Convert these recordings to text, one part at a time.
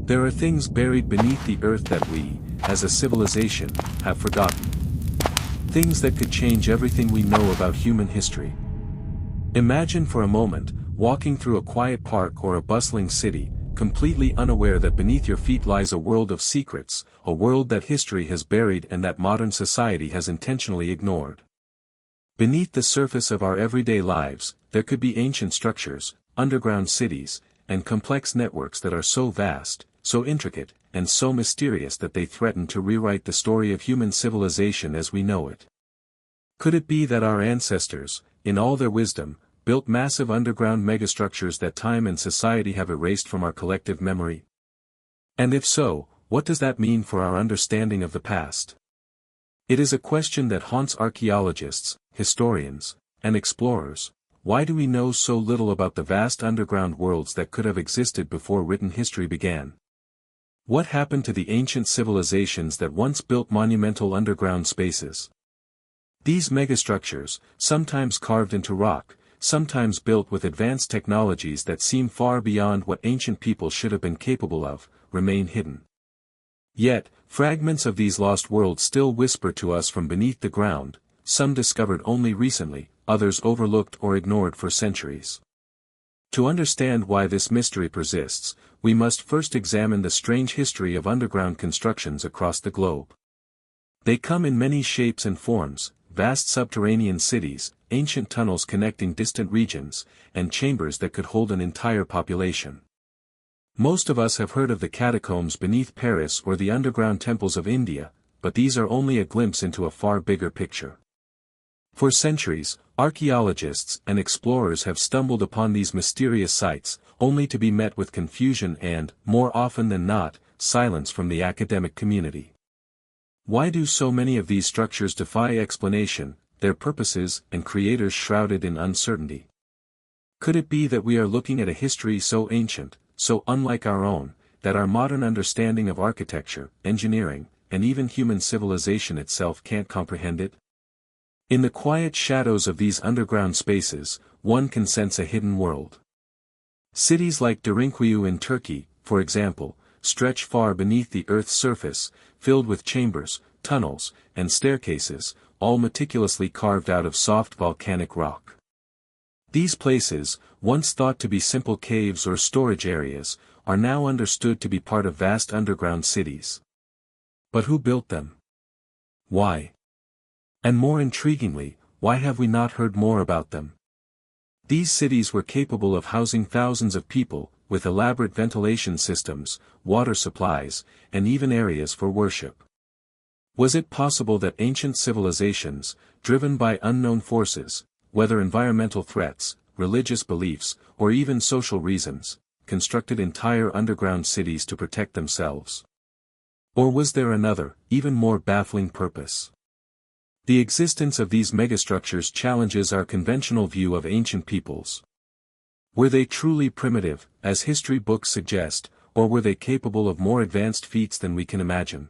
There are things buried beneath the earth that we, as a civilization, have forgotten. Things that could change everything we know about human history. Imagine for a moment, walking through a quiet park or a bustling city, completely unaware that beneath your feet lies a world of secrets, a world that history has buried and that modern society has intentionally ignored. Beneath the surface of our everyday lives, there could be ancient structures, underground cities, and complex networks that are so vast, so intricate, and so mysterious that they threaten to rewrite the story of human civilization as we know it. Could it be that our ancestors, in all their wisdom, built massive underground megastructures that time and society have erased from our collective memory? And if so, what does that mean for our understanding of the past? It is a question that haunts archaeologists, historians, and explorers. Why do we know so little about the vast underground worlds that could have existed before written history began? What happened to the ancient civilizations that once built monumental underground spaces? These megastructures, sometimes carved into rock, sometimes built with advanced technologies that seem far beyond what ancient people should have been capable of, remain hidden. Yet, fragments of these lost worlds still whisper to us from beneath the ground, some discovered only recently, others overlooked or ignored for centuries. To understand why this mystery persists, we must first examine the strange history of underground constructions across the globe. They come in many shapes and forms: vast subterranean cities, ancient tunnels connecting distant regions, and chambers that could hold an entire population. Most of us have heard of the catacombs beneath Paris or the underground temples of India, but these are only a glimpse into a far bigger picture. For centuries, archaeologists and explorers have stumbled upon these mysterious sites, only to be met with confusion and, more often than not, silence from the academic community. Why do so many of these structures defy explanation, their purposes and creators shrouded in uncertainty? Could it be that we are looking at a history so ancient, so unlike our own, that our modern understanding of architecture, engineering, and even human civilization itself can't comprehend it? In the quiet shadows of these underground spaces, one can sense a hidden world. Cities like Derinkuyu in Turkey, for example, stretch far beneath the Earth's surface, filled with chambers, tunnels, and staircases, all meticulously carved out of soft volcanic rock. These places, once thought to be simple caves or storage areas, are now understood to be part of vast underground cities. But who built them? Why? And more intriguingly, why have we not heard more about them? These cities were capable of housing thousands of people, with elaborate ventilation systems, water supplies, and even areas for worship. Was it possible that ancient civilizations, driven by unknown forces, whether environmental threats, religious beliefs, or even social reasons, constructed entire underground cities to protect themselves? Or was there another, even more baffling purpose? The existence of these megastructures challenges our conventional view of ancient peoples. Were they truly primitive, as history books suggest, or were they capable of more advanced feats than we can imagine?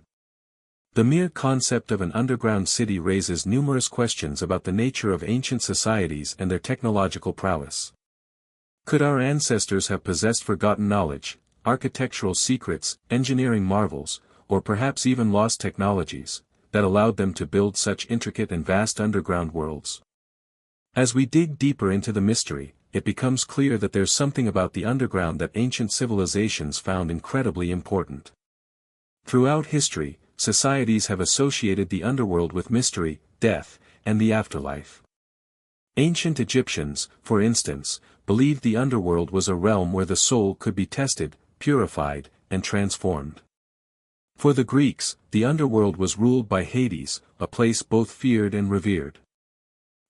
The mere concept of an underground city raises numerous questions about the nature of ancient societies and their technological prowess. Could our ancestors have possessed forgotten knowledge, architectural secrets, engineering marvels, or perhaps even lost technologies, that allowed them to build such intricate and vast underground worlds? As we dig deeper into the mystery, it becomes clear that there's something about the underground that ancient civilizations found incredibly important. Throughout history, societies have associated the underworld with mystery, death, and the afterlife. Ancient Egyptians, for instance, believed the underworld was a realm where the soul could be tested, purified, and transformed. For the Greeks, the underworld was ruled by Hades, a place both feared and revered.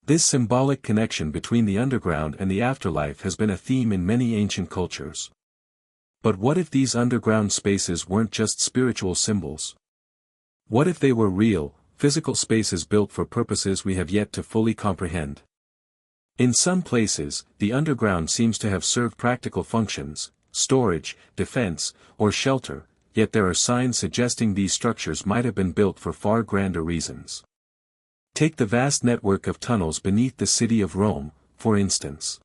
This symbolic connection between the underground and the afterlife has been a theme in many ancient cultures. But what if these underground spaces weren't just spiritual symbols? What if they were real, physical spaces built for purposes we have yet to fully comprehend? In some places, the underground seems to have served practical functions, storage, defense, or shelter, yet there are signs suggesting these structures might have been built for far grander reasons. Take the vast network of tunnels beneath the city of Rome, for instance.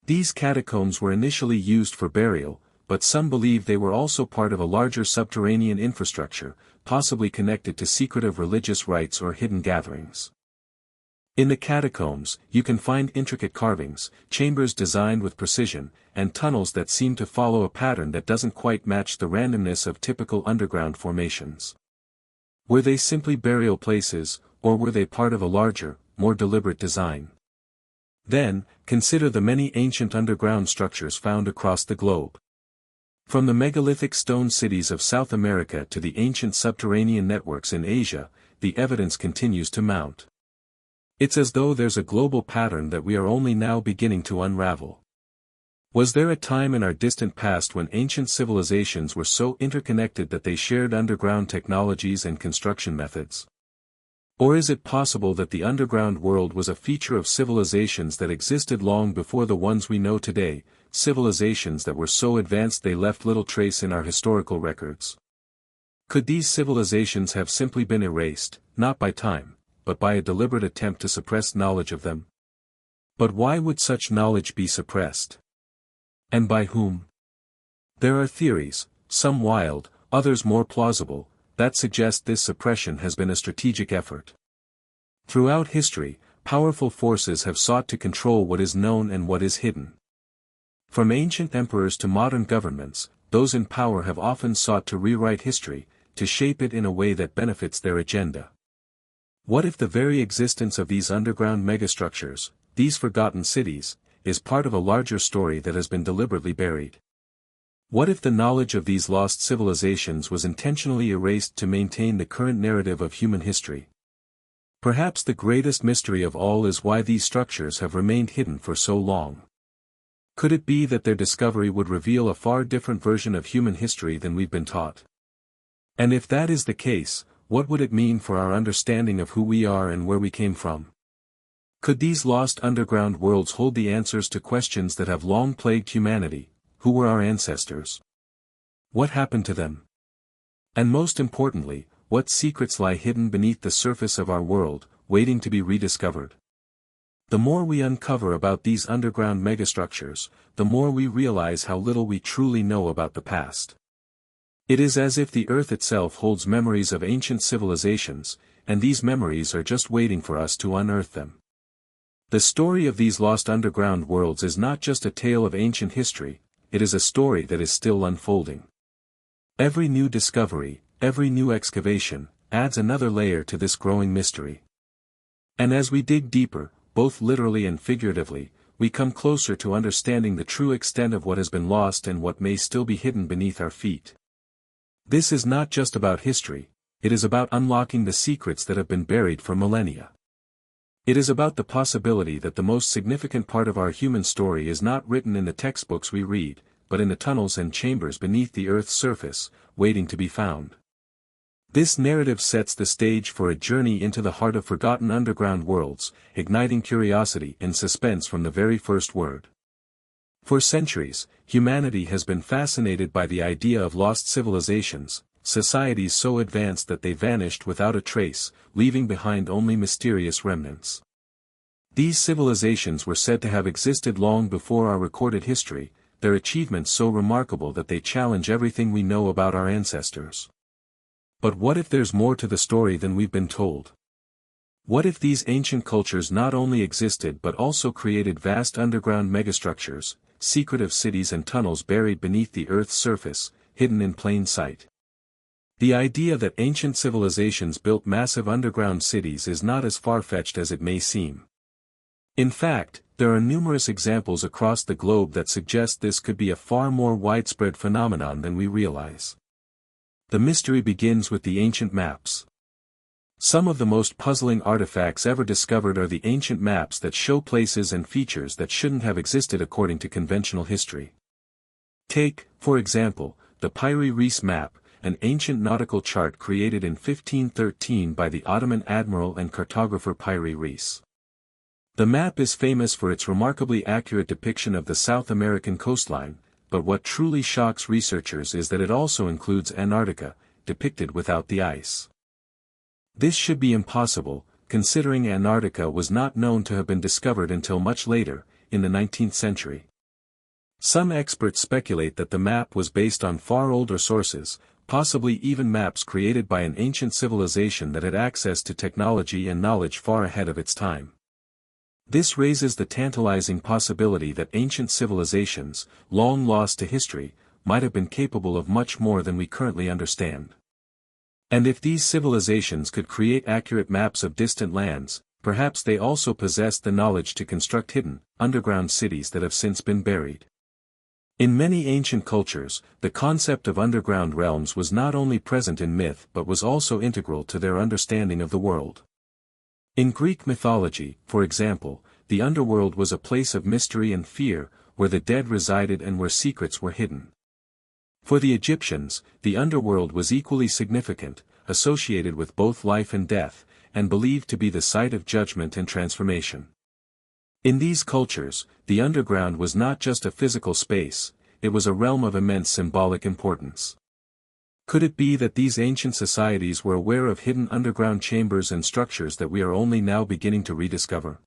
These catacombs were initially used for burial, but some believe they were also part of a larger subterranean infrastructure, possibly connected to secretive religious rites or hidden gatherings. In the catacombs, you can find intricate carvings, chambers designed with precision, and tunnels that seem to follow a pattern that doesn't quite match the randomness of typical underground formations. Were they simply burial places, or were they part of a larger, more deliberate design? Then, consider the many ancient underground structures found across the globe. From the megalithic stone cities of South America to the ancient subterranean networks in Asia, the evidence continues to mount. It's as though there's a global pattern that we are only now beginning to unravel. Was there a time in our distant past when ancient civilizations were so interconnected that they shared underground technologies and construction methods? Or is it possible that the underground world was a feature of civilizations that existed long before the ones we know today, civilizations that were so advanced they left little trace in our historical records? Could these civilizations have simply been erased, not by time, but by a deliberate attempt to suppress knowledge of them? But why would such knowledge be suppressed? And by whom? There are theories, some wild, others more plausible, that suggest this suppression has been a strategic effort. Throughout history, powerful forces have sought to control what is known and what is hidden. From ancient emperors to modern governments, those in power have often sought to rewrite history, to shape it in a way that benefits their agenda. What if the very existence of these underground megastructures, these forgotten cities, is part of a larger story that has been deliberately buried? What if the knowledge of these lost civilizations was intentionally erased to maintain the current narrative of human history? Perhaps the greatest mystery of all is why these structures have remained hidden for so long. Could it be that their discovery would reveal a far different version of human history than we've been taught? And if that is the case, what would it mean for our understanding of who we are and where we came from? Could these lost underground worlds hold the answers to questions that have long plagued humanity? Who were our ancestors? What happened to them? And most importantly, what secrets lie hidden beneath the surface of our world, waiting to be rediscovered? The more we uncover about these underground megastructures, the more we realize how little we truly know about the past. It is as if the earth itself holds memories of ancient civilizations, and these memories are just waiting for us to unearth them. The story of these lost underground worlds is not just a tale of ancient history, it is a story that is still unfolding. Every new discovery, every new excavation, adds another layer to this growing mystery. And as we dig deeper, both literally and figuratively, we come closer to understanding the true extent of what has been lost and what may still be hidden beneath our feet. This is not just about history, it is about unlocking the secrets that have been buried for millennia. It is about the possibility that the most significant part of our human story is not written in the textbooks we read, but in the tunnels and chambers beneath the Earth's surface, waiting to be found. This narrative sets the stage for a journey into the heart of forgotten underground worlds, igniting curiosity and suspense from the very first word. For centuries, humanity has been fascinated by the idea of lost civilizations, societies so advanced that they vanished without a trace, leaving behind only mysterious remnants. These civilizations were said to have existed long before our recorded history, their achievements so remarkable that they challenge everything we know about our ancestors. But what if there's more to the story than we've been told? What if these ancient cultures not only existed but also created vast underground megastructures, secretive cities and tunnels buried beneath the Earth's surface, hidden in plain sight? The idea that ancient civilizations built massive underground cities is not as far-fetched as it may seem. In fact, there are numerous examples across the globe that suggest this could be a far more widespread phenomenon than we realize. The mystery begins with the ancient maps. Some of the most puzzling artifacts ever discovered are the ancient maps that show places and features that shouldn't have existed according to conventional history. Take, for example, the Piri Reis map, an ancient nautical chart created in 1513 by the Ottoman admiral and cartographer Piri Reis. The map is famous for its remarkably accurate depiction of the South American coastline, but what truly shocks researchers is that it also includes Antarctica, depicted without the ice. This should be impossible, considering Antarctica was not known to have been discovered until much later, in the 19th century. Some experts speculate that the map was based on far older sources, possibly even maps created by an ancient civilization that had access to technology and knowledge far ahead of its time. This raises the tantalizing possibility that ancient civilizations, long lost to history, might have been capable of much more than we currently understand. And if these civilizations could create accurate maps of distant lands, perhaps they also possessed the knowledge to construct hidden, underground cities that have since been buried. In many ancient cultures, the concept of underground realms was not only present in myth but was also integral to their understanding of the world. In Greek mythology, for example, the underworld was a place of mystery and fear, where the dead resided and where secrets were hidden. For the Egyptians, the underworld was equally significant, associated with both life and death, and believed to be the site of judgment and transformation. In these cultures, the underground was not just a physical space, it was a realm of immense symbolic importance. Could it be that these ancient societies were aware of hidden underground chambers and structures that we are only now beginning to rediscover?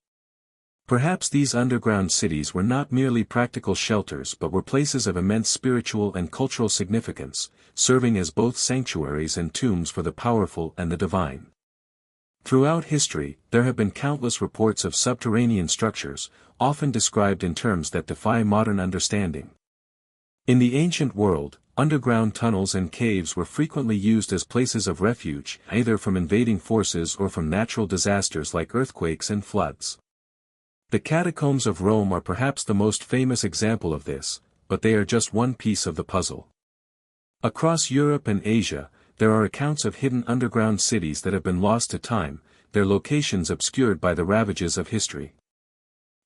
Perhaps these underground cities were not merely practical shelters but were places of immense spiritual and cultural significance, serving as both sanctuaries and tombs for the powerful and the divine. Throughout history, there have been countless reports of subterranean structures, often described in terms that defy modern understanding. In the ancient world, underground tunnels and caves were frequently used as places of refuge, either from invading forces or from natural disasters like earthquakes and floods. The catacombs of Rome are perhaps the most famous example of this, but they are just one piece of the puzzle. Across Europe and Asia, there are accounts of hidden underground cities that have been lost to time, their locations obscured by the ravages of history.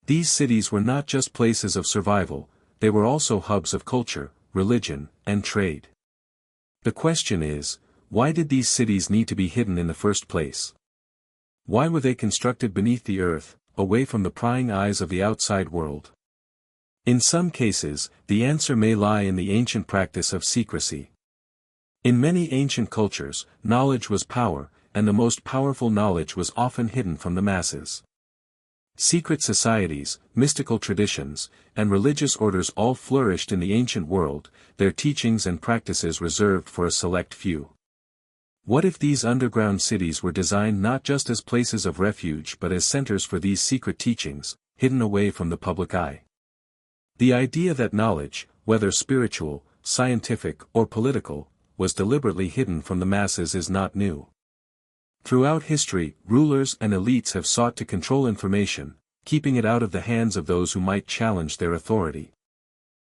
These cities were not just places of survival, they were also hubs of culture, religion, and trade. The question is, why did these cities need to be hidden in the first place? Why were they constructed beneath the earth, away from the prying eyes of the outside world? In some cases, the answer may lie in the ancient practice of secrecy. In many ancient cultures, knowledge was power, and the most powerful knowledge was often hidden from the masses. Secret societies, mystical traditions, and religious orders all flourished in the ancient world, their teachings and practices reserved for a select few. What if these underground cities were designed not just as places of refuge but as centers for these secret teachings, hidden away from the public eye? The idea that knowledge, whether spiritual, scientific, or political, was deliberately hidden from the masses is not new. Throughout history, rulers and elites have sought to control information, keeping it out of the hands of those who might challenge their authority.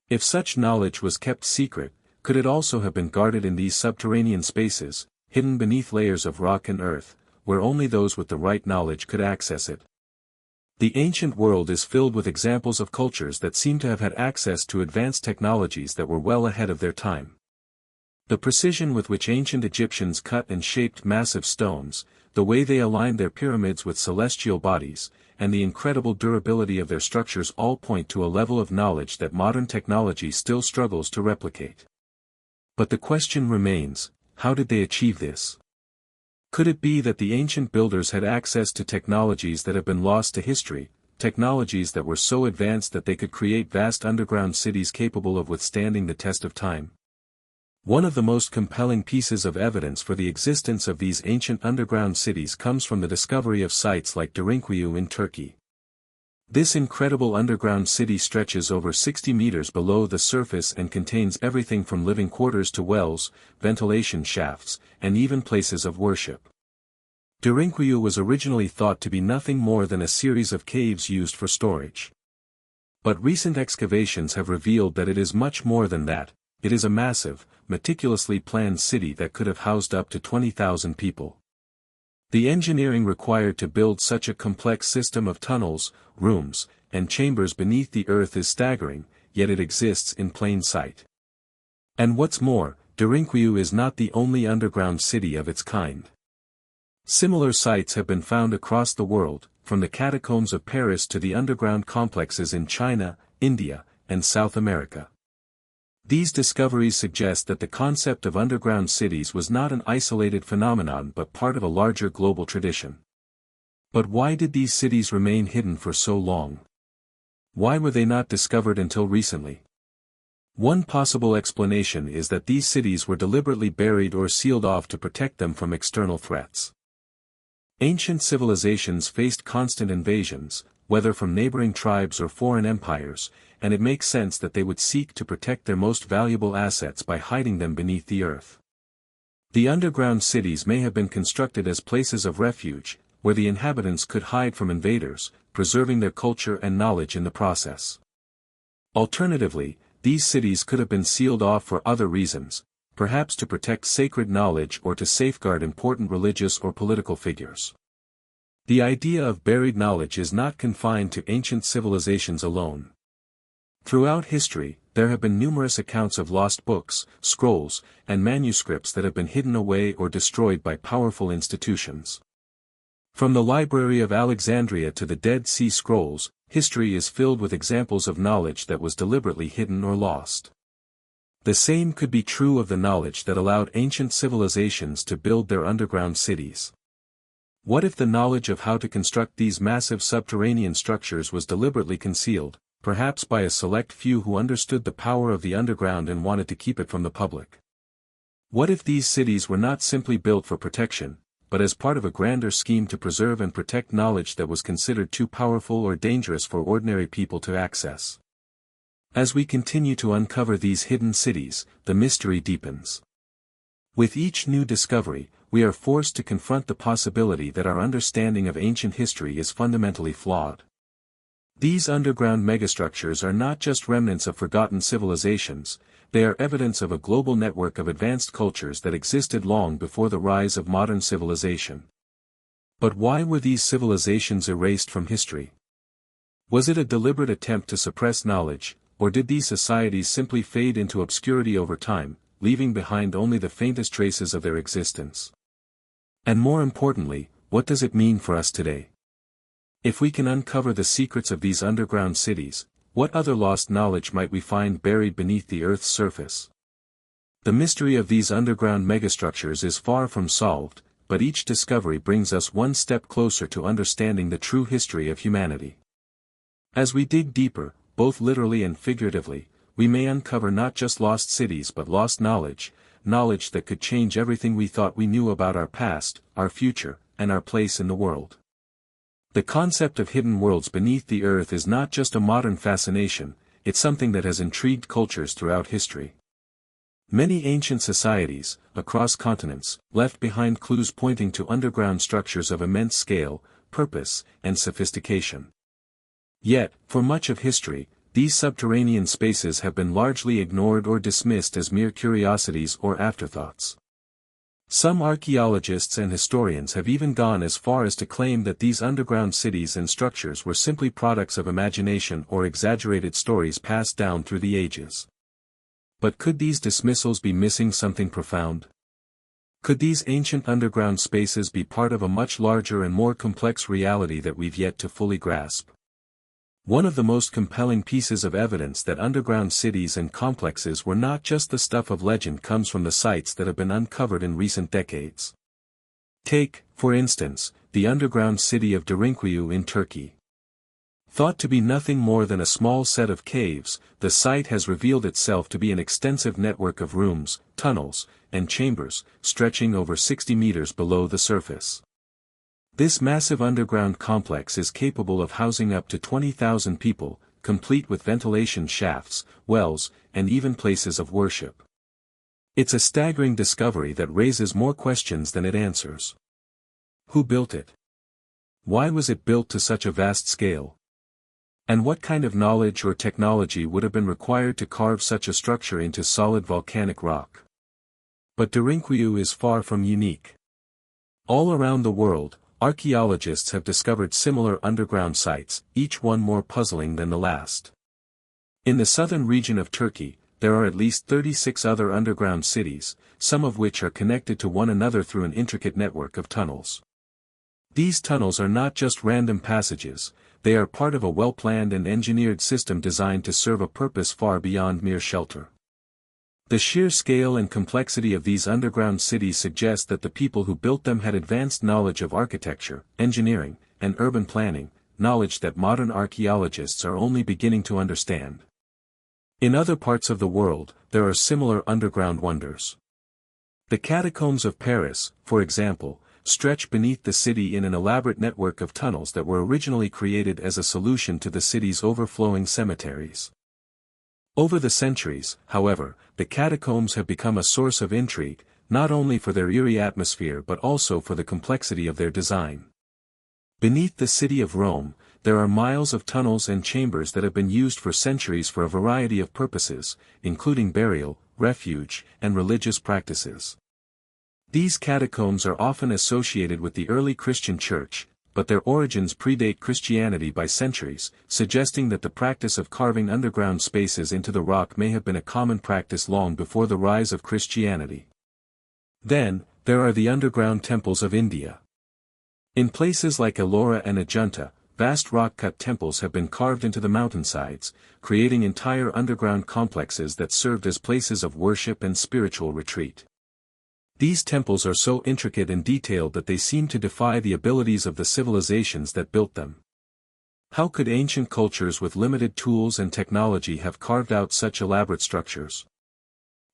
If such knowledge was kept secret, could it also have been guarded in these subterranean spaces, hidden beneath layers of rock and earth, where only those with the right knowledge could access it? The ancient world is filled with examples of cultures that seem to have had access to advanced technologies that were well ahead of their time. The precision with which ancient Egyptians cut and shaped massive stones, the way they aligned their pyramids with celestial bodies, and the incredible durability of their structures all point to a level of knowledge that modern technology still struggles to replicate. But the question remains, how did they achieve this? Could it be that the ancient builders had access to technologies that have been lost to history, technologies that were so advanced that they could create vast underground cities capable of withstanding the test of time? One of the most compelling pieces of evidence for the existence of these ancient underground cities comes from the discovery of sites like Derinkuyu in Turkey. This incredible underground city stretches over 60 meters below the surface and contains everything from living quarters to wells, ventilation shafts, and even places of worship. Derinkuyu was originally thought to be nothing more than a series of caves used for storage. But recent excavations have revealed that it is much more than that. It is a massive, meticulously planned city that could have housed up to 20,000 people. The engineering required to build such a complex system of tunnels, rooms, and chambers beneath the earth is staggering, yet it exists in plain sight. And what's more, Derinkuyu is not the only underground city of its kind. Similar sites have been found across the world, from the catacombs of Paris to the underground complexes in China, India, and South America. These discoveries suggest that the concept of underground cities was not an isolated phenomenon but part of a larger global tradition. But why did these cities remain hidden for so long? Why were they not discovered until recently? One possible explanation is that these cities were deliberately buried or sealed off to protect them from external threats. Ancient civilizations faced constant invasions, whether from neighboring tribes or foreign empires, and it makes sense that they would seek to protect their most valuable assets by hiding them beneath the earth. The underground cities may have been constructed as places of refuge, where the inhabitants could hide from invaders, preserving their culture and knowledge in the process. Alternatively, these cities could have been sealed off for other reasons, perhaps to protect sacred knowledge or to safeguard important religious or political figures. The idea of buried knowledge is not confined to ancient civilizations alone. Throughout history, there have been numerous accounts of lost books, scrolls, and manuscripts that have been hidden away or destroyed by powerful institutions. From the Library of Alexandria to the Dead Sea Scrolls, history is filled with examples of knowledge that was deliberately hidden or lost. The same could be true of the knowledge that allowed ancient civilizations to build their underground cities. What if the knowledge of how to construct these massive subterranean structures was deliberately concealed, perhaps by a select few who understood the power of the underground and wanted to keep it from the public? What if these cities were not simply built for protection, but as part of a grander scheme to preserve and protect knowledge that was considered too powerful or dangerous for ordinary people to access? As we continue to uncover these hidden cities, the mystery deepens. With each new discovery, we are forced to confront the possibility that our understanding of ancient history is fundamentally flawed. These underground megastructures are not just remnants of forgotten civilizations, they are evidence of a global network of advanced cultures that existed long before the rise of modern civilization. But why were these civilizations erased from history? Was it a deliberate attempt to suppress knowledge, or did these societies simply fade into obscurity over time, leaving behind only the faintest traces of their existence? And more importantly, what does it mean for us today? If we can uncover the secrets of these underground cities, what other lost knowledge might we find buried beneath the Earth's surface? The mystery of these underground megastructures is far from solved, but each discovery brings us one step closer to understanding the true history of humanity. As we dig deeper, both literally and figuratively, we may uncover not just lost cities but lost knowledge, knowledge that could change everything we thought we knew about our past, our future, and our place in the world. The concept of hidden worlds beneath the earth is not just a modern fascination, it's something that has intrigued cultures throughout history. Many ancient societies, across continents, left behind clues pointing to underground structures of immense scale, purpose, and sophistication. Yet, for much of history, these subterranean spaces have been largely ignored or dismissed as mere curiosities or afterthoughts. Some archaeologists and historians have even gone as far as to claim that these underground cities and structures were simply products of imagination or exaggerated stories passed down through the ages. But could these dismissals be missing something profound? Could these ancient underground spaces be part of a much larger and more complex reality that we've yet to fully grasp? One of the most compelling pieces of evidence that underground cities and complexes were not just the stuff of legend comes from the sites that have been uncovered in recent decades. Take, for instance, the underground city of Derinkuyu in Turkey. Thought to be nothing more than a small set of caves, the site has revealed itself to be an extensive network of rooms, tunnels, and chambers, stretching over 60 meters below the surface. This massive underground complex is capable of housing up to 20,000 people, complete with ventilation shafts, wells, and even places of worship. It's a staggering discovery that raises more questions than it answers. Who built it? Why was it built to such a vast scale? And what kind of knowledge or technology would have been required to carve such a structure into solid volcanic rock? But Derinkuyu is far from unique. All around the world, archaeologists have discovered similar underground sites, each one more puzzling than the last. In the southern region of Turkey, there are at least 36 other underground cities, some of which are connected to one another through an intricate network of tunnels. These tunnels are not just random passages, they are part of a well-planned and engineered system designed to serve a purpose far beyond mere shelter. The sheer scale and complexity of these underground cities suggest that the people who built them had advanced knowledge of architecture, engineering, and urban planning, knowledge that modern archaeologists are only beginning to understand. In other parts of the world, there are similar underground wonders. The catacombs of Paris, for example, stretch beneath the city in an elaborate network of tunnels that were originally created as a solution to the city's overflowing cemeteries. Over the centuries, however, the catacombs have become a source of intrigue, not only for their eerie atmosphere but also for the complexity of their design. Beneath the city of Rome, there are miles of tunnels and chambers that have been used for centuries for a variety of purposes, including burial, refuge, and religious practices. These catacombs are often associated with the early Christian Church, but their origins predate Christianity by centuries, suggesting that the practice of carving underground spaces into the rock may have been a common practice long before the rise of Christianity. Then, there are the underground temples of India. In places like Ellora and Ajunta, vast rock-cut temples have been carved into the mountainsides, creating entire underground complexes that served as places of worship and spiritual retreat. These temples are so intricate and detailed that they seem to defy the abilities of the civilizations that built them. How could ancient cultures with limited tools and technology have carved out such elaborate structures?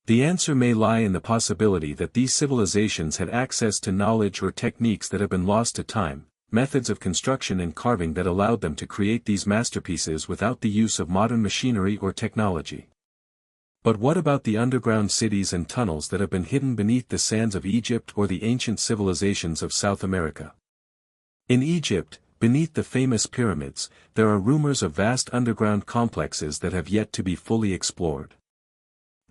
The answer may lie in the possibility that these civilizations had access to knowledge or techniques that have been lost to time, methods of construction and carving that allowed them to create these masterpieces without the use of modern machinery or technology. But what about the underground cities and tunnels that have been hidden beneath the sands of Egypt or the ancient civilizations of South America? In Egypt, beneath the famous pyramids, there are rumors of vast underground complexes that have yet to be fully explored.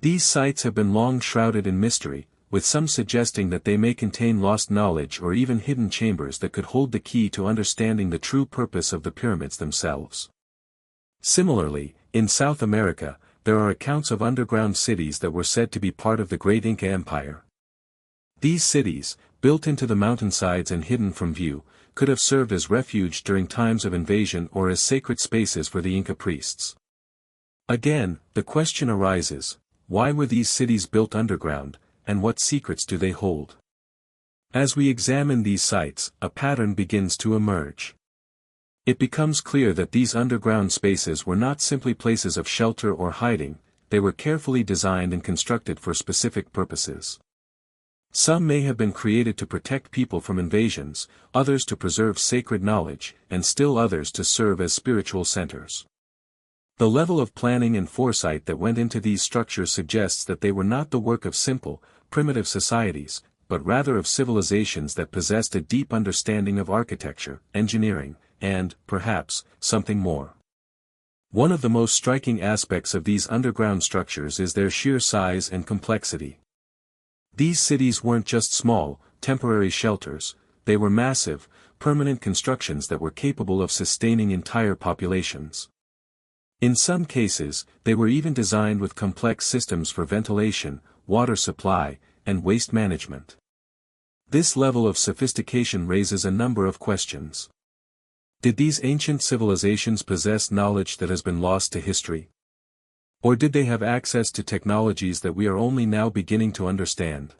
These sites have been long shrouded in mystery, with some suggesting that they may contain lost knowledge or even hidden chambers that could hold the key to understanding the true purpose of the pyramids themselves. Similarly, in South America, there are accounts of underground cities that were said to be part of the great Inca Empire. These cities, built into the mountainsides and hidden from view, could have served as refuge during times of invasion or as sacred spaces for the Inca priests. Again, the question arises, why were these cities built underground, and what secrets do they hold? As we examine these sites, a pattern begins to emerge. It becomes clear that these underground spaces were not simply places of shelter or hiding, they were carefully designed and constructed for specific purposes. Some may have been created to protect people from invasions, others to preserve sacred knowledge, and still others to serve as spiritual centers. The level of planning and foresight that went into these structures suggests that they were not the work of simple, primitive societies, but rather of civilizations that possessed a deep understanding of architecture, engineering, and, perhaps, something more. One of the most striking aspects of these underground structures is their sheer size and complexity. These cities weren't just small, temporary shelters, they were massive, permanent constructions that were capable of sustaining entire populations. In some cases, they were even designed with complex systems for ventilation, water supply, and waste management. This level of sophistication raises a number of questions. Did these ancient civilizations possess knowledge that has been lost to history? Or did they have access to technologies that we are only now beginning to understand?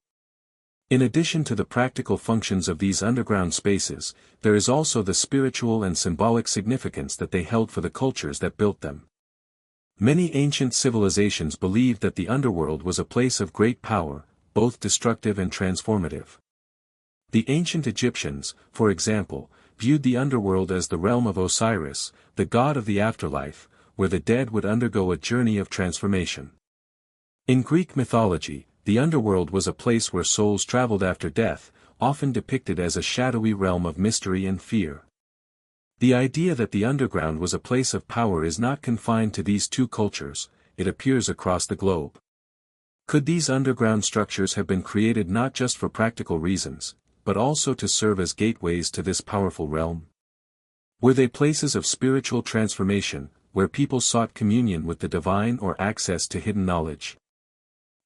In addition to the practical functions of these underground spaces, there is also the spiritual and symbolic significance that they held for the cultures that built them. Many ancient civilizations believed that the underworld was a place of great power, both destructive and transformative. The ancient Egyptians, for example, viewed the underworld as the realm of Osiris, the god of the afterlife, where the dead would undergo a journey of transformation. In Greek mythology, the underworld was a place where souls traveled after death, often depicted as a shadowy realm of mystery and fear. The idea that the underground was a place of power is not confined to these two cultures, it appears across the globe. Could these underground structures have been created not just for practical reasons, but also to serve as gateways to this powerful realm? Were they places of spiritual transformation, where people sought communion with the divine or access to hidden knowledge?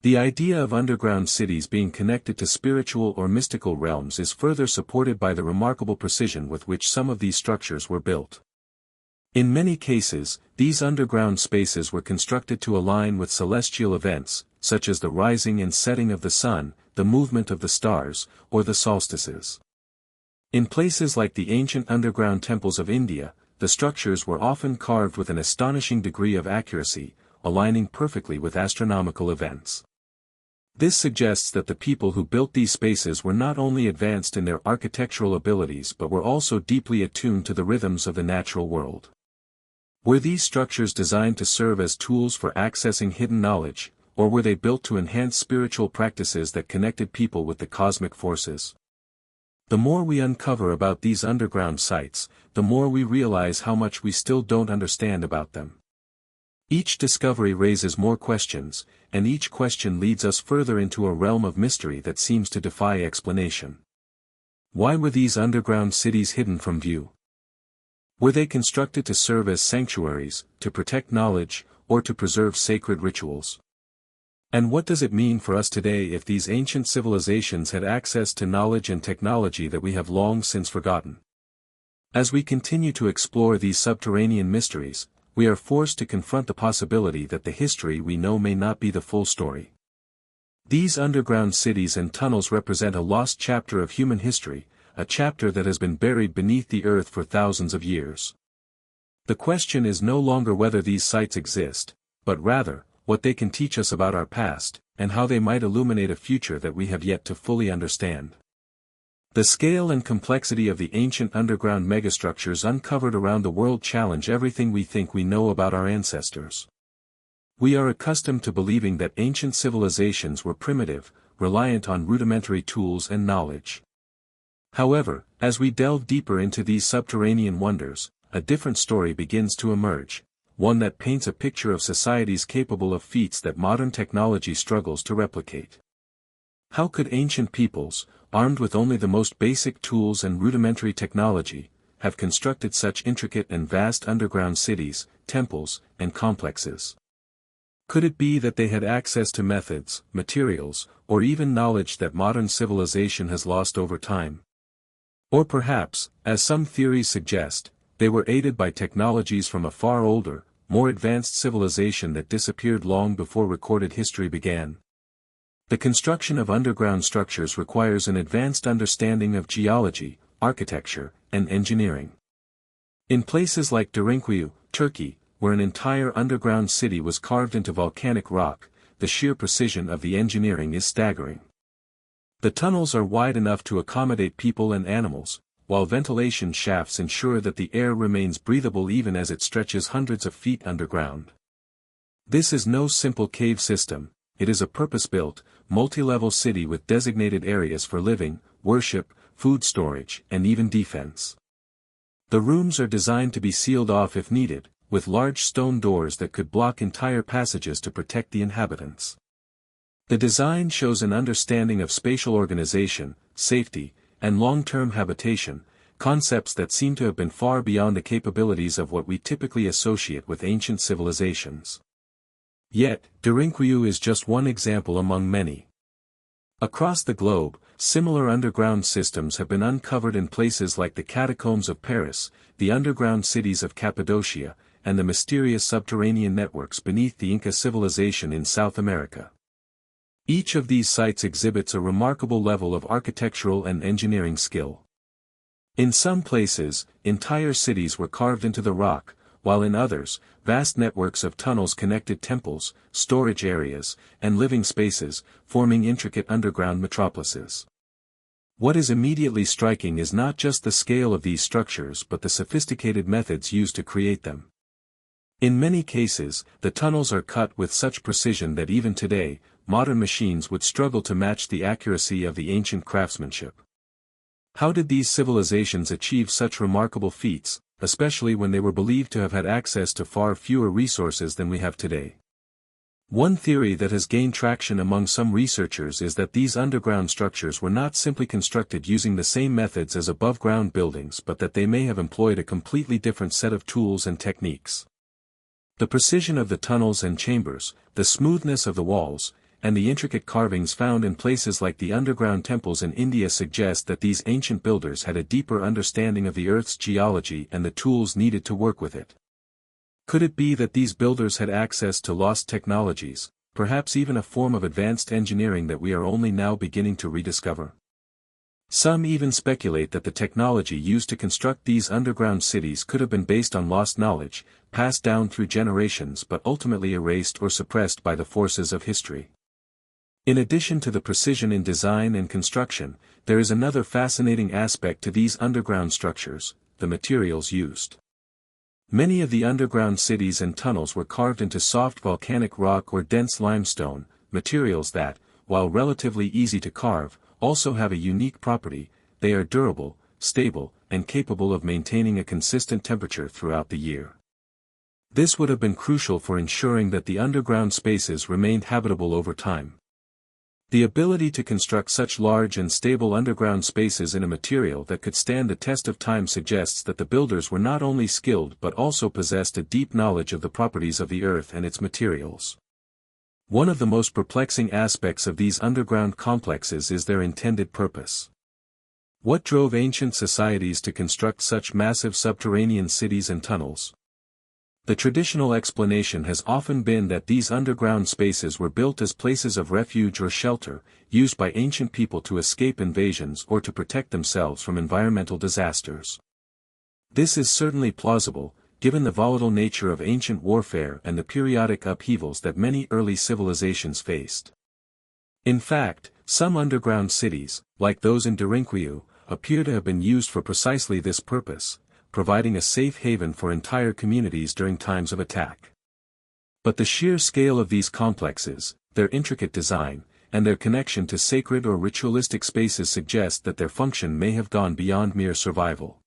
The idea of underground cities being connected to spiritual or mystical realms is further supported by the remarkable precision with which some of these structures were built. In many cases, these underground spaces were constructed to align with celestial events, such as the rising and setting of the sun, the movement of the stars, or the solstices. In places like the ancient underground temples of India, the structures were often carved with an astonishing degree of accuracy, aligning perfectly with astronomical events. This suggests that the people who built these spaces were not only advanced in their architectural abilities but were also deeply attuned to the rhythms of the natural world. Were these structures designed to serve as tools for accessing hidden knowledge, or were they built to enhance spiritual practices that connected people with the cosmic forces? The more we uncover about these underground sites, the more we realize how much we still don't understand about them. Each discovery raises more questions, and each question leads us further into a realm of mystery that seems to defy explanation. Why were these underground cities hidden from view? Were they constructed to serve as sanctuaries, to protect knowledge, or to preserve sacred rituals? And what does it mean for us today if these ancient civilizations had access to knowledge and technology that we have long since forgotten? As we continue to explore these subterranean mysteries, we are forced to confront the possibility that the history we know may not be the full story. These underground cities and tunnels represent a lost chapter of human history, a chapter that has been buried beneath the earth for thousands of years. The question is no longer whether these sites exist, but rather, what they can teach us about our past, and how they might illuminate a future that we have yet to fully understand. The scale and complexity of the ancient underground megastructures uncovered around the world challenge everything we think we know about our ancestors. We are accustomed to believing that ancient civilizations were primitive, reliant on rudimentary tools and knowledge. However, as we delve deeper into these subterranean wonders, a different story begins to emerge, one that paints a picture of societies capable of feats that modern technology struggles to replicate. How could ancient peoples, armed with only the most basic tools and rudimentary technology, have constructed such intricate and vast underground cities, temples, and complexes? Could it be that they had access to methods, materials, or even knowledge that modern civilization has lost over time? Or perhaps, as some theories suggest, they were aided by technologies from a far older, more advanced civilization that disappeared long before recorded history began. The construction of underground structures requires an advanced understanding of geology, architecture, and engineering. In places like Derinkuyu, Turkey, where an entire underground city was carved into volcanic rock, the sheer precision of the engineering is staggering. The tunnels are wide enough to accommodate people and animals, while ventilation shafts ensure that the air remains breathable even as it stretches hundreds of feet underground. This is no simple cave system, it is a purpose-built, multi-level city with designated areas for living, worship, food storage, and even defense. The rooms are designed to be sealed off if needed, with large stone doors that could block entire passages to protect the inhabitants. The design shows an understanding of spatial organization, safety, and long-term habitation, concepts that seem to have been far beyond the capabilities of what we typically associate with ancient civilizations. Yet, Derinkuyu is just one example among many. Across the globe, similar underground systems have been uncovered in places like the catacombs of Paris, the underground cities of Cappadocia, and the mysterious subterranean networks beneath the Inca civilization in South America. Each of these sites exhibits a remarkable level of architectural and engineering skill. In some places, entire cities were carved into the rock, while in others, vast networks of tunnels connected temples, storage areas, and living spaces, forming intricate underground metropolises. What is immediately striking is not just the scale of these structures but the sophisticated methods used to create them. In many cases, the tunnels are cut with such precision that even today, modern machines would struggle to match the accuracy of the ancient craftsmanship. How did these civilizations achieve such remarkable feats, especially when they were believed to have had access to far fewer resources than we have today? One theory that has gained traction among some researchers is that these underground structures were not simply constructed using the same methods as above-ground buildings but that they may have employed a completely different set of tools and techniques. The precision of the tunnels and chambers, the smoothness of the walls, and the intricate carvings found in places like the underground temples in India suggest that these ancient builders had a deeper understanding of the Earth's geology and the tools needed to work with it. Could it be that these builders had access to lost technologies, perhaps even a form of advanced engineering that we are only now beginning to rediscover? Some even speculate that the technology used to construct these underground cities could have been based on lost knowledge, passed down through generations but ultimately erased or suppressed by the forces of history. In addition to the precision in design and construction, there is another fascinating aspect to these underground structures: the materials used. Many of the underground cities and tunnels were carved into soft volcanic rock or dense limestone, materials that, while relatively easy to carve, also have a unique property: they are durable, stable, and capable of maintaining a consistent temperature throughout the year. This would have been crucial for ensuring that the underground spaces remained habitable over time. The ability to construct such large and stable underground spaces in a material that could stand the test of time suggests that the builders were not only skilled but also possessed a deep knowledge of the properties of the earth and its materials. One of the most perplexing aspects of these underground complexes is their intended purpose. What drove ancient societies to construct such massive subterranean cities and tunnels? The traditional explanation has often been that these underground spaces were built as places of refuge or shelter, used by ancient people to escape invasions or to protect themselves from environmental disasters. This is certainly plausible, given the volatile nature of ancient warfare and the periodic upheavals that many early civilizations faced. In fact, some underground cities, like those in Derinkuyu, appear to have been used for precisely this purpose, providing a safe haven for entire communities during times of attack. But the sheer scale of these complexes, their intricate design, and their connection to sacred or ritualistic spaces suggest that their function may have gone beyond mere survival.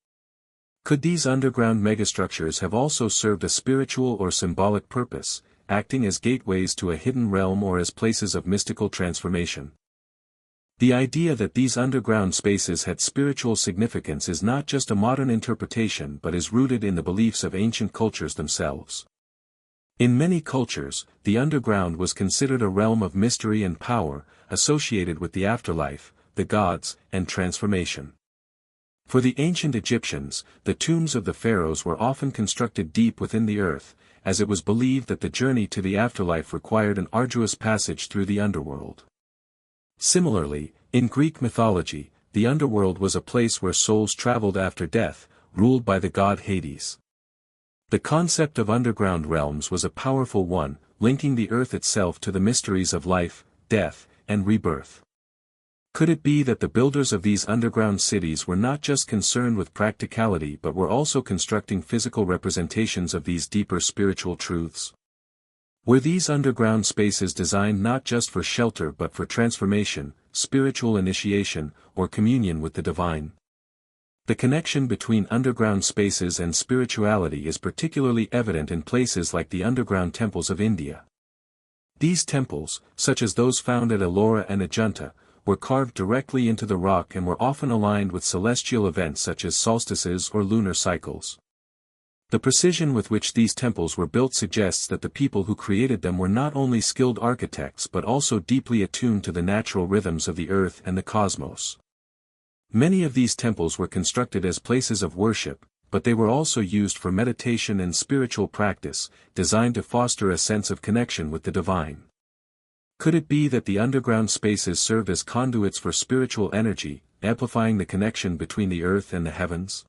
Could these underground megastructures have also served a spiritual or symbolic purpose, acting as gateways to a hidden realm or as places of mystical transformation? The idea that these underground spaces had spiritual significance is not just a modern interpretation but is rooted in the beliefs of ancient cultures themselves. In many cultures, the underground was considered a realm of mystery and power, associated with the afterlife, the gods, and transformation. For the ancient Egyptians, the tombs of the pharaohs were often constructed deep within the earth, as it was believed that the journey to the afterlife required an arduous passage through the underworld. Similarly, in Greek mythology, the underworld was a place where souls traveled after death, ruled by the god Hades. The concept of underground realms was a powerful one, linking the earth itself to the mysteries of life, death, and rebirth. Could it be that the builders of these underground cities were not just concerned with practicality but were also constructing physical representations of these deeper spiritual truths? Were these underground spaces designed not just for shelter but for transformation, spiritual initiation, or communion with the divine? The connection between underground spaces and spirituality is particularly evident in places like the underground temples of India. These temples, such as those found at Ellora and Ajanta, were carved directly into the rock and were often aligned with celestial events such as solstices or lunar cycles. The precision with which these temples were built suggests that the people who created them were not only skilled architects but also deeply attuned to the natural rhythms of the earth and the cosmos. Many of these temples were constructed as places of worship, but they were also used for meditation and spiritual practice, designed to foster a sense of connection with the divine. Could it be that the underground spaces served as conduits for spiritual energy, amplifying the connection between the earth and the heavens?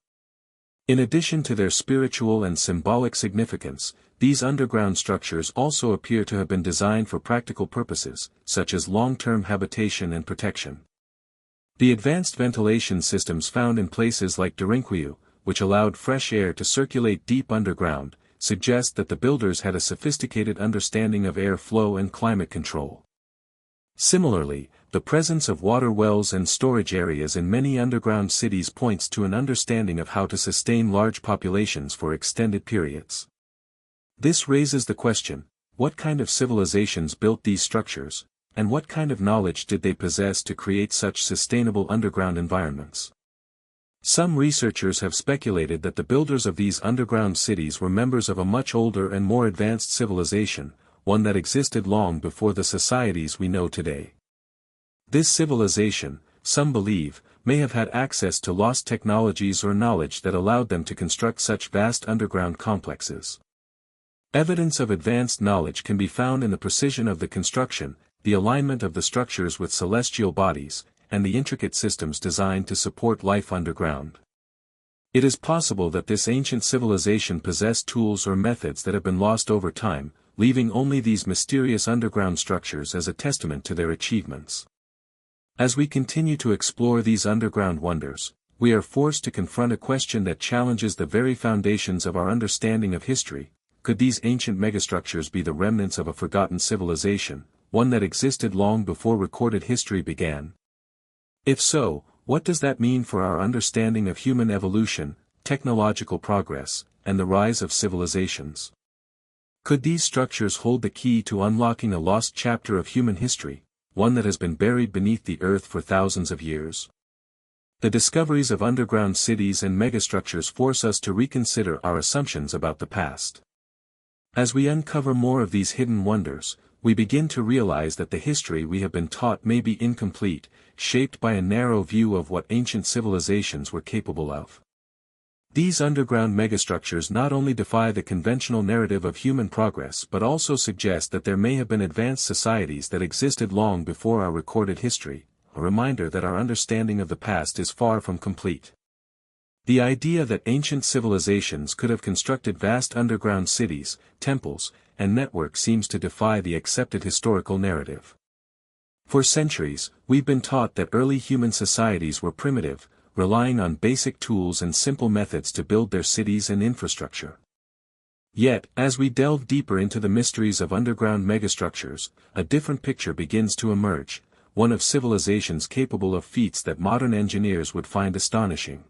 In addition to their spiritual and symbolic significance, these underground structures also appear to have been designed for practical purposes, such as long-term habitation and protection. The advanced ventilation systems found in places like Derinkuyu, which allowed fresh air to circulate deep underground, suggest that the builders had a sophisticated understanding of air flow and climate control. Similarly, the presence of water wells and storage areas in many underground cities points to an understanding of how to sustain large populations for extended periods. This raises the question, what kind of civilizations built these structures, and what kind of knowledge did they possess to create such sustainable underground environments? Some researchers have speculated that the builders of these underground cities were members of a much older and more advanced civilization, one that existed long before the societies we know today. This civilization, some believe, may have had access to lost technologies or knowledge that allowed them to construct such vast underground complexes. Evidence of advanced knowledge can be found in the precision of the construction, the alignment of the structures with celestial bodies, and the intricate systems designed to support life underground. It is possible that this ancient civilization possessed tools or methods that have been lost over time, leaving only these mysterious underground structures as a testament to their achievements. As we continue to explore these underground wonders, we are forced to confront a question that challenges the very foundations of our understanding of history. Could these ancient megastructures be the remnants of a forgotten civilization, one that existed long before recorded history began? If so, what does that mean for our understanding of human evolution, technological progress, and the rise of civilizations? Could these structures hold the key to unlocking a lost chapter of human history, one that has been buried beneath the earth for thousands of years? The discoveries of underground cities and megastructures force us to reconsider our assumptions about the past. As we uncover more of these hidden wonders, we begin to realize that the history we have been taught may be incomplete, shaped by a narrow view of what ancient civilizations were capable of. These underground megastructures not only defy the conventional narrative of human progress but also suggest that there may have been advanced societies that existed long before our recorded history, a reminder that our understanding of the past is far from complete. The idea that ancient civilizations could have constructed vast underground cities, temples, and networks seems to defy the accepted historical narrative. For centuries, we've been taught that early human societies were primitive, relying on basic tools and simple methods to build their cities and infrastructure. Yet, as we delve deeper into the mysteries of underground megastructures, a different picture begins to emerge, one of civilizations capable of feats that modern engineers would find astonishing.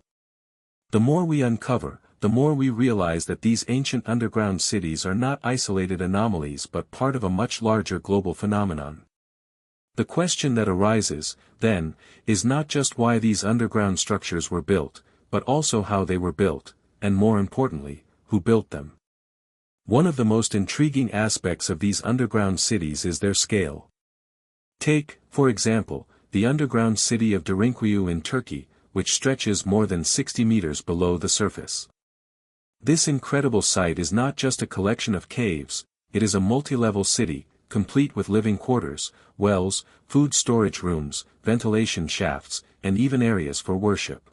The more we uncover, the more we realize that these ancient underground cities are not isolated anomalies but part of a much larger global phenomenon. The question that arises, then, is not just why these underground structures were built, but also how they were built, and more importantly, who built them. One of the most intriguing aspects of these underground cities is their scale. Take, for example, the underground city of Derinkuyu in Turkey, which stretches more than 60 meters below the surface. This incredible site is not just a collection of caves, it is a multi-level city, complete with living quarters, wells, food storage rooms, ventilation shafts, and even areas for worship.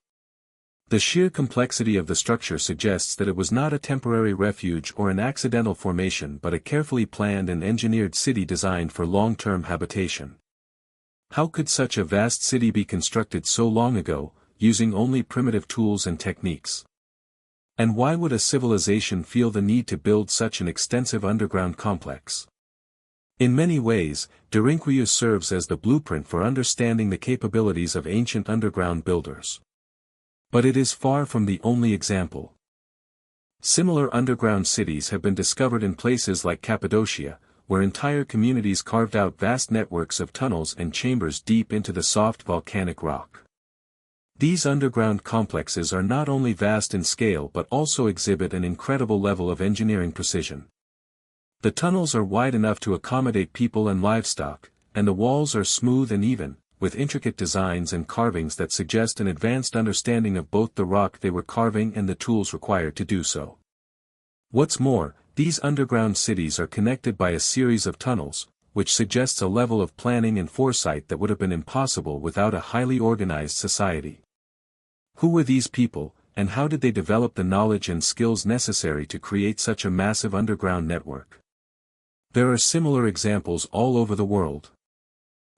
The sheer complexity of the structure suggests that it was not a temporary refuge or an accidental formation but a carefully planned and engineered city designed for long-term habitation. How could such a vast city be constructed so long ago, using only primitive tools and techniques? And why would a civilization feel the need to build such an extensive underground complex? In many ways, Derinkuyu serves as the blueprint for understanding the capabilities of ancient underground builders. But it is far from the only example. Similar underground cities have been discovered in places like Cappadocia, where entire communities carved out vast networks of tunnels and chambers deep into the soft volcanic rock. These underground complexes are not only vast in scale but also exhibit an incredible level of engineering precision. The tunnels are wide enough to accommodate people and livestock, and the walls are smooth and even, with intricate designs and carvings that suggest an advanced understanding of both the rock they were carving and the tools required to do so. What's more, these underground cities are connected by a series of tunnels, which suggests a level of planning and foresight that would have been impossible without a highly organized society. Who were these people, and how did they develop the knowledge and skills necessary to create such a massive underground network? There are similar examples all over the world.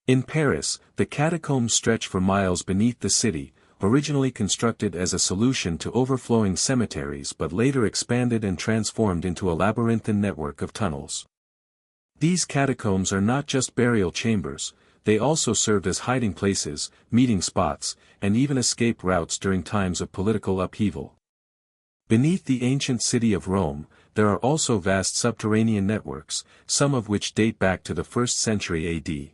In Paris, the catacombs stretch for miles beneath the city, originally constructed as a solution to overflowing cemeteries but later expanded and transformed into a labyrinthine network of tunnels. These catacombs are not just burial chambers, they also served as hiding places, meeting spots, and even escape routes during times of political upheaval. Beneath the ancient city of Rome, there are also vast subterranean networks, some of which date back to the 1st century AD.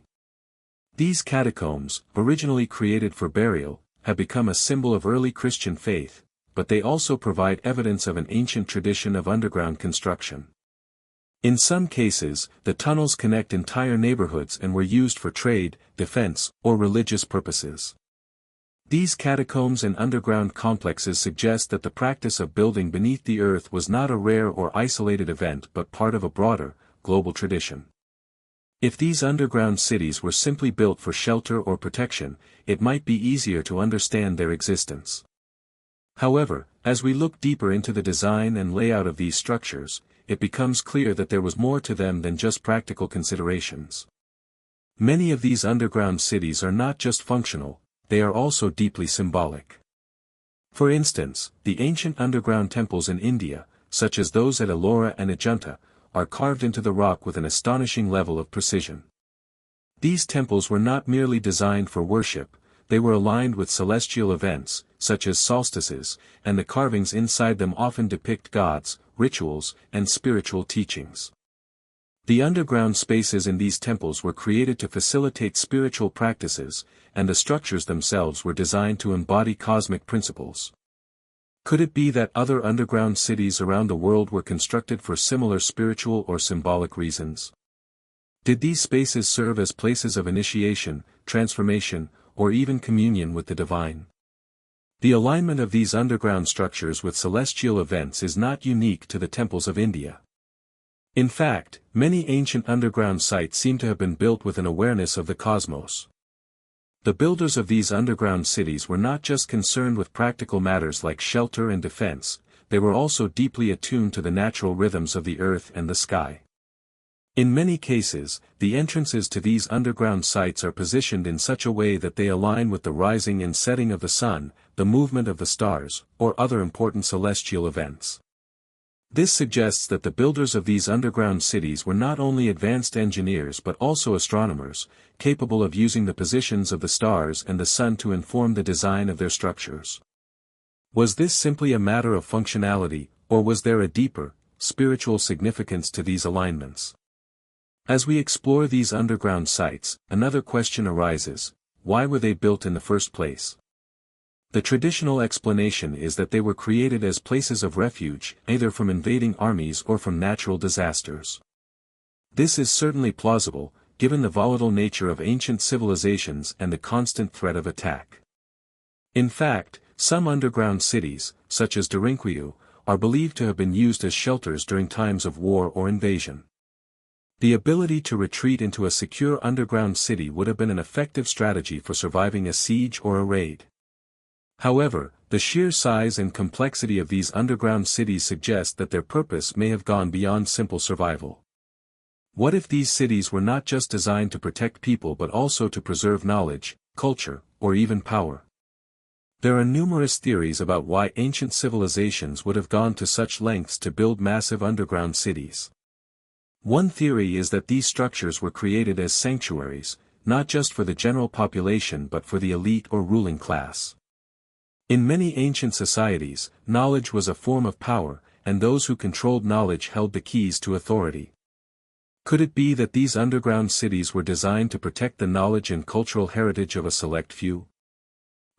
These catacombs, originally created for burial, have become a symbol of early Christian faith, but they also provide evidence of an ancient tradition of underground construction. In some cases, the tunnels connect entire neighborhoods and were used for trade, defense, or religious purposes. These catacombs and underground complexes suggest that the practice of building beneath the earth was not a rare or isolated event but part of a broader, global tradition. If these underground cities were simply built for shelter or protection, it might be easier to understand their existence. However, as we look deeper into the design and layout of these structures, it becomes clear that there was more to them than just practical considerations. Many of these underground cities are not just functional, they are also deeply symbolic. For instance, the ancient underground temples in India, such as those at Ellora and Ajanta, are carved into the rock with an astonishing level of precision. These temples were not merely designed for worship, they were aligned with celestial events, such as solstices, and the carvings inside them often depict gods, rituals, and spiritual teachings. The underground spaces in these temples were created to facilitate spiritual practices, and the structures themselves were designed to embody cosmic principles. Could it be that other underground cities around the world were constructed for similar spiritual or symbolic reasons? Did these spaces serve as places of initiation, transformation, or even communion with the divine? The alignment of these underground structures with celestial events is not unique to the temples of India. In fact, many ancient underground sites seem to have been built with an awareness of the cosmos. The builders of these underground cities were not just concerned with practical matters like shelter and defense, they were also deeply attuned to the natural rhythms of the earth and the sky. In many cases, the entrances to these underground sites are positioned in such a way that they align with the rising and setting of the sun, the movement of the stars, or other important celestial events. This suggests that the builders of these underground cities were not only advanced engineers but also astronomers, capable of using the positions of the stars and the sun to inform the design of their structures. Was this simply a matter of functionality, or was there a deeper, spiritual significance to these alignments? As we explore these underground sites, another question arises: why were they built in the first place? The traditional explanation is that they were created as places of refuge, either from invading armies or from natural disasters. This is certainly plausible, given the volatile nature of ancient civilizations and the constant threat of attack. In fact, some underground cities, such as Derinkuyu, are believed to have been used as shelters during times of war or invasion. The ability to retreat into a secure underground city would have been an effective strategy for surviving a siege or a raid. However, the sheer size and complexity of these underground cities suggest that their purpose may have gone beyond simple survival. What if these cities were not just designed to protect people but also to preserve knowledge, culture, or even power? There are numerous theories about why ancient civilizations would have gone to such lengths to build massive underground cities. One theory is that these structures were created as sanctuaries, not just for the general population but for the elite or ruling class. In many ancient societies, knowledge was a form of power, and those who controlled knowledge held the keys to authority. Could it be that these underground cities were designed to protect the knowledge and cultural heritage of a select few?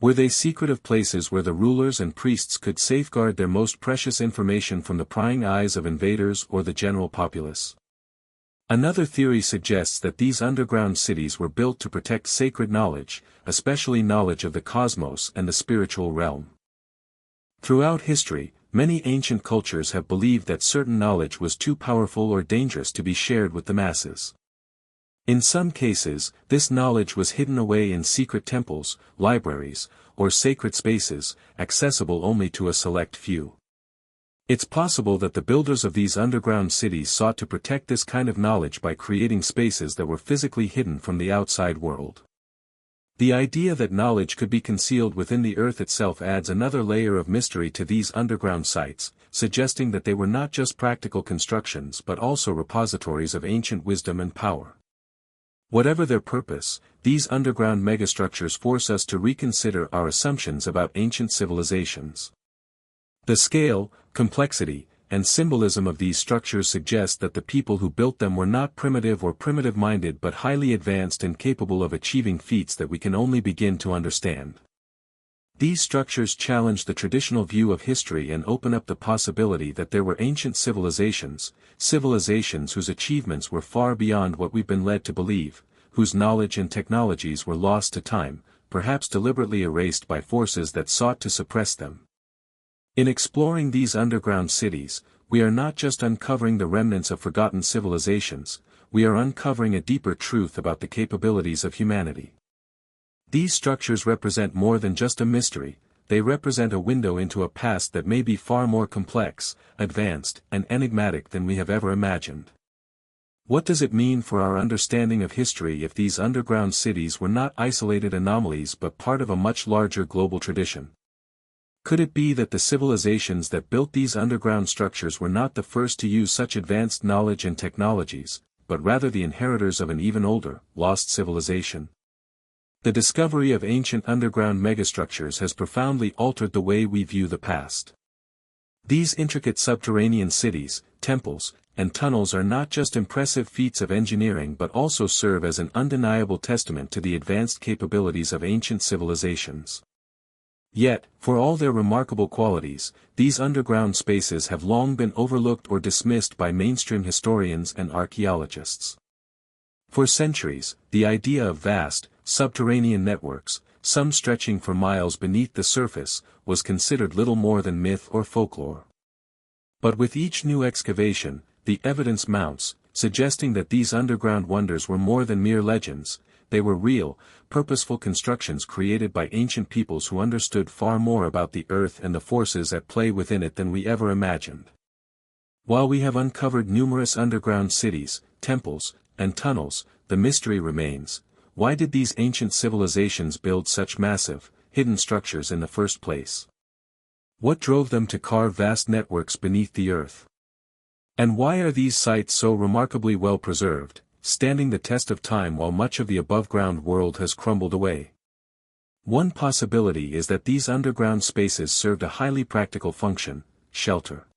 Were they secretive places where the rulers and priests could safeguard their most precious information from the prying eyes of invaders or the general populace? Another theory suggests that these underground cities were built to protect sacred knowledge, especially knowledge of the cosmos and the spiritual realm. Throughout history, many ancient cultures have believed that certain knowledge was too powerful or dangerous to be shared with the masses. In some cases, this knowledge was hidden away in secret temples, libraries, or sacred spaces, accessible only to a select few. It's possible that the builders of these underground cities sought to protect this kind of knowledge by creating spaces that were physically hidden from the outside world. The idea that knowledge could be concealed within the earth itself adds another layer of mystery to these underground sites, suggesting that they were not just practical constructions but also repositories of ancient wisdom and power. Whatever their purpose, these underground megastructures force us to reconsider our assumptions about ancient civilizations. The scale, complexity, and symbolism of these structures suggest that the people who built them were not primitive or primitive-minded but highly advanced and capable of achieving feats that we can only begin to understand. These structures challenge the traditional view of history and open up the possibility that there were ancient civilizations whose achievements were far beyond what we've been led to believe, whose knowledge and technologies were lost to time, perhaps deliberately erased by forces that sought to suppress them. In exploring these underground cities, we are not just uncovering the remnants of forgotten civilizations, we are uncovering a deeper truth about the capabilities of humanity. These structures represent more than just a mystery, they represent a window into a past that may be far more complex, advanced, and enigmatic than we have ever imagined. What does it mean for our understanding of history if these underground cities were not isolated anomalies but part of a much larger global tradition? Could it be that the civilizations that built these underground structures were not the first to use such advanced knowledge and technologies, but rather the inheritors of an even older, lost civilization? The discovery of ancient underground megastructures has profoundly altered the way we view the past. These intricate subterranean cities, temples, and tunnels are not just impressive feats of engineering but also serve as an undeniable testament to the advanced capabilities of ancient civilizations. Yet, for all their remarkable qualities, these underground spaces have long been overlooked or dismissed by mainstream historians and archaeologists. For centuries, the idea of vast, subterranean networks, some stretching for miles beneath the surface, was considered little more than myth or folklore. But with each new excavation, the evidence mounts, suggesting that these underground wonders were more than mere legends, they were real, purposeful constructions created by ancient peoples who understood far more about the earth and the forces at play within it than we ever imagined. While we have uncovered numerous underground cities, temples, and tunnels, the mystery remains: why did these ancient civilizations build such massive, hidden structures in the first place? What drove them to carve vast networks beneath the earth? And why are these sites so remarkably well preserved, standing the test of time while much of the above-ground world has crumbled away? One possibility is that these underground spaces served a highly practical function: shelter.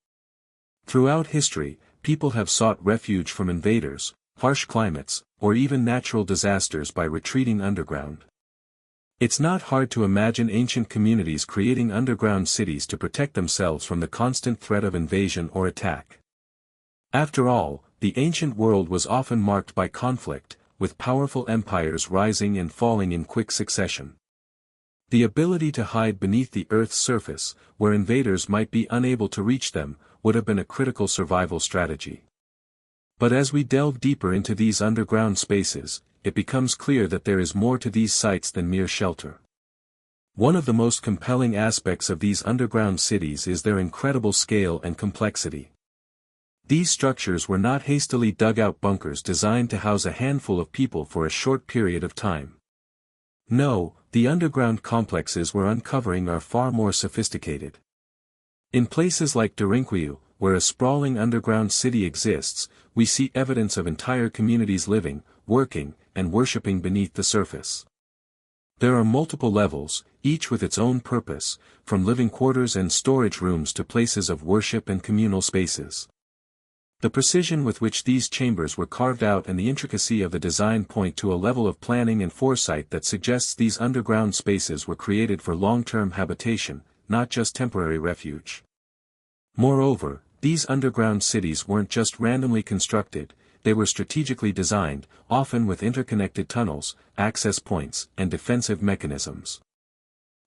Throughout history, people have sought refuge from invaders, harsh climates, or even natural disasters by retreating underground. It's not hard to imagine ancient communities creating underground cities to protect themselves from the constant threat of invasion or attack. After all, the ancient world was often marked by conflict, with powerful empires rising and falling in quick succession. The ability to hide beneath the Earth's surface, where invaders might be unable to reach them, would have been a critical survival strategy. But as we delve deeper into these underground spaces, it becomes clear that there is more to these sites than mere shelter. One of the most compelling aspects of these underground cities is their incredible scale and complexity. These structures were not hastily dug-out bunkers designed to house a handful of people for a short period of time. No, the underground complexes we're uncovering are far more sophisticated. In places like Derinkuyu, where a sprawling underground city exists, we see evidence of entire communities living, working, and worshipping beneath the surface. There are multiple levels, each with its own purpose, from living quarters and storage rooms to places of worship and communal spaces. The precision with which these chambers were carved out and the intricacy of the design point to a level of planning and foresight that suggests these underground spaces were created for long-term habitation, not just temporary refuge. Moreover, these underground cities weren't just randomly constructed, they were strategically designed, often with interconnected tunnels, access points, and defensive mechanisms.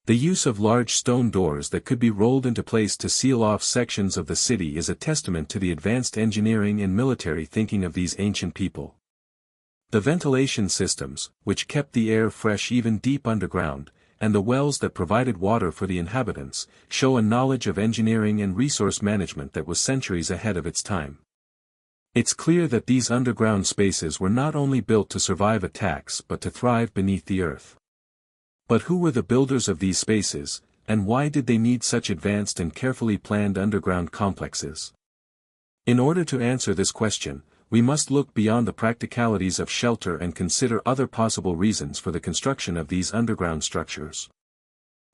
The use of large stone doors that could be rolled into place to seal off sections of the city is a testament to the advanced engineering and military thinking of these ancient people. The ventilation systems, which kept the air fresh even deep underground, and the wells that provided water for the inhabitants, show a knowledge of engineering and resource management that was centuries ahead of its time. It's clear that these underground spaces were not only built to survive attacks but to thrive beneath the earth. But who were the builders of these spaces, and why did they need such advanced and carefully planned underground complexes? In order to answer this question, we must look beyond the practicalities of shelter and consider other possible reasons for the construction of these underground structures.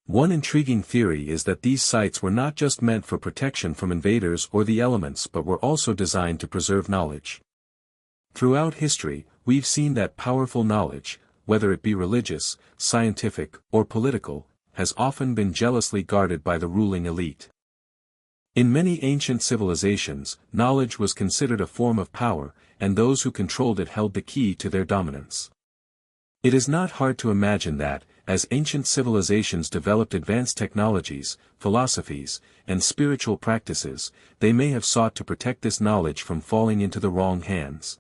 One intriguing theory is that these sites were not just meant for protection from invaders or the elements but were also designed to preserve knowledge. Throughout history, we've seen that powerful knowledge, whether it be religious, scientific, or political, has often been jealously guarded by the ruling elite. In many ancient civilizations, knowledge was considered a form of power, and those who controlled it held the key to their dominance. It is not hard to imagine that, as ancient civilizations developed advanced technologies, philosophies, and spiritual practices, they may have sought to protect this knowledge from falling into the wrong hands.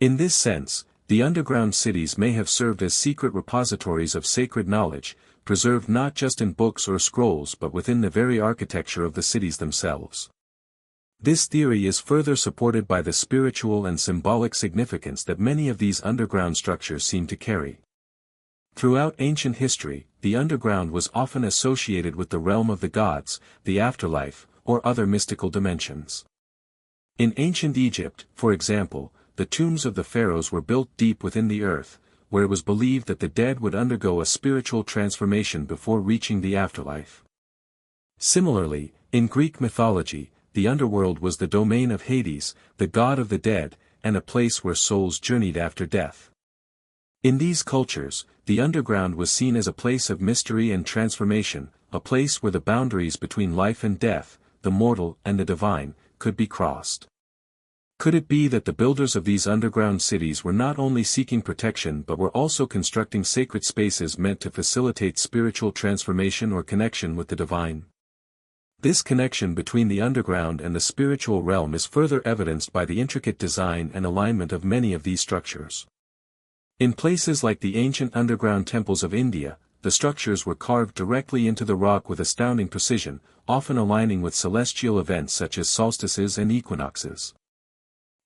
In this sense, the underground cities may have served as secret repositories of sacred knowledge, preserved not just in books or scrolls but within the very architecture of the cities themselves. This theory is further supported by the spiritual and symbolic significance that many of these underground structures seem to carry. Throughout ancient history, the underground was often associated with the realm of the gods, the afterlife, or other mystical dimensions. In ancient Egypt, for example, the tombs of the pharaohs were built deep within the earth, where it was believed that the dead would undergo a spiritual transformation before reaching the afterlife. Similarly, in Greek mythology, the underworld was the domain of Hades, the god of the dead, and a place where souls journeyed after death. In these cultures, the underground was seen as a place of mystery and transformation, a place where the boundaries between life and death, the mortal and the divine, could be crossed. Could it be that the builders of these underground cities were not only seeking protection but were also constructing sacred spaces meant to facilitate spiritual transformation or connection with the divine? This connection between the underground and the spiritual realm is further evidenced by the intricate design and alignment of many of these structures. In places like the ancient underground temples of India, the structures were carved directly into the rock with astounding precision, often aligning with celestial events such as solstices and equinoxes.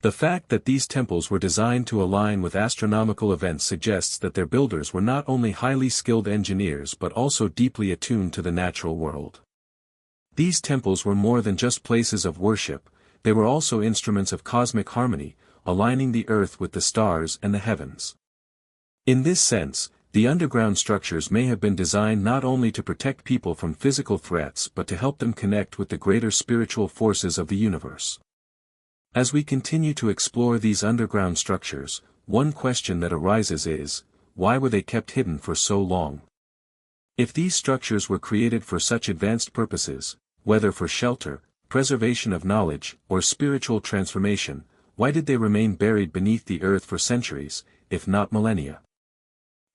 The fact that these temples were designed to align with astronomical events suggests that their builders were not only highly skilled engineers but also deeply attuned to the natural world. These temples were more than just places of worship, they were also instruments of cosmic harmony, aligning the earth with the stars and the heavens. In this sense, the underground structures may have been designed not only to protect people from physical threats but to help them connect with the greater spiritual forces of the universe. As we continue to explore these underground structures, one question that arises is, why were they kept hidden for so long? If these structures were created for such advanced purposes, whether for shelter, preservation of knowledge, or spiritual transformation, why did they remain buried beneath the earth for centuries, if not millennia?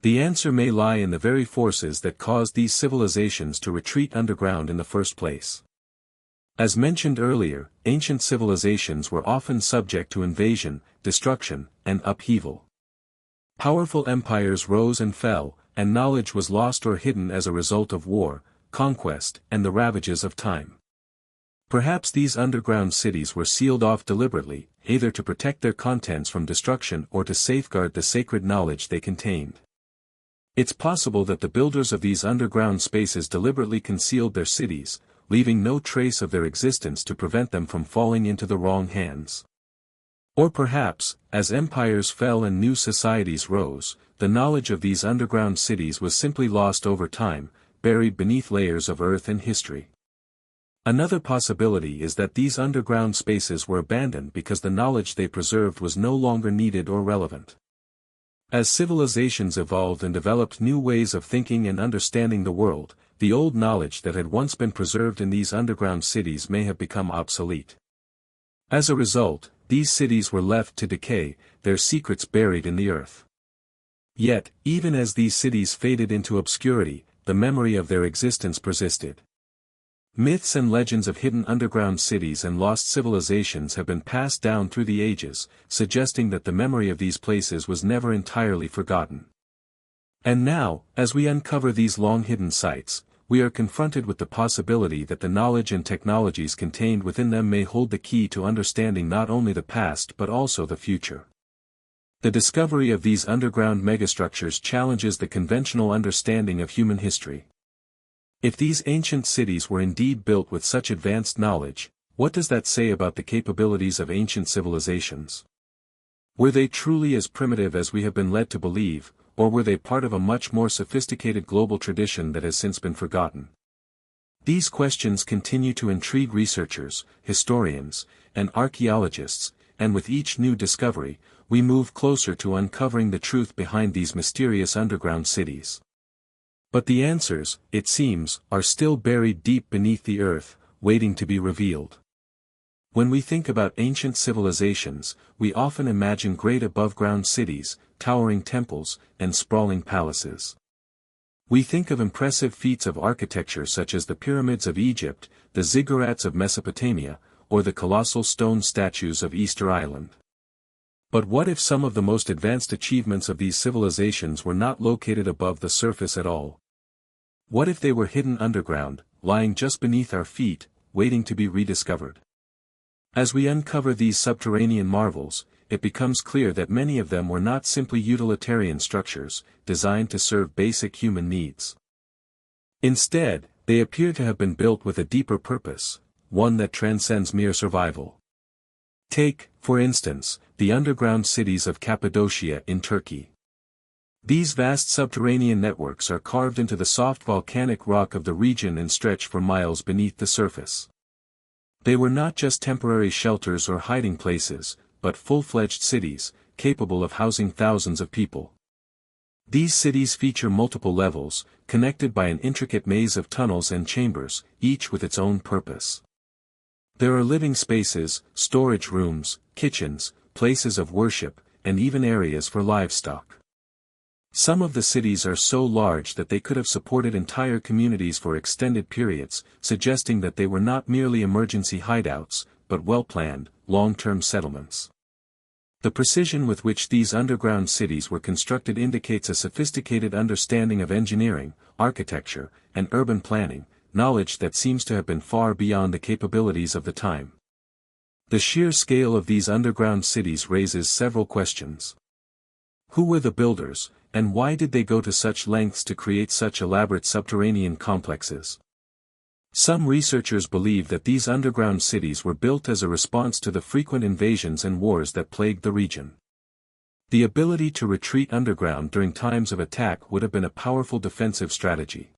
The answer may lie in the very forces that caused these civilizations to retreat underground in the first place. As mentioned earlier, ancient civilizations were often subject to invasion, destruction, and upheaval. Powerful empires rose and fell, and knowledge was lost or hidden as a result of war, conquest, and the ravages of time. Perhaps these underground cities were sealed off deliberately, either to protect their contents from destruction or to safeguard the sacred knowledge they contained. It's possible that the builders of these underground spaces deliberately concealed their cities, leaving no trace of their existence to prevent them from falling into the wrong hands. Or perhaps, as empires fell and new societies rose, the knowledge of these underground cities was simply lost over time, buried beneath layers of earth and history. Another possibility is that these underground spaces were abandoned because the knowledge they preserved was no longer needed or relevant. As civilizations evolved and developed new ways of thinking and understanding the world, the old knowledge that had once been preserved in these underground cities may have become obsolete. As a result, these cities were left to decay, their secrets buried in the earth. Yet, even as these cities faded into obscurity, the memory of their existence persisted. Myths and legends of hidden underground cities and lost civilizations have been passed down through the ages, suggesting that the memory of these places was never entirely forgotten. And now, as we uncover these long-hidden sites, we are confronted with the possibility that the knowledge and technologies contained within them may hold the key to understanding not only the past but also the future. The discovery of these underground megastructures challenges the conventional understanding of human history. If these ancient cities were indeed built with such advanced knowledge, what does that say about the capabilities of ancient civilizations? Were they truly as primitive as we have been led to believe, or were they part of a much more sophisticated global tradition that has since been forgotten? These questions continue to intrigue researchers, historians, and archaeologists, and with each new discovery, we move closer to uncovering the truth behind these mysterious underground cities. But the answers, it seems, are still buried deep beneath the earth, waiting to be revealed. When we think about ancient civilizations, we often imagine great above-ground cities, towering temples, and sprawling palaces. We think of impressive feats of architecture such as the pyramids of Egypt, the ziggurats of Mesopotamia, or the colossal stone statues of Easter Island. But what if some of the most advanced achievements of these civilizations were not located above the surface at all? What if they were hidden underground, lying just beneath our feet, waiting to be rediscovered? As we uncover these subterranean marvels, it becomes clear that many of them were not simply utilitarian structures, designed to serve basic human needs. Instead, they appear to have been built with a deeper purpose, one that transcends mere survival. Take, for instance, the underground cities of Cappadocia in Turkey. These vast subterranean networks are carved into the soft volcanic rock of the region and stretch for miles beneath the surface. They were not just temporary shelters or hiding places, but full-fledged cities, capable of housing thousands of people. These cities feature multiple levels, connected by an intricate maze of tunnels and chambers, each with its own purpose. There are living spaces, storage rooms, kitchens, places of worship, and even areas for livestock. Some of the cities are so large that they could have supported entire communities for extended periods, suggesting that they were not merely emergency hideouts, but well-planned, long-term settlements. The precision with which these underground cities were constructed indicates a sophisticated understanding of engineering, architecture, and urban planning, knowledge that seems to have been far beyond the capabilities of the time. The sheer scale of these underground cities raises several questions. Who were the builders, and why did they go to such lengths to create such elaborate subterranean complexes? Some researchers believe that these underground cities were built as a response to the frequent invasions and wars that plagued the region. The ability to retreat underground during times of attack would have been a powerful defensive strategy.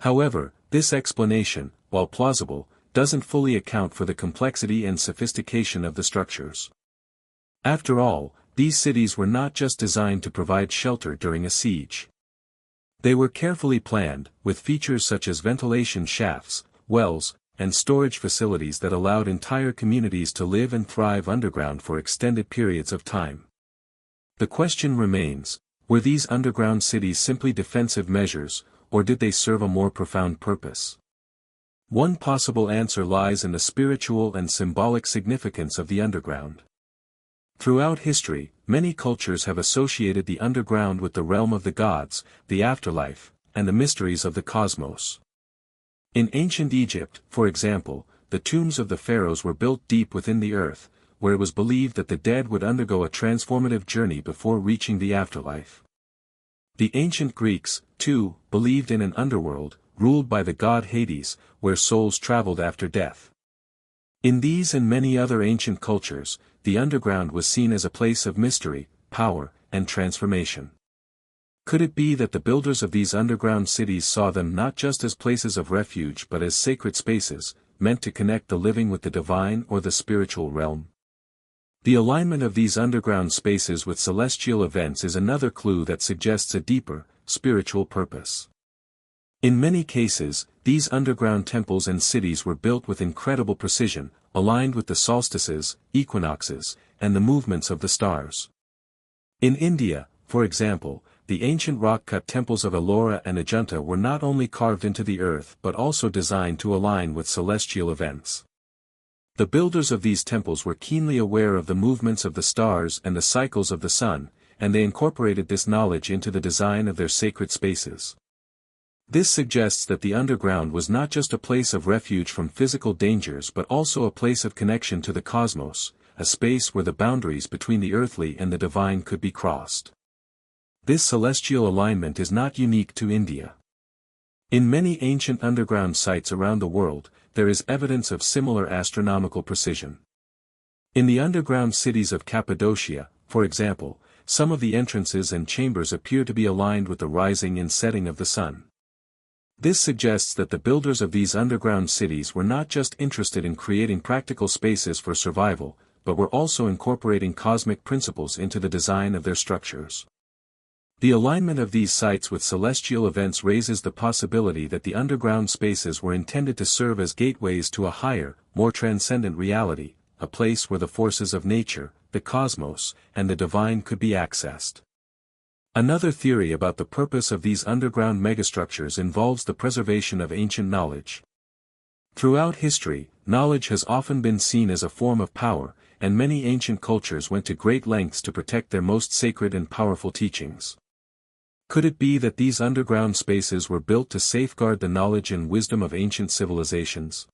However, this explanation, while plausible, doesn't fully account for the complexity and sophistication of the structures. After all, these cities were not just designed to provide shelter during a siege. They were carefully planned, with features such as ventilation shafts, wells, and storage facilities that allowed entire communities to live and thrive underground for extended periods of time. The question remains, were these underground cities simply defensive measures, or did they serve a more profound purpose? One possible answer lies in the spiritual and symbolic significance of the underground. Throughout history, many cultures have associated the underground with the realm of the gods, the afterlife, and the mysteries of the cosmos. In ancient Egypt, for example, the tombs of the pharaohs were built deep within the earth, where it was believed that the dead would undergo a transformative journey before reaching the afterlife. The ancient Greeks, too, believed in an underworld, ruled by the god Hades, where souls traveled after death. In these and many other ancient cultures, the underground was seen as a place of mystery, power, and transformation. Could it be that the builders of these underground cities saw them not just as places of refuge but as sacred spaces, meant to connect the living with the divine or the spiritual realm? The alignment of these underground spaces with celestial events is another clue that suggests a deeper, spiritual purpose. In many cases, these underground temples and cities were built with incredible precision, aligned with the solstices, equinoxes, and the movements of the stars. In India, for example, the ancient rock-cut temples of Ellora and Ajanta were not only carved into the earth but also designed to align with celestial events. The builders of these temples were keenly aware of the movements of the stars and the cycles of the sun, and they incorporated this knowledge into the design of their sacred spaces. This suggests that the underground was not just a place of refuge from physical dangers but also a place of connection to the cosmos, a space where the boundaries between the earthly and the divine could be crossed. This celestial alignment is not unique to India. In many ancient underground sites around the world, there is evidence of similar astronomical precision. In the underground cities of Cappadocia, for example, some of the entrances and chambers appear to be aligned with the rising and setting of the sun. This suggests that the builders of these underground cities were not just interested in creating practical spaces for survival, but were also incorporating cosmic principles into the design of their structures. The alignment of these sites with celestial events raises the possibility that the underground spaces were intended to serve as gateways to a higher, more transcendent reality, a place where the forces of nature, the cosmos, and the divine could be accessed. Another theory about the purpose of these underground megastructures involves the preservation of ancient knowledge. Throughout history, knowledge has often been seen as a form of power, and many ancient cultures went to great lengths to protect their most sacred and powerful teachings. Could it be that these underground spaces were built to safeguard the knowledge and wisdom of ancient civilizations?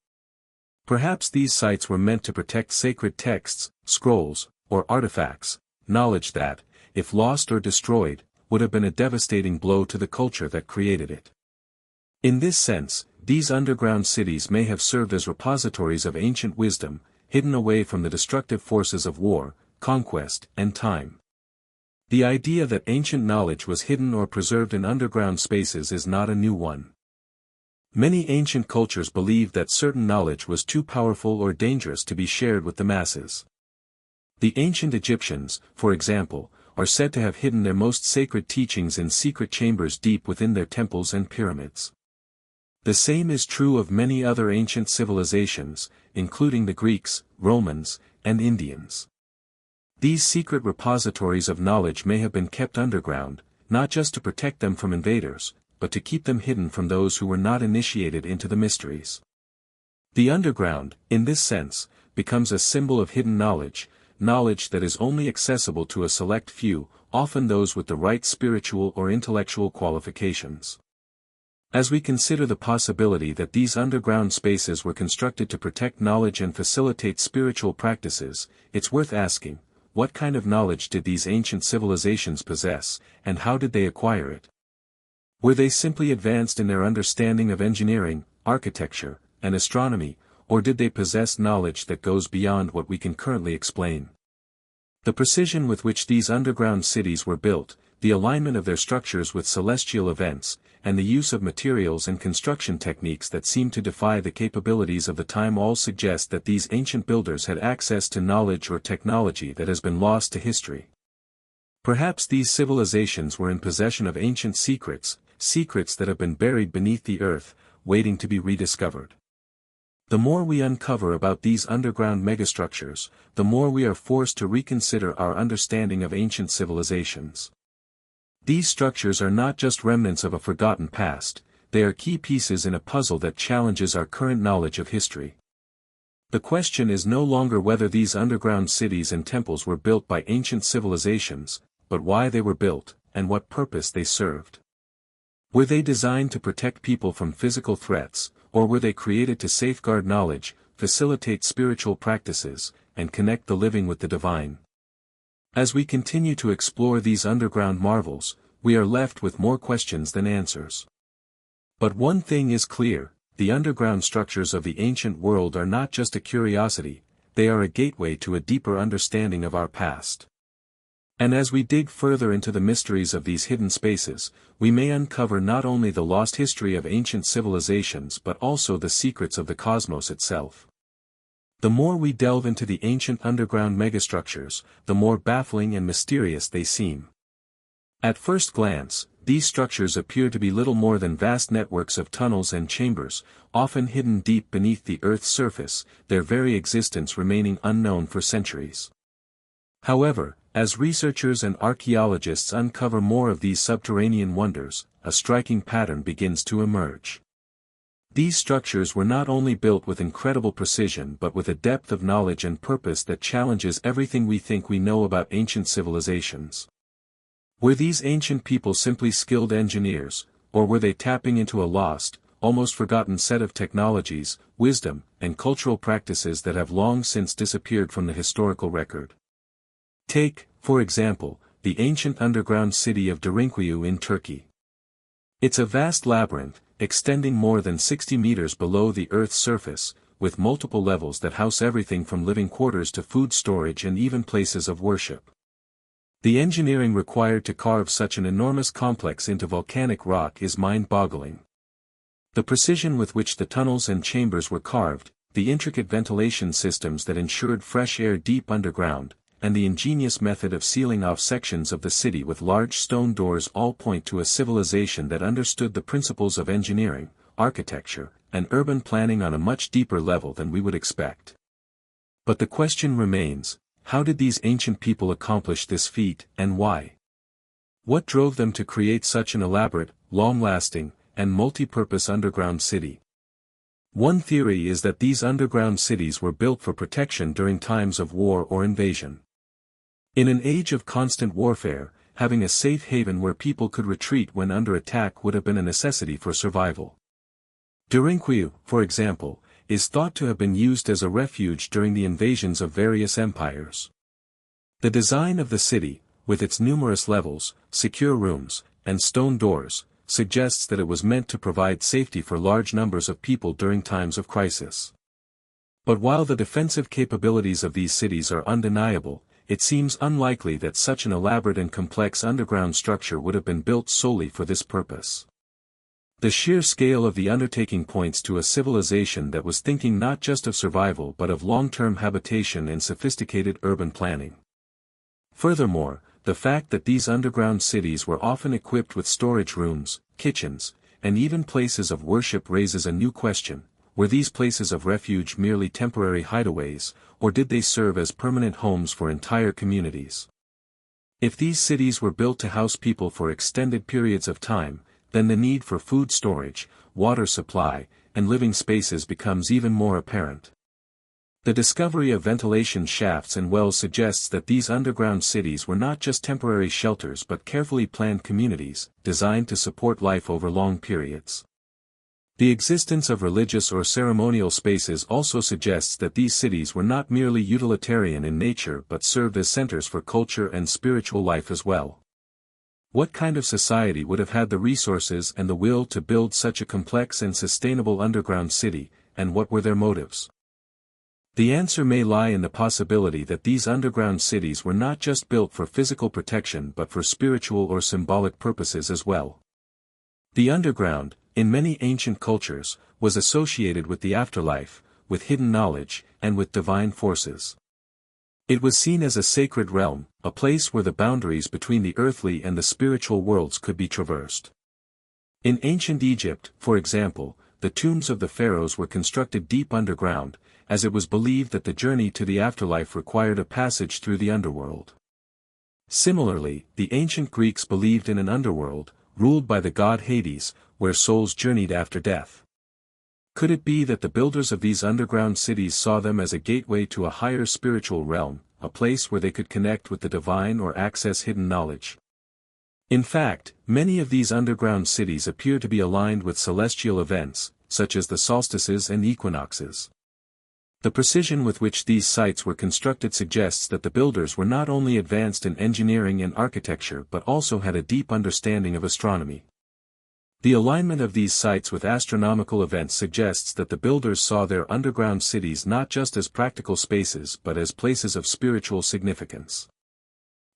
Perhaps these sites were meant to protect sacred texts, scrolls, or artifacts, knowledge that, if lost or destroyed, would have been a devastating blow to the culture that created it. In this sense, these underground cities may have served as repositories of ancient wisdom, hidden away from the destructive forces of war, conquest, and time. The idea that ancient knowledge was hidden or preserved in underground spaces is not a new one. Many ancient cultures believed that certain knowledge was too powerful or dangerous to be shared with the masses. The ancient Egyptians, for example, are said to have hidden their most sacred teachings in secret chambers deep within their temples and pyramids. The same is true of many other ancient civilizations, including the Greeks, Romans, and Indians. These secret repositories of knowledge may have been kept underground, not just to protect them from invaders, but to keep them hidden from those who were not initiated into the mysteries. The underground, in this sense, becomes a symbol of hidden knowledge, knowledge that is only accessible to a select few, often those with the right spiritual or intellectual qualifications. As we consider the possibility that these underground spaces were constructed to protect knowledge and facilitate spiritual practices, it's worth asking, what kind of knowledge did these ancient civilizations possess, and how did they acquire it? Were they simply advanced in their understanding of engineering, architecture, and astronomy, or did they possess knowledge that goes beyond what we can currently explain? The precision with which these underground cities were built, the alignment of their structures with celestial events, and the use of materials and construction techniques that seem to defy the capabilities of the time all suggest that these ancient builders had access to knowledge or technology that has been lost to history. Perhaps these civilizations were in possession of ancient secrets, secrets that have been buried beneath the earth, waiting to be rediscovered. The more we uncover about these underground megastructures, the more we are forced to reconsider our understanding of ancient civilizations. These structures are not just remnants of a forgotten past, they are key pieces in a puzzle that challenges our current knowledge of history. The question is no longer whether these underground cities and temples were built by ancient civilizations, but why they were built, and what purpose they served. Were they designed to protect people from physical threats, or were they created to safeguard knowledge, facilitate spiritual practices, and connect the living with the divine? As we continue to explore these underground marvels, we are left with more questions than answers. But one thing is clear, the underground structures of the ancient world are not just a curiosity, they are a gateway to a deeper understanding of our past. And as we dig further into the mysteries of these hidden spaces, we may uncover not only the lost history of ancient civilizations but also the secrets of the cosmos itself. The more we delve into the ancient underground megastructures, the more baffling and mysterious they seem. At first glance, these structures appear to be little more than vast networks of tunnels and chambers, often hidden deep beneath the Earth's surface, their very existence remaining unknown for centuries. However, as researchers and archaeologists uncover more of these subterranean wonders, a striking pattern begins to emerge. These structures were not only built with incredible precision but with a depth of knowledge and purpose that challenges everything we think we know about ancient civilizations. Were these ancient people simply skilled engineers, or were they tapping into a lost, almost forgotten set of technologies, wisdom, and cultural practices that have long since disappeared from the historical record? Take, for example, the ancient underground city of Derinkuyu in Turkey. It's a vast labyrinth, extending more than 60 meters below the Earth's surface, with multiple levels that house everything from living quarters to food storage and even places of worship. The engineering required to carve such an enormous complex into volcanic rock is mind-boggling. The precision with which the tunnels and chambers were carved, the intricate ventilation systems that ensured fresh air deep underground, and the ingenious method of sealing off sections of the city with large stone doors all point to a civilization that understood the principles of engineering, architecture, and urban planning on a much deeper level than we would expect. But the question remains, how did these ancient people accomplish this feat, and why? What drove them to create such an elaborate, long-lasting, and multi-purpose underground city? One theory is that these underground cities were built for protection during times of war or invasion. In an age of constant warfare, having a safe haven where people could retreat when under attack would have been a necessity for survival. Durinkwu, for example, is thought to have been used as a refuge during the invasions of various empires. The design of the city, with its numerous levels, secure rooms, and stone doors, suggests that it was meant to provide safety for large numbers of people during times of crisis. But while the defensive capabilities of these cities are undeniable, it seems unlikely that such an elaborate and complex underground structure would have been built solely for this purpose. The sheer scale of the undertaking points to a civilization that was thinking not just of survival but of long-term habitation and sophisticated urban planning. Furthermore, the fact that these underground cities were often equipped with storage rooms, kitchens, and even places of worship raises a new question: were these places of refuge merely temporary hideaways, or did they serve as permanent homes for entire communities? If these cities were built to house people for extended periods of time, then the need for food storage, water supply, and living spaces becomes even more apparent. The discovery of ventilation shafts and wells suggests that these underground cities were not just temporary shelters but carefully planned communities, designed to support life over long periods. The existence of religious or ceremonial spaces also suggests that these cities were not merely utilitarian in nature but served as centers for culture and spiritual life as well. What kind of society would have had the resources and the will to build such a complex and sustainable underground city, and what were their motives? The answer may lie in the possibility that these underground cities were not just built for physical protection but for spiritual or symbolic purposes as well. The underground, in many ancient cultures, was associated with the afterlife, with hidden knowledge, and with divine forces. It was seen as a sacred realm, a place where the boundaries between the earthly and the spiritual worlds could be traversed. In ancient Egypt, for example, the tombs of the pharaohs were constructed deep underground, as it was believed that the journey to the afterlife required a passage through the underworld. Similarly, the ancient Greeks believed in an underworld, ruled by the god Hades, where souls journeyed after death. Could it be that the builders of these underground cities saw them as a gateway to a higher spiritual realm, a place where they could connect with the divine or access hidden knowledge? In fact, many of these underground cities appear to be aligned with celestial events, such as the solstices and equinoxes. The precision with which these sites were constructed suggests that the builders were not only advanced in engineering and architecture but also had a deep understanding of astronomy. The alignment of these sites with astronomical events suggests that the builders saw their underground cities not just as practical spaces but as places of spiritual significance.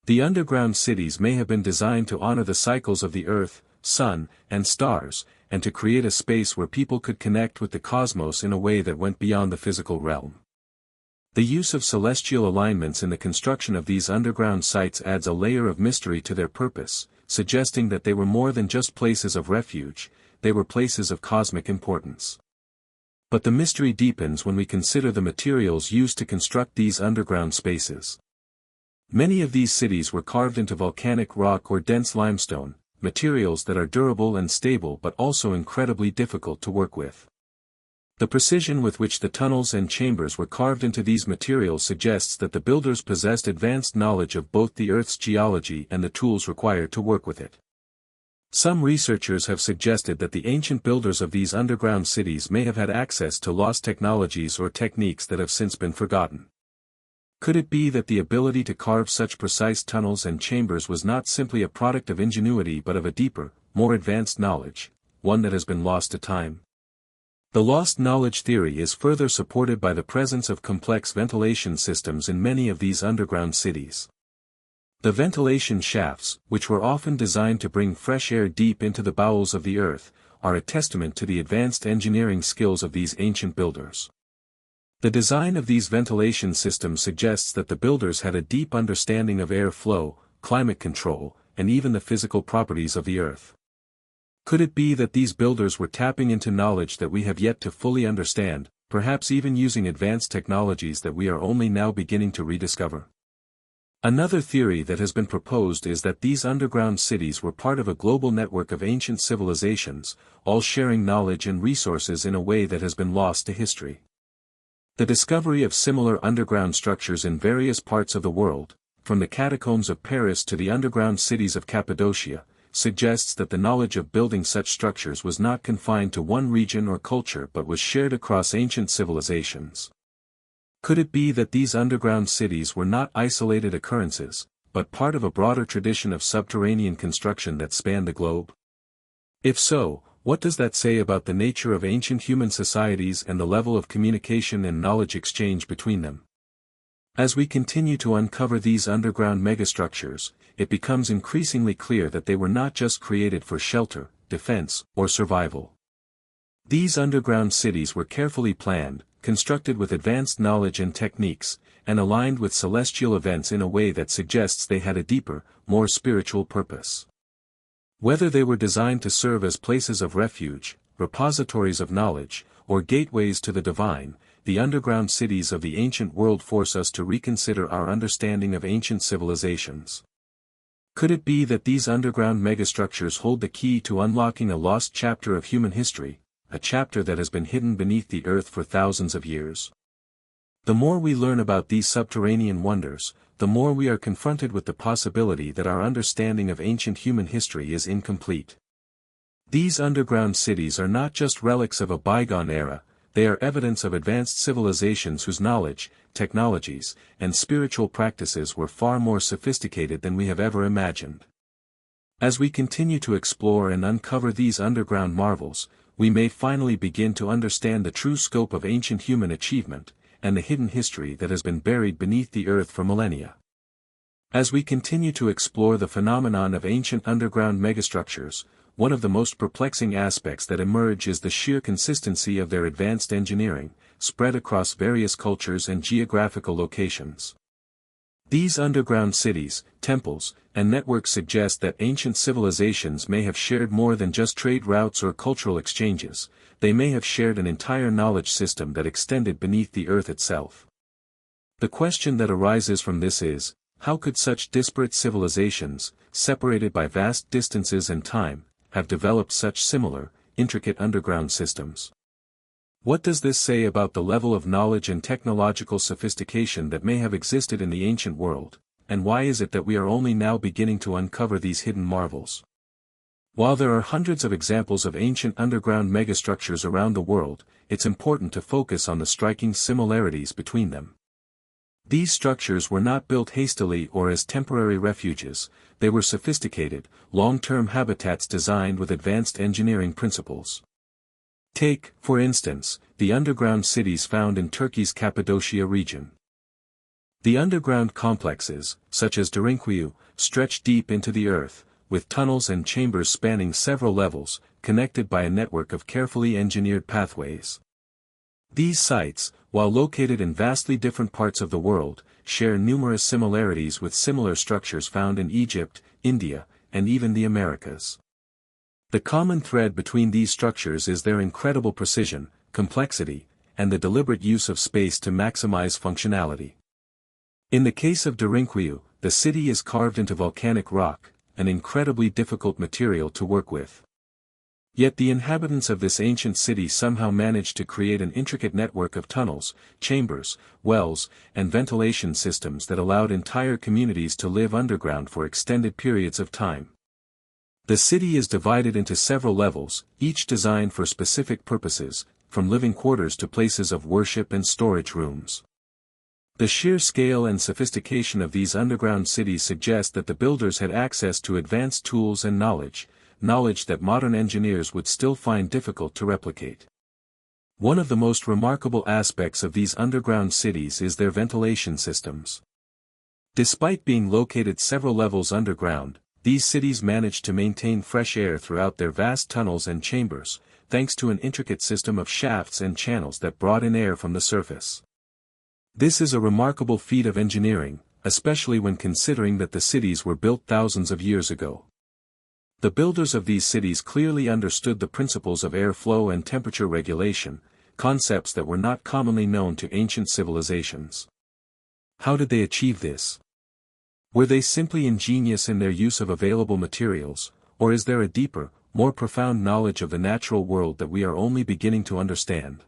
The underground cities may have been designed to honor the cycles of the earth, sun, and stars, and to create a space where people could connect with the cosmos in a way that went beyond the physical realm. The use of celestial alignments in the construction of these underground sites adds a layer of mystery to their purpose, suggesting that they were more than just places of refuge, they were places of cosmic importance. But the mystery deepens when we consider the materials used to construct these underground spaces. Many of these cities were carved into volcanic rock or dense limestone, materials that are durable and stable but also incredibly difficult to work with. The precision with which the tunnels and chambers were carved into these materials suggests that the builders possessed advanced knowledge of both the Earth's geology and the tools required to work with it. Some researchers have suggested that the ancient builders of these underground cities may have had access to lost technologies or techniques that have since been forgotten. Could it be that the ability to carve such precise tunnels and chambers was not simply a product of ingenuity but of a deeper, more advanced knowledge, one that has been lost to time? The lost knowledge theory is further supported by the presence of complex ventilation systems in many of these underground cities. The ventilation shafts, which were often designed to bring fresh air deep into the bowels of the earth, are a testament to the advanced engineering skills of these ancient builders. The design of these ventilation systems suggests that the builders had a deep understanding of air flow, climate control, and even the physical properties of the earth. Could it be that these builders were tapping into knowledge that we have yet to fully understand, perhaps even using advanced technologies that we are only now beginning to rediscover? Another theory that has been proposed is that these underground cities were part of a global network of ancient civilizations, all sharing knowledge and resources in a way that has been lost to history. The discovery of similar underground structures in various parts of the world, from the catacombs of Paris to the underground cities of Cappadocia, suggests that the knowledge of building such structures was not confined to one region or culture but was shared across ancient civilizations. Could it be that these underground cities were not isolated occurrences, but part of a broader tradition of subterranean construction that spanned the globe? If so, what does that say about the nature of ancient human societies and the level of communication and knowledge exchange between them? As we continue to uncover these underground megastructures, it becomes increasingly clear that they were not just created for shelter, defense, or survival. These underground cities were carefully planned, constructed with advanced knowledge and techniques, and aligned with celestial events in a way that suggests they had a deeper, more spiritual purpose. Whether they were designed to serve as places of refuge, repositories of knowledge, or gateways to the divine, the underground cities of the ancient world force us to reconsider our understanding of ancient civilizations. Could it be that these underground megastructures hold the key to unlocking a lost chapter of human history, a chapter that has been hidden beneath the earth for thousands of years? The more we learn about these subterranean wonders, the more we are confronted with the possibility that our understanding of ancient human history is incomplete. These underground cities are not just relics of a bygone era, they are evidence of advanced civilizations whose knowledge, technologies, and spiritual practices were far more sophisticated than we have ever imagined. As we continue to explore and uncover these underground marvels, we may finally begin to understand the true scope of ancient human achievement, and the hidden history that has been buried beneath the earth for millennia. As we continue to explore the phenomenon of ancient underground megastructures, one of the most perplexing aspects that emerge is the sheer consistency of their advanced engineering, spread across various cultures and geographical locations. These underground cities, temples, and networks suggest that ancient civilizations may have shared more than just trade routes or cultural exchanges, they may have shared an entire knowledge system that extended beneath the earth itself. The question that arises from this is, how could such disparate civilizations, separated by vast distances and time, have developed such similar, intricate underground systems? What does this say about the level of knowledge and technological sophistication that may have existed in the ancient world, and why is it that we are only now beginning to uncover these hidden marvels? While there are hundreds of examples of ancient underground megastructures around the world, it's important to focus on the striking similarities between them. These structures were not built hastily or as temporary refuges, they were sophisticated, long-term habitats designed with advanced engineering principles. Take, for instance, the underground cities found in Turkey's Cappadocia region. The underground complexes, such as Derinkuyu, stretch deep into the earth, with tunnels and chambers spanning several levels, connected by a network of carefully engineered pathways. These sites, while located in vastly different parts of the world, share numerous similarities with similar structures found in Egypt, India, and even the Americas. The common thread between these structures is their incredible precision, complexity, and the deliberate use of space to maximize functionality. In the case of Derinkuyu, the city is carved into volcanic rock, an incredibly difficult material to work with. Yet the inhabitants of this ancient city somehow managed to create an intricate network of tunnels, chambers, wells, and ventilation systems that allowed entire communities to live underground for extended periods of time. The city is divided into several levels, each designed for specific purposes, from living quarters to places of worship and storage rooms. The sheer scale and sophistication of these underground cities suggest that the builders had access to advanced tools and knowledge that modern engineers would still find difficult to replicate. One of the most remarkable aspects of these underground cities is their ventilation systems. Despite being located several levels underground, these cities managed to maintain fresh air throughout their vast tunnels and chambers, thanks to an intricate system of shafts and channels that brought in air from the surface. This is a remarkable feat of engineering, especially when considering that the cities were built thousands of years ago. The builders of these cities clearly understood the principles of airflow and temperature regulation, concepts that were not commonly known to ancient civilizations. How did they achieve this? Were they simply ingenious in their use of available materials, or is there a deeper, more profound knowledge of the natural world that we are only beginning to understand?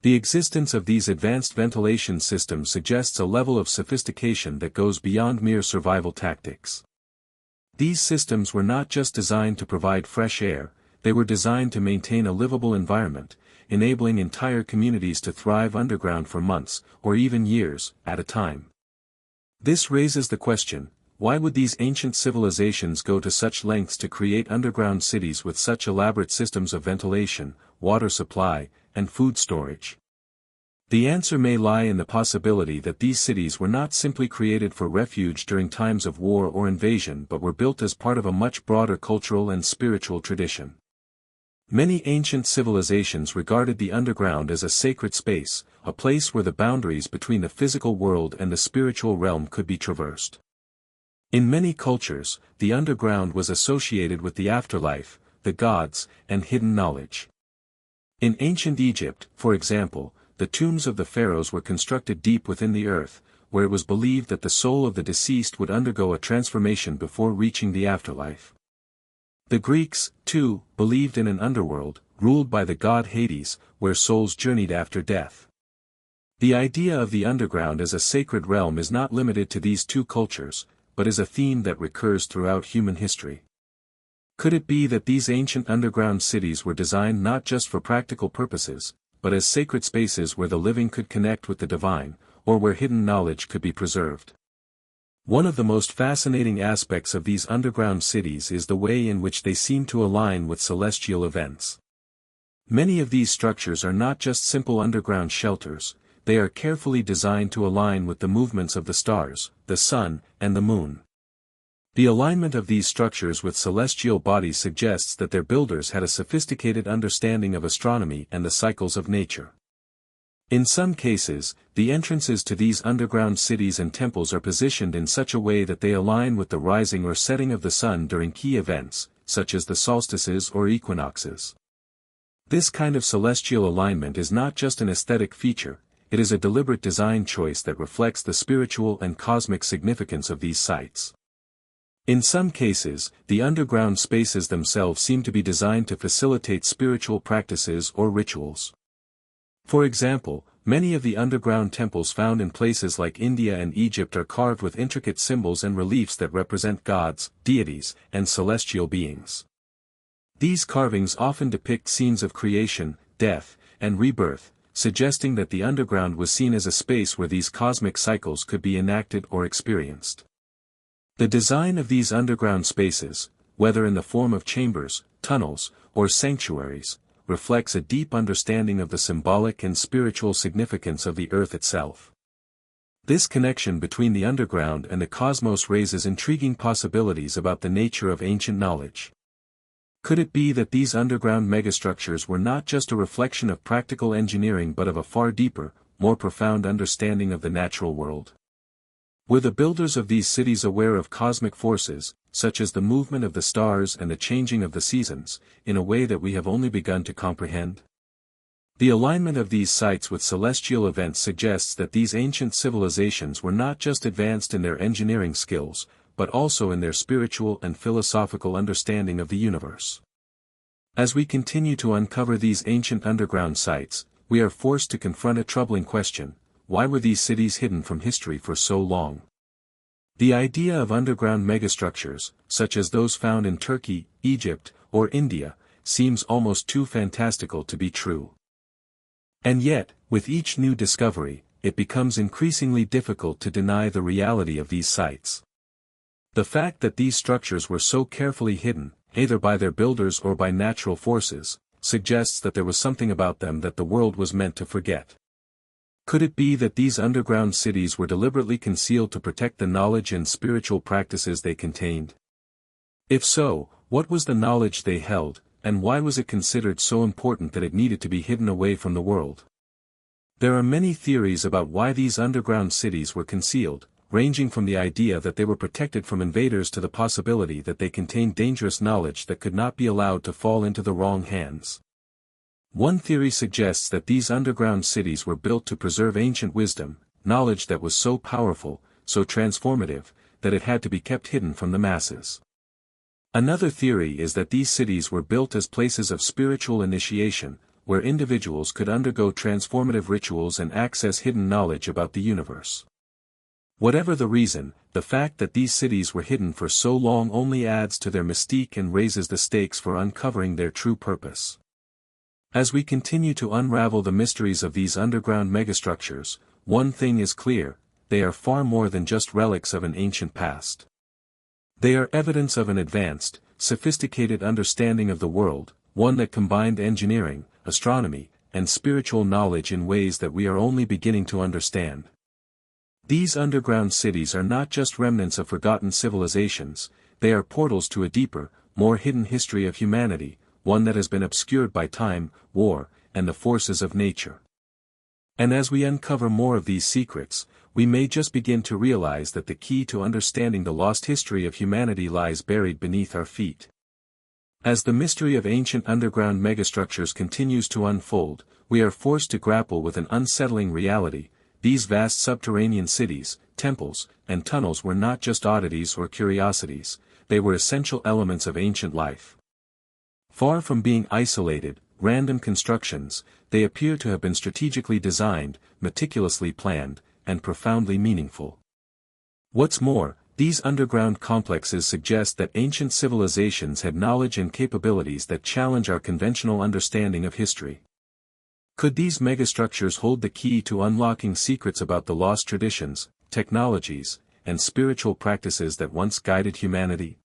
The existence of these advanced ventilation systems suggests a level of sophistication that goes beyond mere survival tactics. These systems were not just designed to provide fresh air, they were designed to maintain a livable environment, enabling entire communities to thrive underground for months, or even years, at a time. This raises the question, why would these ancient civilizations go to such lengths to create underground cities with such elaborate systems of ventilation, water supply, and food storage? The answer may lie in the possibility that these cities were not simply created for refuge during times of war or invasion but were built as part of a much broader cultural and spiritual tradition. Many ancient civilizations regarded the underground as a sacred space, a place where the boundaries between the physical world and the spiritual realm could be traversed. In many cultures, the underground was associated with the afterlife, the gods, and hidden knowledge. In ancient Egypt, for example, the tombs of the pharaohs were constructed deep within the earth, where it was believed that the soul of the deceased would undergo a transformation before reaching the afterlife. The Greeks, too, believed in an underworld, ruled by the god Hades, where souls journeyed after death. The idea of the underground as a sacred realm is not limited to these two cultures, but is a theme that recurs throughout human history. Could it be that these ancient underground cities were designed not just for practical purposes, but as sacred spaces where the living could connect with the divine, or where hidden knowledge could be preserved? One of the most fascinating aspects of these underground cities is the way in which they seem to align with celestial events. Many of these structures are not just simple underground shelters, they are carefully designed to align with the movements of the stars, the sun, and the moon. The alignment of these structures with celestial bodies suggests that their builders had a sophisticated understanding of astronomy and the cycles of nature. In some cases, the entrances to these underground cities and temples are positioned in such a way that they align with the rising or setting of the sun during key events, such as the solstices or equinoxes. This kind of celestial alignment is not just an aesthetic feature, it is a deliberate design choice that reflects the spiritual and cosmic significance of these sites. In some cases, the underground spaces themselves seem to be designed to facilitate spiritual practices or rituals. For example, many of the underground temples found in places like India and Egypt are carved with intricate symbols and reliefs that represent gods, deities, and celestial beings. These carvings often depict scenes of creation, death, and rebirth, suggesting that the underground was seen as a space where these cosmic cycles could be enacted or experienced. The design of these underground spaces, whether in the form of chambers, tunnels, or sanctuaries, reflects a deep understanding of the symbolic and spiritual significance of the earth itself. This connection between the underground and the cosmos raises intriguing possibilities about the nature of ancient knowledge. Could it be that these underground megastructures were not just a reflection of practical engineering but of a far deeper, more profound understanding of the natural world? Were the builders of these cities aware of cosmic forces, such as the movement of the stars and the changing of the seasons, in a way that we have only begun to comprehend? The alignment of these sites with celestial events suggests that these ancient civilizations were not just advanced in their engineering skills, but also in their spiritual and philosophical understanding of the universe. As we continue to uncover these ancient underground sites, we are forced to confront a troubling question: why were these cities hidden from history for so long? The idea of underground megastructures, such as those found in Turkey, Egypt, or India, seems almost too fantastical to be true. And yet, with each new discovery, it becomes increasingly difficult to deny the reality of these sites. The fact that these structures were so carefully hidden, either by their builders or by natural forces, suggests that there was something about them that the world was meant to forget. Could it be that these underground cities were deliberately concealed to protect the knowledge and spiritual practices they contained? If so, what was the knowledge they held, and why was it considered so important that it needed to be hidden away from the world? There are many theories about why these underground cities were concealed, ranging from the idea that they were protected from invaders to the possibility that they contained dangerous knowledge that could not be allowed to fall into the wrong hands. One theory suggests that these underground cities were built to preserve ancient wisdom, knowledge that was so powerful, so transformative, that it had to be kept hidden from the masses. Another theory is that these cities were built as places of spiritual initiation, where individuals could undergo transformative rituals and access hidden knowledge about the universe. Whatever the reason, the fact that these cities were hidden for so long only adds to their mystique and raises the stakes for uncovering their true purpose. As we continue to unravel the mysteries of these underground megastructures, one thing is clear: they are far more than just relics of an ancient past. They are evidence of an advanced, sophisticated understanding of the world, one that combined engineering, astronomy, and spiritual knowledge in ways that we are only beginning to understand. These underground cities are not just remnants of forgotten civilizations, they are portals to a deeper, more hidden history of humanity, one that has been obscured by time, war, and the forces of nature. And as we uncover more of these secrets, we may just begin to realize that the key to understanding the lost history of humanity lies buried beneath our feet. As the mystery of ancient underground megastructures continues to unfold, we are forced to grapple with an unsettling reality: these vast subterranean cities, temples, and tunnels were not just oddities or curiosities, they were essential elements of ancient life. Far from being isolated, random constructions, they appear to have been strategically designed, meticulously planned, and profoundly meaningful. What's more, these underground complexes suggest that ancient civilizations had knowledge and capabilities that challenge our conventional understanding of history. Could these megastructures hold the key to unlocking secrets about the lost traditions, technologies, and spiritual practices that once guided humanity?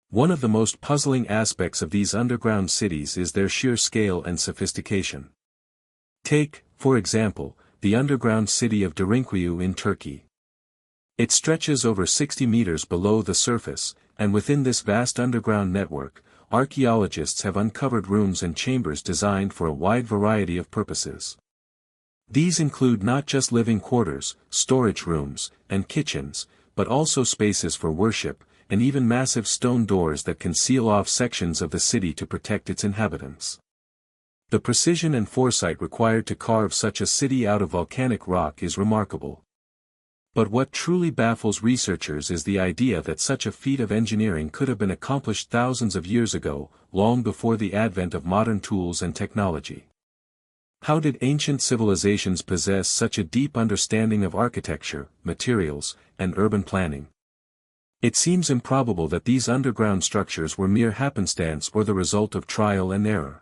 One of the most puzzling aspects of these underground cities is their sheer scale and sophistication. Take, for example, the underground city of Derinkuyu in Turkey. It stretches over 60 meters below the surface, and within this vast underground network, archaeologists have uncovered rooms and chambers designed for a wide variety of purposes. These include not just living quarters, storage rooms, and kitchens, but also spaces for worship, and even massive stone doors that can seal off sections of the city to protect its inhabitants. The precision and foresight required to carve such a city out of volcanic rock is remarkable. But what truly baffles researchers is the idea that such a feat of engineering could have been accomplished thousands of years ago, long before the advent of modern tools and technology. How did ancient civilizations possess such a deep understanding of architecture, materials, and urban planning? It seems improbable that these underground structures were mere happenstance or the result of trial and error.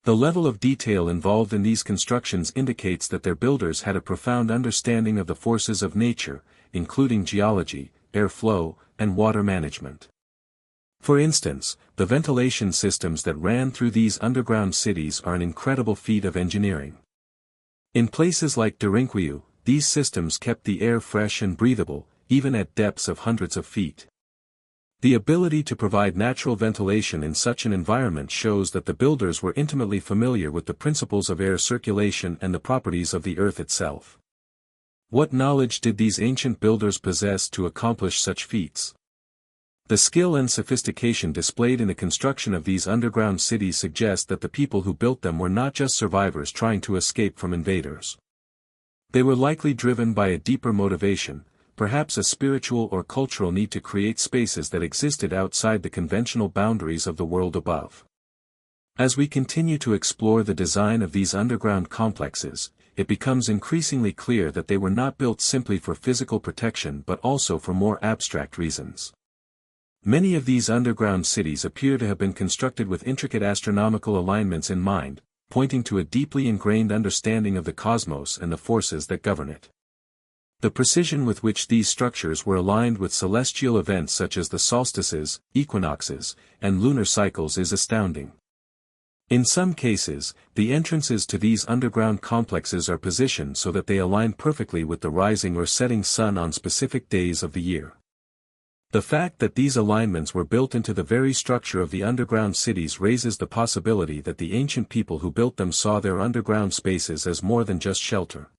The level of detail involved in these constructions indicates that their builders had a profound understanding of the forces of nature, including geology, airflow, and water management. For instance, the ventilation systems that ran through these underground cities are an incredible feat of engineering. In places like Derinkuyu, these systems kept the air fresh and breathable, even at depths of hundreds of feet. The ability to provide natural ventilation in such an environment shows that the builders were intimately familiar with the principles of air circulation and the properties of the earth itself. What knowledge did these ancient builders possess to accomplish such feats? The skill and sophistication displayed in the construction of these underground cities suggest that the people who built them were not just survivors trying to escape from invaders. They were likely driven by a deeper motivation, perhaps a spiritual or cultural need to create spaces that existed outside the conventional boundaries of the world above. As we continue to explore the design of these underground complexes, it becomes increasingly clear that they were not built simply for physical protection but also for more abstract reasons. Many of these underground cities appear to have been constructed with intricate astronomical alignments in mind, pointing to a deeply ingrained understanding of the cosmos and the forces that govern it. The precision with which these structures were aligned with celestial events such as the solstices, equinoxes, and lunar cycles is astounding. In some cases, the entrances to these underground complexes are positioned so that they align perfectly with the rising or setting sun on specific days of the year. The fact that these alignments were built into the very structure of the underground cities raises the possibility that the ancient people who built them saw their underground spaces as more than just shelter.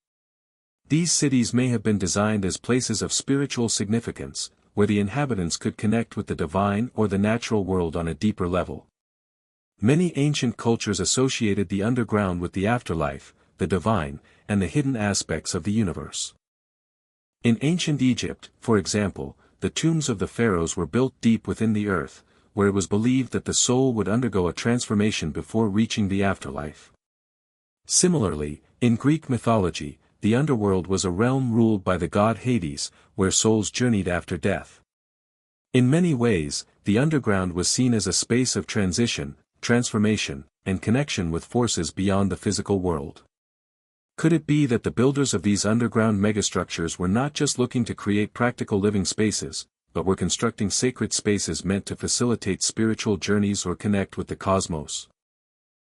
These cities may have been designed as places of spiritual significance, where the inhabitants could connect with the divine or the natural world on a deeper level. Many ancient cultures associated the underground with the afterlife, the divine, and the hidden aspects of the universe. In ancient Egypt, for example, the tombs of the pharaohs were built deep within the earth, where it was believed that the soul would undergo a transformation before reaching the afterlife. Similarly, in Greek mythology, the underworld was a realm ruled by the god Hades, where souls journeyed after death. In many ways, the underground was seen as a space of transition, transformation, and connection with forces beyond the physical world. Could it be that the builders of these underground megastructures were not just looking to create practical living spaces, but were constructing sacred spaces meant to facilitate spiritual journeys or connect with the cosmos?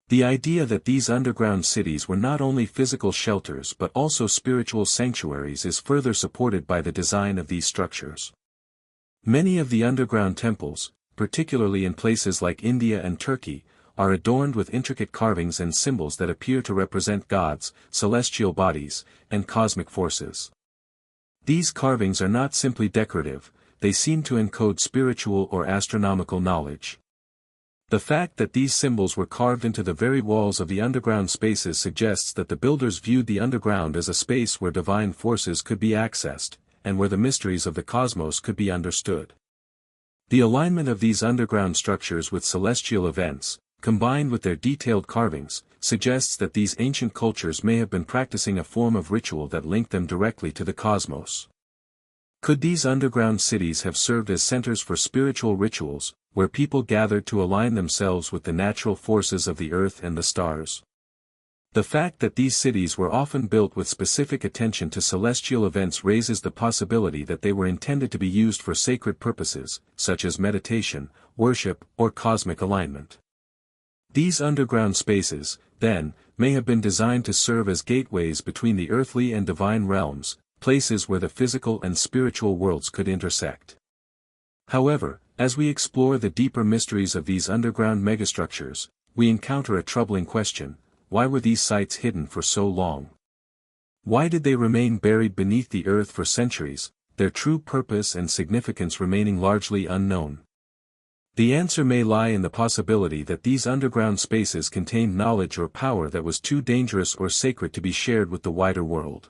The idea that these underground cities were not only physical shelters but also spiritual sanctuaries is further supported by the design of these structures. Many of the underground temples, particularly in places like India and Turkey, are adorned with intricate carvings and symbols that appear to represent gods, celestial bodies, and cosmic forces. These carvings are not simply decorative, they seem to encode spiritual or astronomical knowledge. The fact that these symbols were carved into the very walls of the underground spaces suggests that the builders viewed the underground as a space where divine forces could be accessed, and where the mysteries of the cosmos could be understood. The alignment of these underground structures with celestial events, combined with their detailed carvings, suggests that these ancient cultures may have been practicing a form of ritual that linked them directly to the cosmos. Could these underground cities have served as centers for spiritual rituals, where people gathered to align themselves with the natural forces of the earth and the stars? The fact that these cities were often built with specific attention to celestial events raises the possibility that they were intended to be used for sacred purposes, such as meditation, worship, or cosmic alignment. These underground spaces, then, may have been designed to serve as gateways between the earthly and divine realms, places where the physical and spiritual worlds could intersect. However, as we explore the deeper mysteries of these underground megastructures, we encounter a troubling question: why were these sites hidden for so long? Why did they remain buried beneath the earth for centuries, their true purpose and significance remaining largely unknown? The answer may lie in the possibility that these underground spaces contained knowledge or power that was too dangerous or sacred to be shared with the wider world.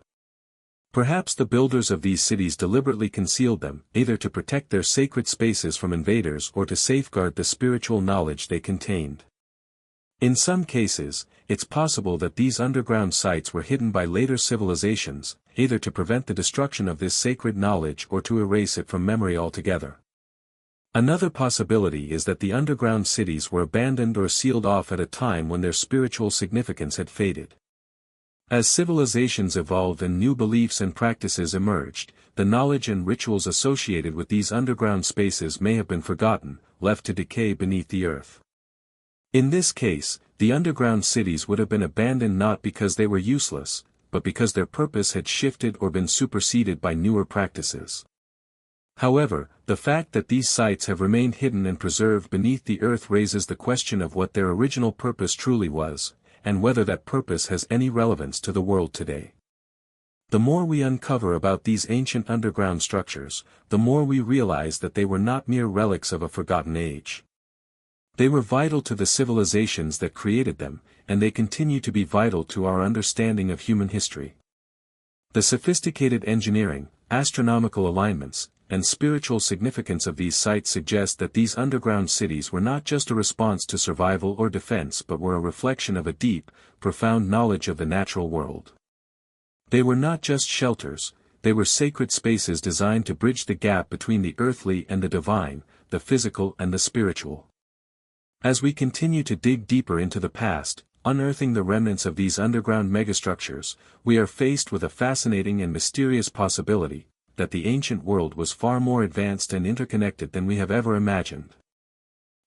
Perhaps the builders of these cities deliberately concealed them, either to protect their sacred spaces from invaders or to safeguard the spiritual knowledge they contained. In some cases, it's possible that these underground sites were hidden by later civilizations, either to prevent the destruction of this sacred knowledge or to erase it from memory altogether. Another possibility is that the underground cities were abandoned or sealed off at a time when their spiritual significance had faded. As civilizations evolved and new beliefs and practices emerged, the knowledge and rituals associated with these underground spaces may have been forgotten, left to decay beneath the earth. In this case, the underground cities would have been abandoned not because they were useless, but because their purpose had shifted or been superseded by newer practices. However, the fact that these sites have remained hidden and preserved beneath the earth raises the question of what their original purpose truly was, and whether that purpose has any relevance to the world today. The more we uncover about these ancient underground structures, the more we realize that they were not mere relics of a forgotten age. They were vital to the civilizations that created them, and they continue to be vital to our understanding of human history. The sophisticated engineering, astronomical alignments, and spiritual significance of these sites suggest that these underground cities were not just a response to survival or defense but were a reflection of a deep, profound knowledge of the natural world. They were not just shelters, they were sacred spaces designed to bridge the gap between the earthly and the divine, the physical and the spiritual. As we continue to dig deeper into the past, unearthing the remnants of these underground megastructures, we are faced with a fascinating and mysterious possibility: that the ancient world was far more advanced and interconnected than we have ever imagined.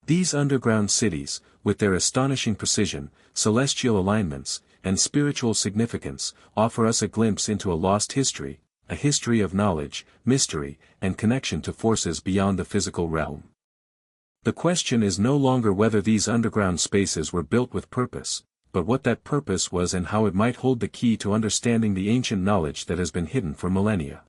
These underground cities, with their astonishing precision, celestial alignments, and spiritual significance, offer us a glimpse into a lost history, a history of knowledge, mystery, and connection to forces beyond the physical realm. The question is no longer whether these underground spaces were built with purpose, but what that purpose was and how it might hold the key to understanding the ancient knowledge that has been hidden for millennia.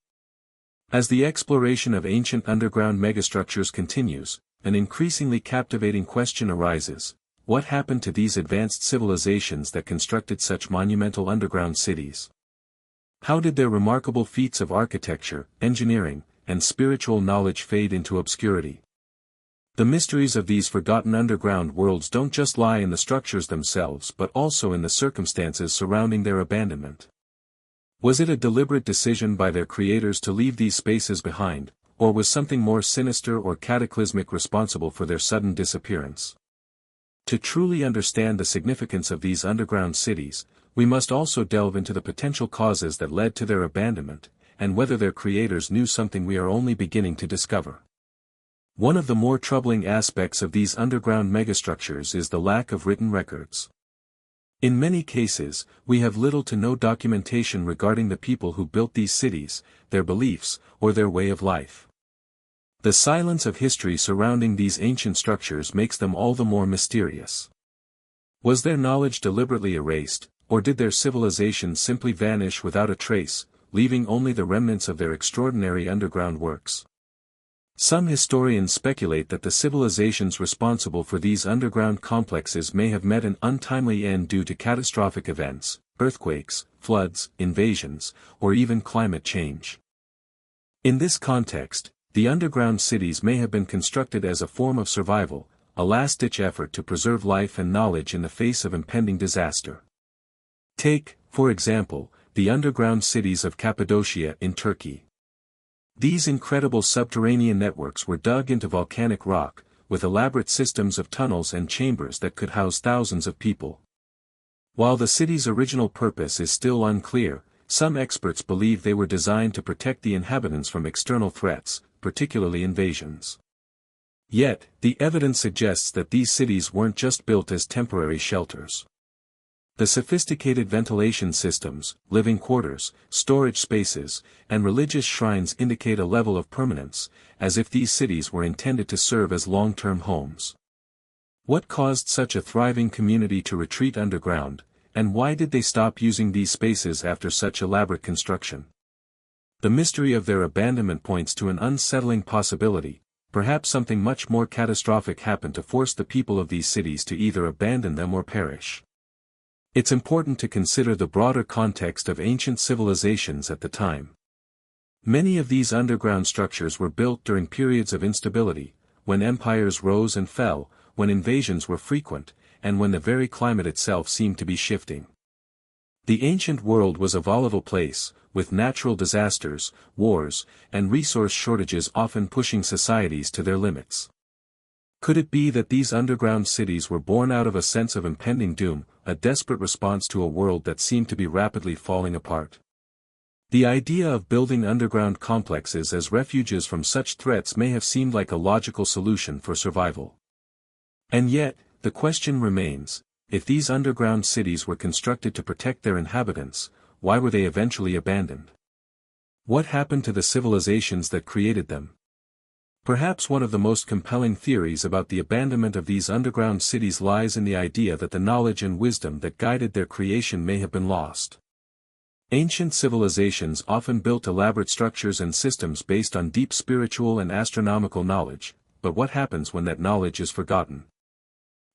As the exploration of ancient underground megastructures continues, an increasingly captivating question arises: what happened to these advanced civilizations that constructed such monumental underground cities? How did their remarkable feats of architecture, engineering, and spiritual knowledge fade into obscurity? The mysteries of these forgotten underground worlds don't just lie in the structures themselves but also in the circumstances surrounding their abandonment. Was it a deliberate decision by their creators to leave these spaces behind, or was something more sinister or cataclysmic responsible for their sudden disappearance? To truly understand the significance of these underground cities, we must also delve into the potential causes that led to their abandonment, and whether their creators knew something we are only beginning to discover. One of the more troubling aspects of these underground megastructures is the lack of written records. In many cases, we have little to no documentation regarding the people who built these cities, their beliefs, or their way of life. The silence of history surrounding these ancient structures makes them all the more mysterious. Was their knowledge deliberately erased, or did their civilization simply vanish without a trace, leaving only the remnants of their extraordinary underground works? Some historians speculate that the civilizations responsible for these underground complexes may have met an untimely end due to catastrophic events, earthquakes, floods, invasions, or even climate change. In this context, the underground cities may have been constructed as a form of survival, a last-ditch effort to preserve life and knowledge in the face of impending disaster. Take, for example, the underground cities of Cappadocia in Turkey. These incredible subterranean networks were dug into volcanic rock, with elaborate systems of tunnels and chambers that could house thousands of people. While the city's original purpose is still unclear, some experts believe they were designed to protect the inhabitants from external threats, particularly invasions. Yet, the evidence suggests that these cities weren't just built as temporary shelters. The sophisticated ventilation systems, living quarters, storage spaces, and religious shrines indicate a level of permanence, as if these cities were intended to serve as long-term homes. What caused such a thriving community to retreat underground, and why did they stop using these spaces after such elaborate construction? The mystery of their abandonment points to an unsettling possibility. Perhaps something much more catastrophic happened to force the people of these cities to either abandon them or perish. It's important to consider the broader context of ancient civilizations at the time. Many of these underground structures were built during periods of instability, when empires rose and fell, when invasions were frequent, and when the very climate itself seemed to be shifting. The ancient world was a volatile place, with natural disasters, wars, and resource shortages often pushing societies to their limits. Could it be that these underground cities were born out of a sense of impending doom, a desperate response to a world that seemed to be rapidly falling apart? The idea of building underground complexes as refuges from such threats may have seemed like a logical solution for survival. And yet, the question remains, if these underground cities were constructed to protect their inhabitants, why were they eventually abandoned? What happened to the civilizations that created them? Perhaps one of the most compelling theories about the abandonment of these underground cities lies in the idea that the knowledge and wisdom that guided their creation may have been lost. Ancient civilizations often built elaborate structures and systems based on deep spiritual and astronomical knowledge, but what happens when that knowledge is forgotten?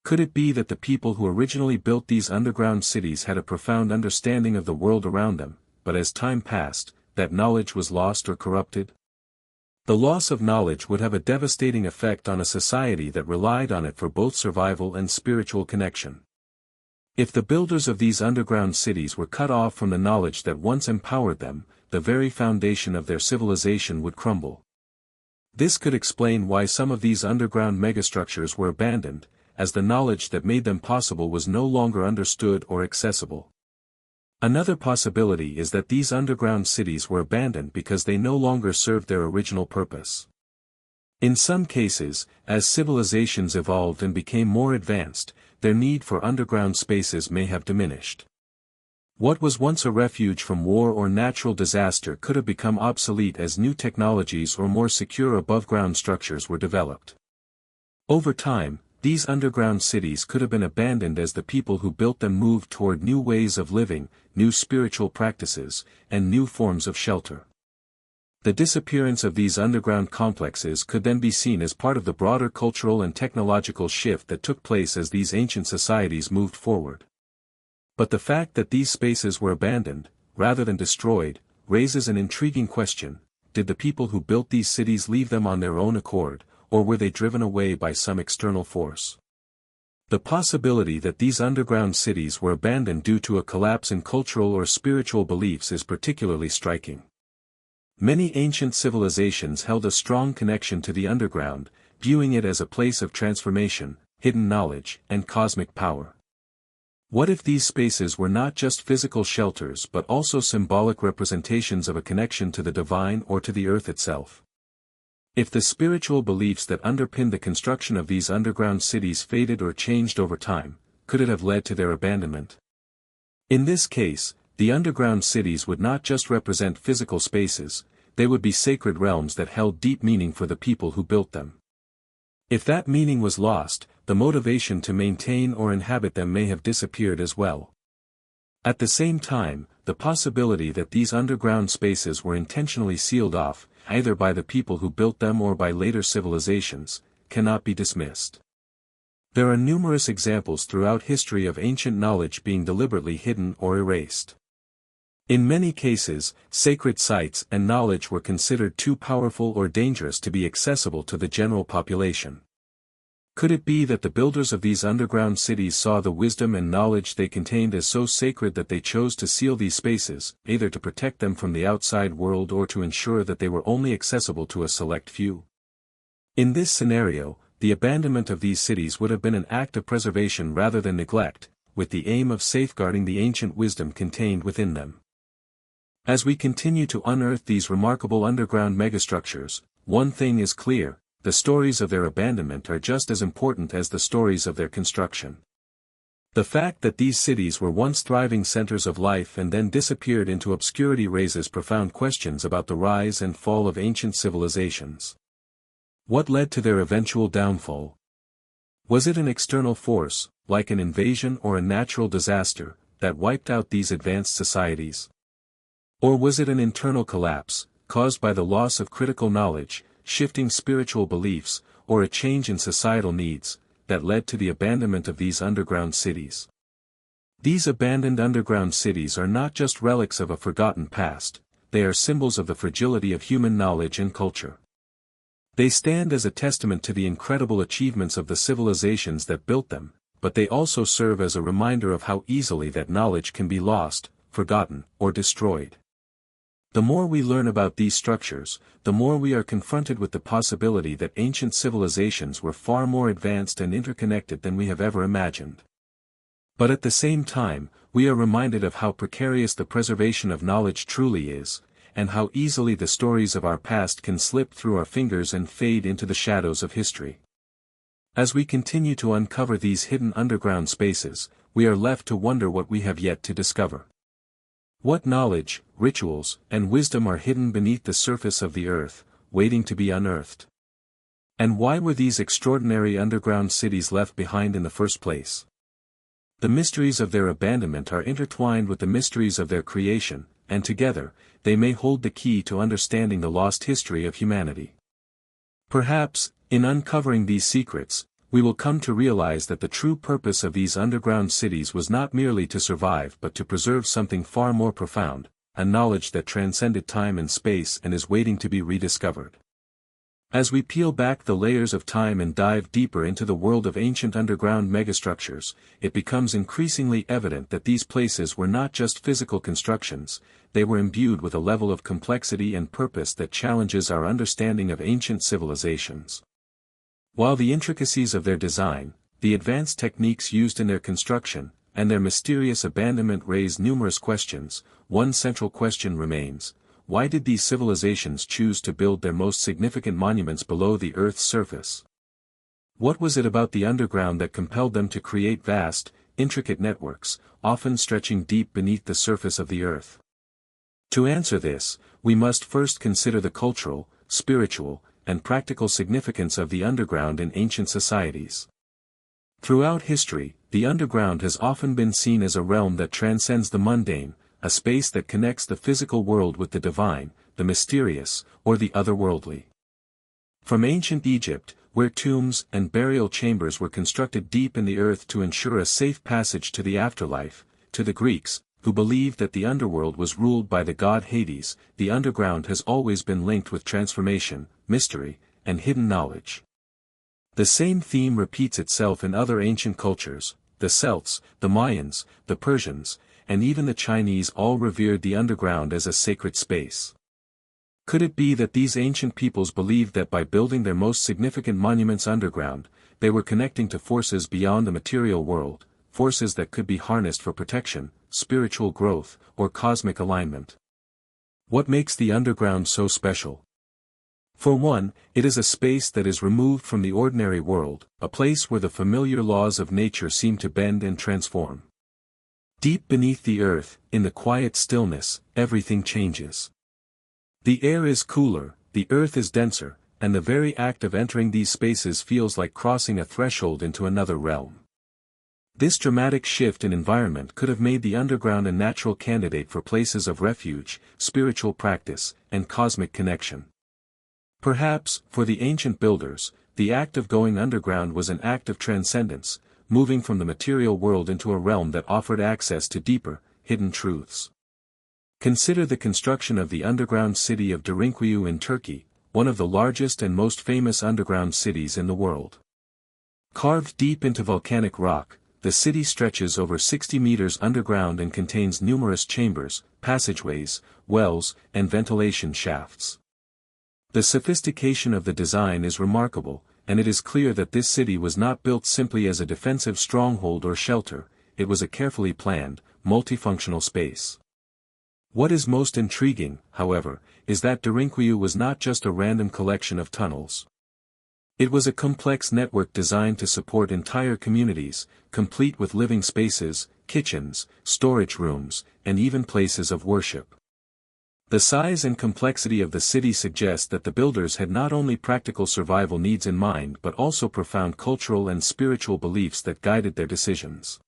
Could it be that the people who originally built these underground cities had a profound understanding of the world around them, but as time passed, that knowledge was lost or corrupted? The loss of knowledge would have a devastating effect on a society that relied on it for both survival and spiritual connection. If the builders of these underground cities were cut off from the knowledge that once empowered them, the very foundation of their civilization would crumble. This could explain why some of these underground megastructures were abandoned, as the knowledge that made them possible was no longer understood or accessible. Another possibility is that these underground cities were abandoned because they no longer served their original purpose. In some cases, as civilizations evolved and became more advanced, their need for underground spaces may have diminished. What was once a refuge from war or natural disaster could have become obsolete as new technologies or more secure above-ground structures were developed. Over time, these underground cities could have been abandoned as the people who built them moved toward new ways of living, new spiritual practices, and new forms of shelter. The disappearance of these underground complexes could then be seen as part of the broader cultural and technological shift that took place as these ancient societies moved forward. But the fact that these spaces were abandoned, rather than destroyed, raises an intriguing question: did the people who built these cities leave them on their own accord, or were they driven away by some external force? The possibility that these underground cities were abandoned due to a collapse in cultural or spiritual beliefs is particularly striking. Many ancient civilizations held a strong connection to the underground, viewing it as a place of transformation, hidden knowledge, and cosmic power. What if these spaces were not just physical shelters but also symbolic representations of a connection to the divine or to the earth itself? If the spiritual beliefs that underpinned the construction of these underground cities faded or changed over time, could it have led to their abandonment? In this case, the underground cities would not just represent physical spaces, they would be sacred realms that held deep meaning for the people who built them. If that meaning was lost, the motivation to maintain or inhabit them may have disappeared as well. At the same time, the possibility that these underground spaces were intentionally sealed off, either by the people who built them or by later civilizations, cannot be dismissed. There are numerous examples throughout history of ancient knowledge being deliberately hidden or erased. In many cases, sacred sites and knowledge were considered too powerful or dangerous to be accessible to the general population. Could it be that the builders of these underground cities saw the wisdom and knowledge they contained as so sacred that they chose to seal these spaces, either to protect them from the outside world or to ensure that they were only accessible to a select few? In this scenario, the abandonment of these cities would have been an act of preservation rather than neglect, with the aim of safeguarding the ancient wisdom contained within them. As we continue to unearth these remarkable underground megastructures, one thing is clear: the stories of their abandonment are just as important as the stories of their construction. The fact that these cities were once thriving centers of life and then disappeared into obscurity raises profound questions about the rise and fall of ancient civilizations. What led to their eventual downfall? Was it an external force, like an invasion or a natural disaster, that wiped out these advanced societies? Or was it an internal collapse, caused by the loss of critical knowledge, shifting spiritual beliefs, or a change in societal needs, that led to the abandonment of these underground cities? These abandoned underground cities are not just relics of a forgotten past, they are symbols of the fragility of human knowledge and culture. They stand as a testament to the incredible achievements of the civilizations that built them, but they also serve as a reminder of how easily that knowledge can be lost, forgotten, or destroyed. The more we learn about these structures, the more we are confronted with the possibility that ancient civilizations were far more advanced and interconnected than we have ever imagined. But at the same time, we are reminded of how precarious the preservation of knowledge truly is, and how easily the stories of our past can slip through our fingers and fade into the shadows of history. As we continue to uncover these hidden underground spaces, we are left to wonder what we have yet to discover. What knowledge, rituals, and wisdom are hidden beneath the surface of the earth, waiting to be unearthed? And why were these extraordinary underground cities left behind in the first place? The mysteries of their abandonment are intertwined with the mysteries of their creation, and together, they may hold the key to understanding the lost history of humanity. Perhaps, in uncovering these secrets, we will come to realize that the true purpose of these underground cities was not merely to survive but to preserve something far more profound, a knowledge that transcended time and space and is waiting to be rediscovered. As we peel back the layers of time and dive deeper into the world of ancient underground megastructures, it becomes increasingly evident that these places were not just physical constructions, they were imbued with a level of complexity and purpose that challenges our understanding of ancient civilizations. While the intricacies of their design, the advanced techniques used in their construction, and their mysterious abandonment raise numerous questions, one central question remains: why did these civilizations choose to build their most significant monuments below the Earth's surface? What was it about the underground that compelled them to create vast, intricate networks, often stretching deep beneath the surface of the Earth? To answer this, we must first consider the cultural, spiritual, and practical significance of the underground in ancient societies. Throughout history, the underground has often been seen as a realm that transcends the mundane, a space that connects the physical world with the divine, the mysterious, or the otherworldly. From ancient Egypt, where tombs and burial chambers were constructed deep in the earth to ensure a safe passage to the afterlife, to the Greeks, who believed that the underworld was ruled by the god Hades. The underground has always been linked with transformation, mystery, and hidden knowledge. The same theme repeats itself in other ancient cultures. The Celts, the Mayans, the Persians, and even the Chinese all revered the underground as a sacred space. Could it be that these ancient peoples believed that by building their most significant monuments underground, they were connecting to forces beyond the material world, forces that could be harnessed for protection, spiritual growth, or cosmic alignment? What makes the underground so special? For one, it is a space that is removed from the ordinary world, a place where the familiar laws of nature seem to bend and transform. Deep beneath the earth, in the quiet stillness, everything changes. The air is cooler, the earth is denser, and the very act of entering these spaces feels like crossing a threshold into another realm. This dramatic shift in environment could have made the underground a natural candidate for places of refuge, spiritual practice, and cosmic connection. Perhaps, for the ancient builders, the act of going underground was an act of transcendence, moving from the material world into a realm that offered access to deeper, hidden truths. Consider the construction of the underground city of Derinkuyu in Turkey, one of the largest and most famous underground cities in the world. Carved deep into volcanic rock, the city stretches over 60 meters underground and contains numerous chambers, passageways, wells, and ventilation shafts. The sophistication of the design is remarkable, and it is clear that this city was not built simply as a defensive stronghold or shelter. It was a carefully planned, multifunctional space. What is most intriguing, however, is that Derinkuyu was not just a random collection of tunnels. It was a complex network designed to support entire communities, complete with living spaces, kitchens, storage rooms, and even places of worship. The size and complexity of the city suggest that the builders had not only practical survival needs in mind but also profound cultural and spiritual beliefs that guided their decisions.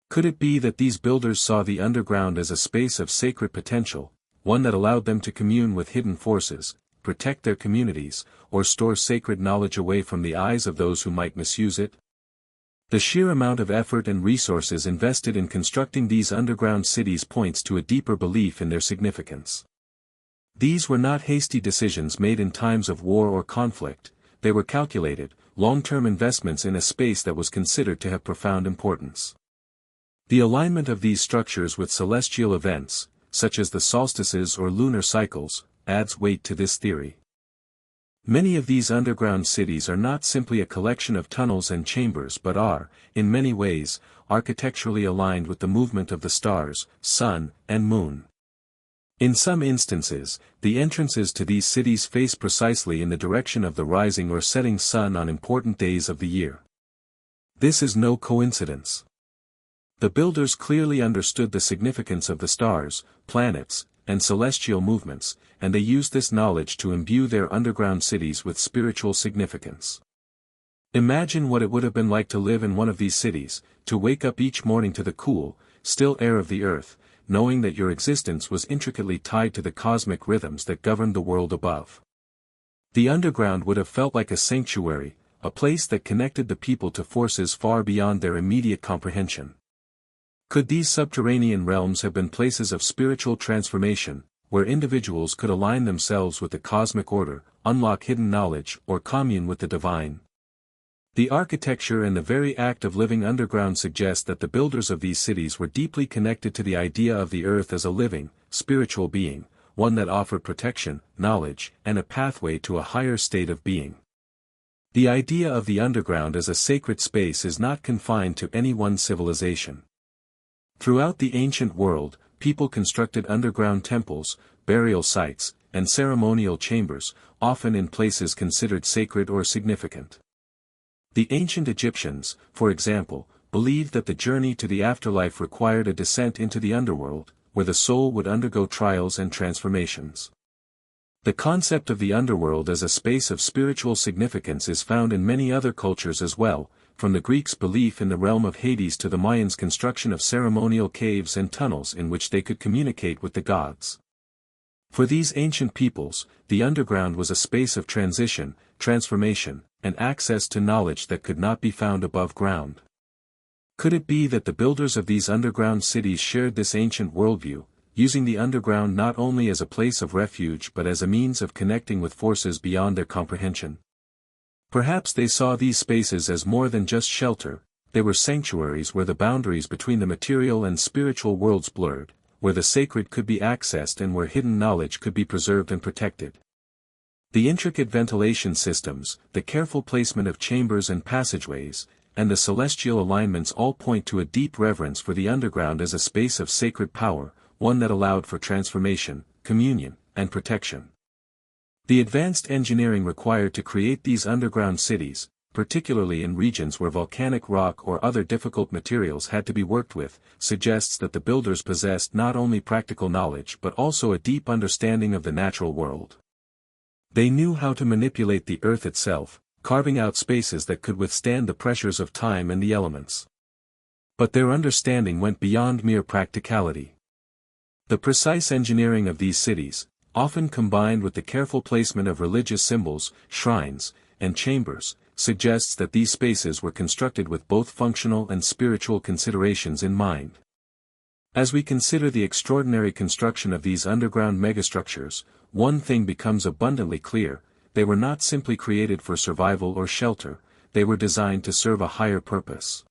Could it be that these builders saw the underground as a space of sacred potential, one that allowed them to commune with hidden forces, protect their communities, or store sacred knowledge away from the eyes of those who might misuse it? The sheer amount of effort and resources invested in constructing these underground cities points to a deeper belief in their significance. These were not hasty decisions made in times of war or conflict. They were calculated, long-term investments in a space that was considered to have profound importance. The alignment of these structures with celestial events, such as the solstices or lunar cycles, adds weight to this theory. Many of these underground cities are not simply a collection of tunnels and chambers but are, in many ways, architecturally aligned with the movement of the stars, sun, and moon. In some instances, the entrances to these cities face precisely in the direction of the rising or setting sun on important days of the year. This is no coincidence. The builders clearly understood the significance of the stars, planets, and celestial movements, and they used this knowledge to imbue their underground cities with spiritual significance. Imagine what it would have been like to live in one of these cities, to wake up each morning to the cool, still air of the earth, knowing that your existence was intricately tied to the cosmic rhythms that governed the world above. The underground would have felt like a sanctuary, a place that connected the people to forces far beyond their immediate comprehension. Could these subterranean realms have been places of spiritual transformation, where individuals could align themselves with the cosmic order, unlock hidden knowledge, or commune with the divine? The architecture and the very act of living underground suggest that the builders of these cities were deeply connected to the idea of the earth as a living, spiritual being, one that offered protection, knowledge, and a pathway to a higher state of being. The idea of the underground as a sacred space is not confined to any one civilization. Throughout the ancient world, people constructed underground temples, burial sites, and ceremonial chambers, often in places considered sacred or significant. The ancient Egyptians, for example, believed that the journey to the afterlife required a descent into the underworld, where the soul would undergo trials and transformations. The concept of the underworld as a space of spiritual significance is found in many other cultures as well, from the Greeks' belief in the realm of Hades to the Mayans' construction of ceremonial caves and tunnels in which they could communicate with the gods. For these ancient peoples, the underground was a space of transition, transformation, and access to knowledge that could not be found above ground. Could it be that the builders of these underground cities shared this ancient worldview, using the underground not only as a place of refuge but as a means of connecting with forces beyond their comprehension? Perhaps they saw these spaces as more than just shelter, they were sanctuaries where the boundaries between the material and spiritual worlds blurred, where the sacred could be accessed and where hidden knowledge could be preserved and protected. The intricate ventilation systems, the careful placement of chambers and passageways, and the celestial alignments all point to a deep reverence for the underground as a space of sacred power, one that allowed for transformation, communion, and protection. The advanced engineering required to create these underground cities, particularly in regions where volcanic rock or other difficult materials had to be worked with, suggests that the builders possessed not only practical knowledge but also a deep understanding of the natural world. They knew how to manipulate the earth itself, carving out spaces that could withstand the pressures of time and the elements. But their understanding went beyond mere practicality. The precise engineering of these cities, often combined with the careful placement of religious symbols, shrines, and chambers, suggests that these spaces were constructed with both functional and spiritual considerations in mind. As we consider the extraordinary construction of these underground megastructures, one thing becomes abundantly clear: they were not simply created for survival or shelter, they were designed to serve a higher purpose.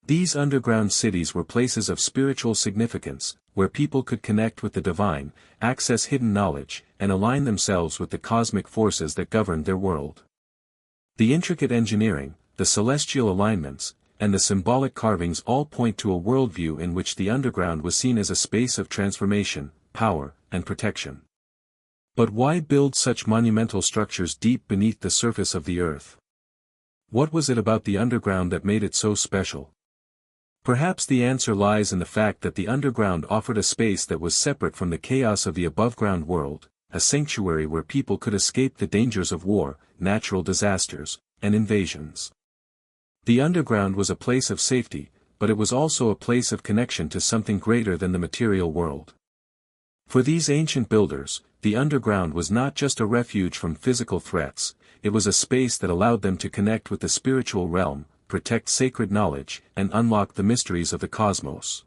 These underground cities were places of spiritual significance, where people could connect with the divine, access hidden knowledge, and align themselves with the cosmic forces that governed their world. The intricate engineering, the celestial alignments, and the symbolic carvings all point to a worldview in which the underground was seen as a space of transformation, power, and protection. But why build such monumental structures deep beneath the surface of the earth? What was it about the underground that made it so special? Perhaps the answer lies in the fact that the underground offered a space that was separate from the chaos of the above-ground world, a sanctuary where people could escape the dangers of war, natural disasters, and invasions. The underground was a place of safety, but it was also a place of connection to something greater than the material world. For these ancient builders, the underground was not just a refuge from physical threats, it was a space that allowed them to connect with the spiritual realm, protect sacred knowledge, and unlock the mysteries of the cosmos.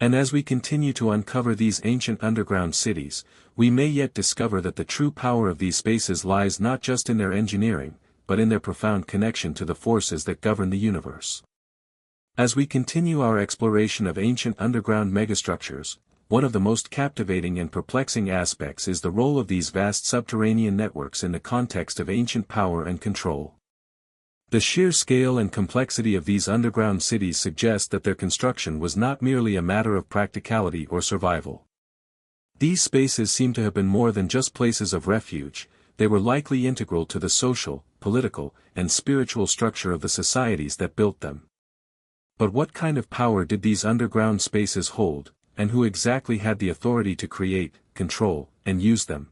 And as we continue to uncover these ancient underground cities, we may yet discover that the true power of these spaces lies not just in their engineering, but in their profound connection to the forces that govern the universe. As we continue our exploration of ancient underground megastructures, one of the most captivating and perplexing aspects is the role of these vast subterranean networks in the context of ancient power and control. The sheer scale and complexity of these underground cities suggest that their construction was not merely a matter of practicality or survival. These spaces seem to have been more than just places of refuge, they were likely integral to the social, political, and spiritual structure of the societies that built them. But what kind of power did these underground spaces hold, and who exactly had the authority to create, control, and use them?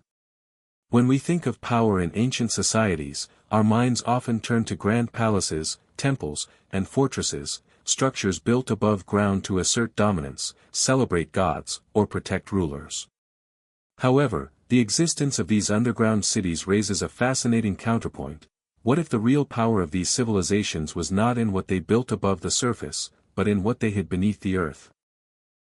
When we think of power in ancient societies, our minds often turn to grand palaces, temples, and fortresses, structures built above ground to assert dominance, celebrate gods, or protect rulers. However, the existence of these underground cities raises a fascinating counterpoint. What if the real power of these civilizations was not in what they built above the surface, but in what they hid beneath the earth?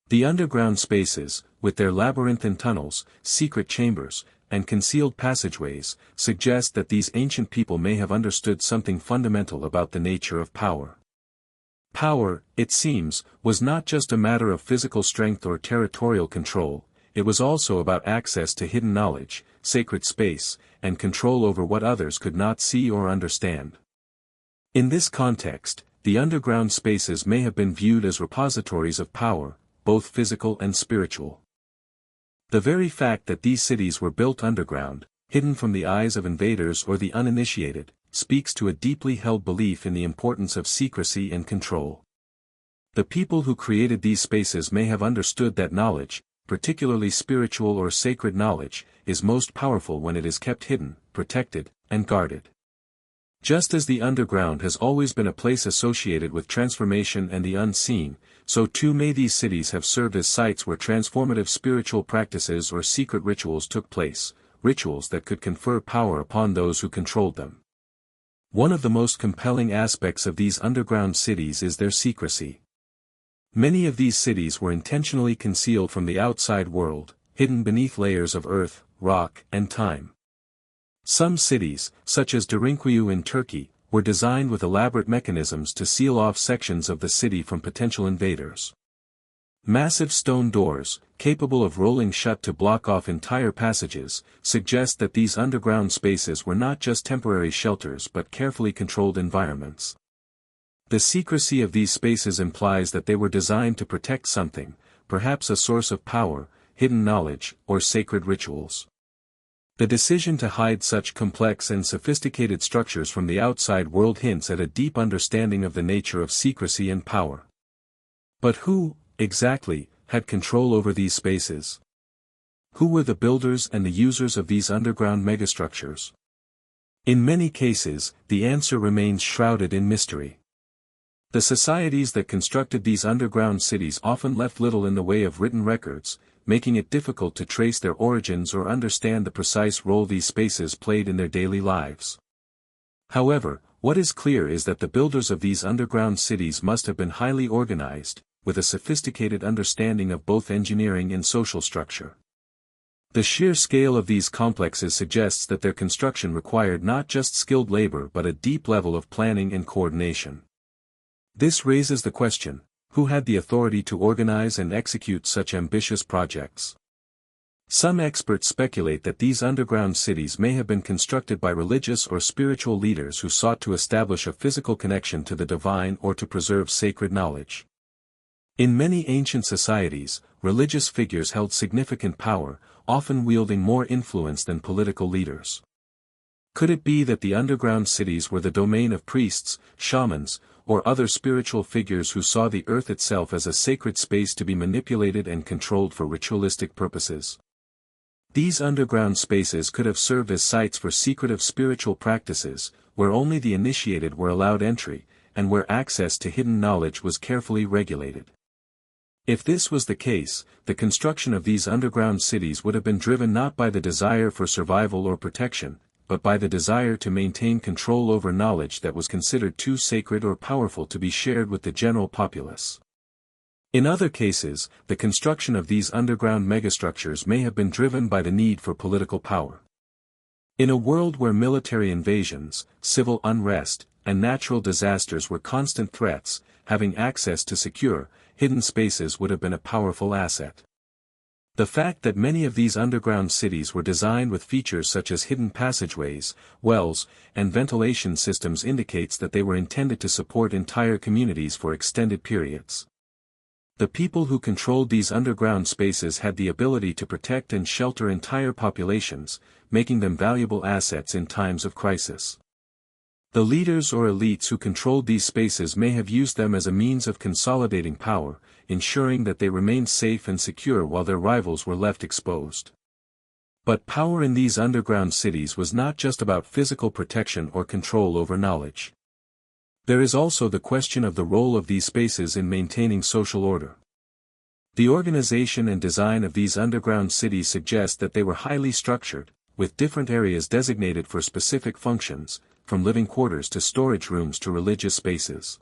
The underground spaces, with their labyrinthine tunnels, secret chambers, and concealed passageways, suggest that these ancient people may have understood something fundamental about the nature of power. Power, it seems, was not just a matter of physical strength or territorial control, it was also about access to hidden knowledge, sacred space, and control over what others could not see or understand. In this context, the underground spaces may have been viewed as repositories of power, both physical and spiritual. The very fact that these cities were built underground, hidden from the eyes of invaders or the uninitiated, speaks to a deeply held belief in the importance of secrecy and control. The people who created these spaces may have understood that knowledge, particularly spiritual or sacred knowledge, is most powerful when it is kept hidden, protected, and guarded. Just as the underground has always been a place associated with transformation and the unseen, so too may these cities have served as sites where transformative spiritual practices or secret rituals took place, rituals that could confer power upon those who controlled them. One of the most compelling aspects of these underground cities is their secrecy. Many of these cities were intentionally concealed from the outside world, hidden beneath layers of earth, rock, and time. Some cities, such as Derinkuyu in Turkey, were designed with elaborate mechanisms to seal off sections of the city from potential invaders. Massive stone doors, capable of rolling shut to block off entire passages, suggest that these underground spaces were not just temporary shelters but carefully controlled environments. The secrecy of these spaces implies that they were designed to protect something, perhaps a source of power, hidden knowledge, or sacred rituals. The decision to hide such complex and sophisticated structures from the outside world hints at a deep understanding of the nature of secrecy and power. But who, exactly, had control over these spaces? Who were the builders and the users of these underground megastructures? In many cases, the answer remains shrouded in mystery. The societies that constructed these underground cities often left little in the way of written records, making it difficult to trace their origins or understand the precise role these spaces played in their daily lives. However, what is clear is that the builders of these underground cities must have been highly organized, with a sophisticated understanding of both engineering and social structure. The sheer scale of these complexes suggests that their construction required not just skilled labor but a deep level of planning and coordination. This raises the question: who had the authority to organize and execute such ambitious projects? Some experts speculate that these underground cities may have been constructed by religious or spiritual leaders who sought to establish a physical connection to the divine or to preserve sacred knowledge. In many ancient societies, religious figures held significant power, often wielding more influence than political leaders. Could it be that the underground cities were the domain of priests, shamans, or other spiritual figures who saw the earth itself as a sacred space to be manipulated and controlled for ritualistic purposes? These underground spaces could have served as sites for secretive spiritual practices, where only the initiated were allowed entry, and where access to hidden knowledge was carefully regulated. If this was the case, the construction of these underground cities would have been driven not by the desire for survival or protection, but by the desire to maintain control over knowledge that was considered too sacred or powerful to be shared with the general populace. In other cases, the construction of these underground megastructures may have been driven by the need for political power. In a world where military invasions, civil unrest, and natural disasters were constant threats, having access to secure, hidden spaces would have been a powerful asset. The fact that many of these underground cities were designed with features such as hidden passageways, wells, and ventilation systems indicates that they were intended to support entire communities for extended periods. The people who controlled these underground spaces had the ability to protect and shelter entire populations, making them valuable assets in times of crisis. The leaders or elites who controlled these spaces may have used them as a means of consolidating power, ensuring that they remained safe and secure while their rivals were left exposed. But power in these underground cities was not just about physical protection or control over knowledge. There is also the question of the role of these spaces in maintaining social order. The organization and design of these underground cities suggest that they were highly structured, with different areas designated for specific functions, from living quarters to storage rooms to religious spaces.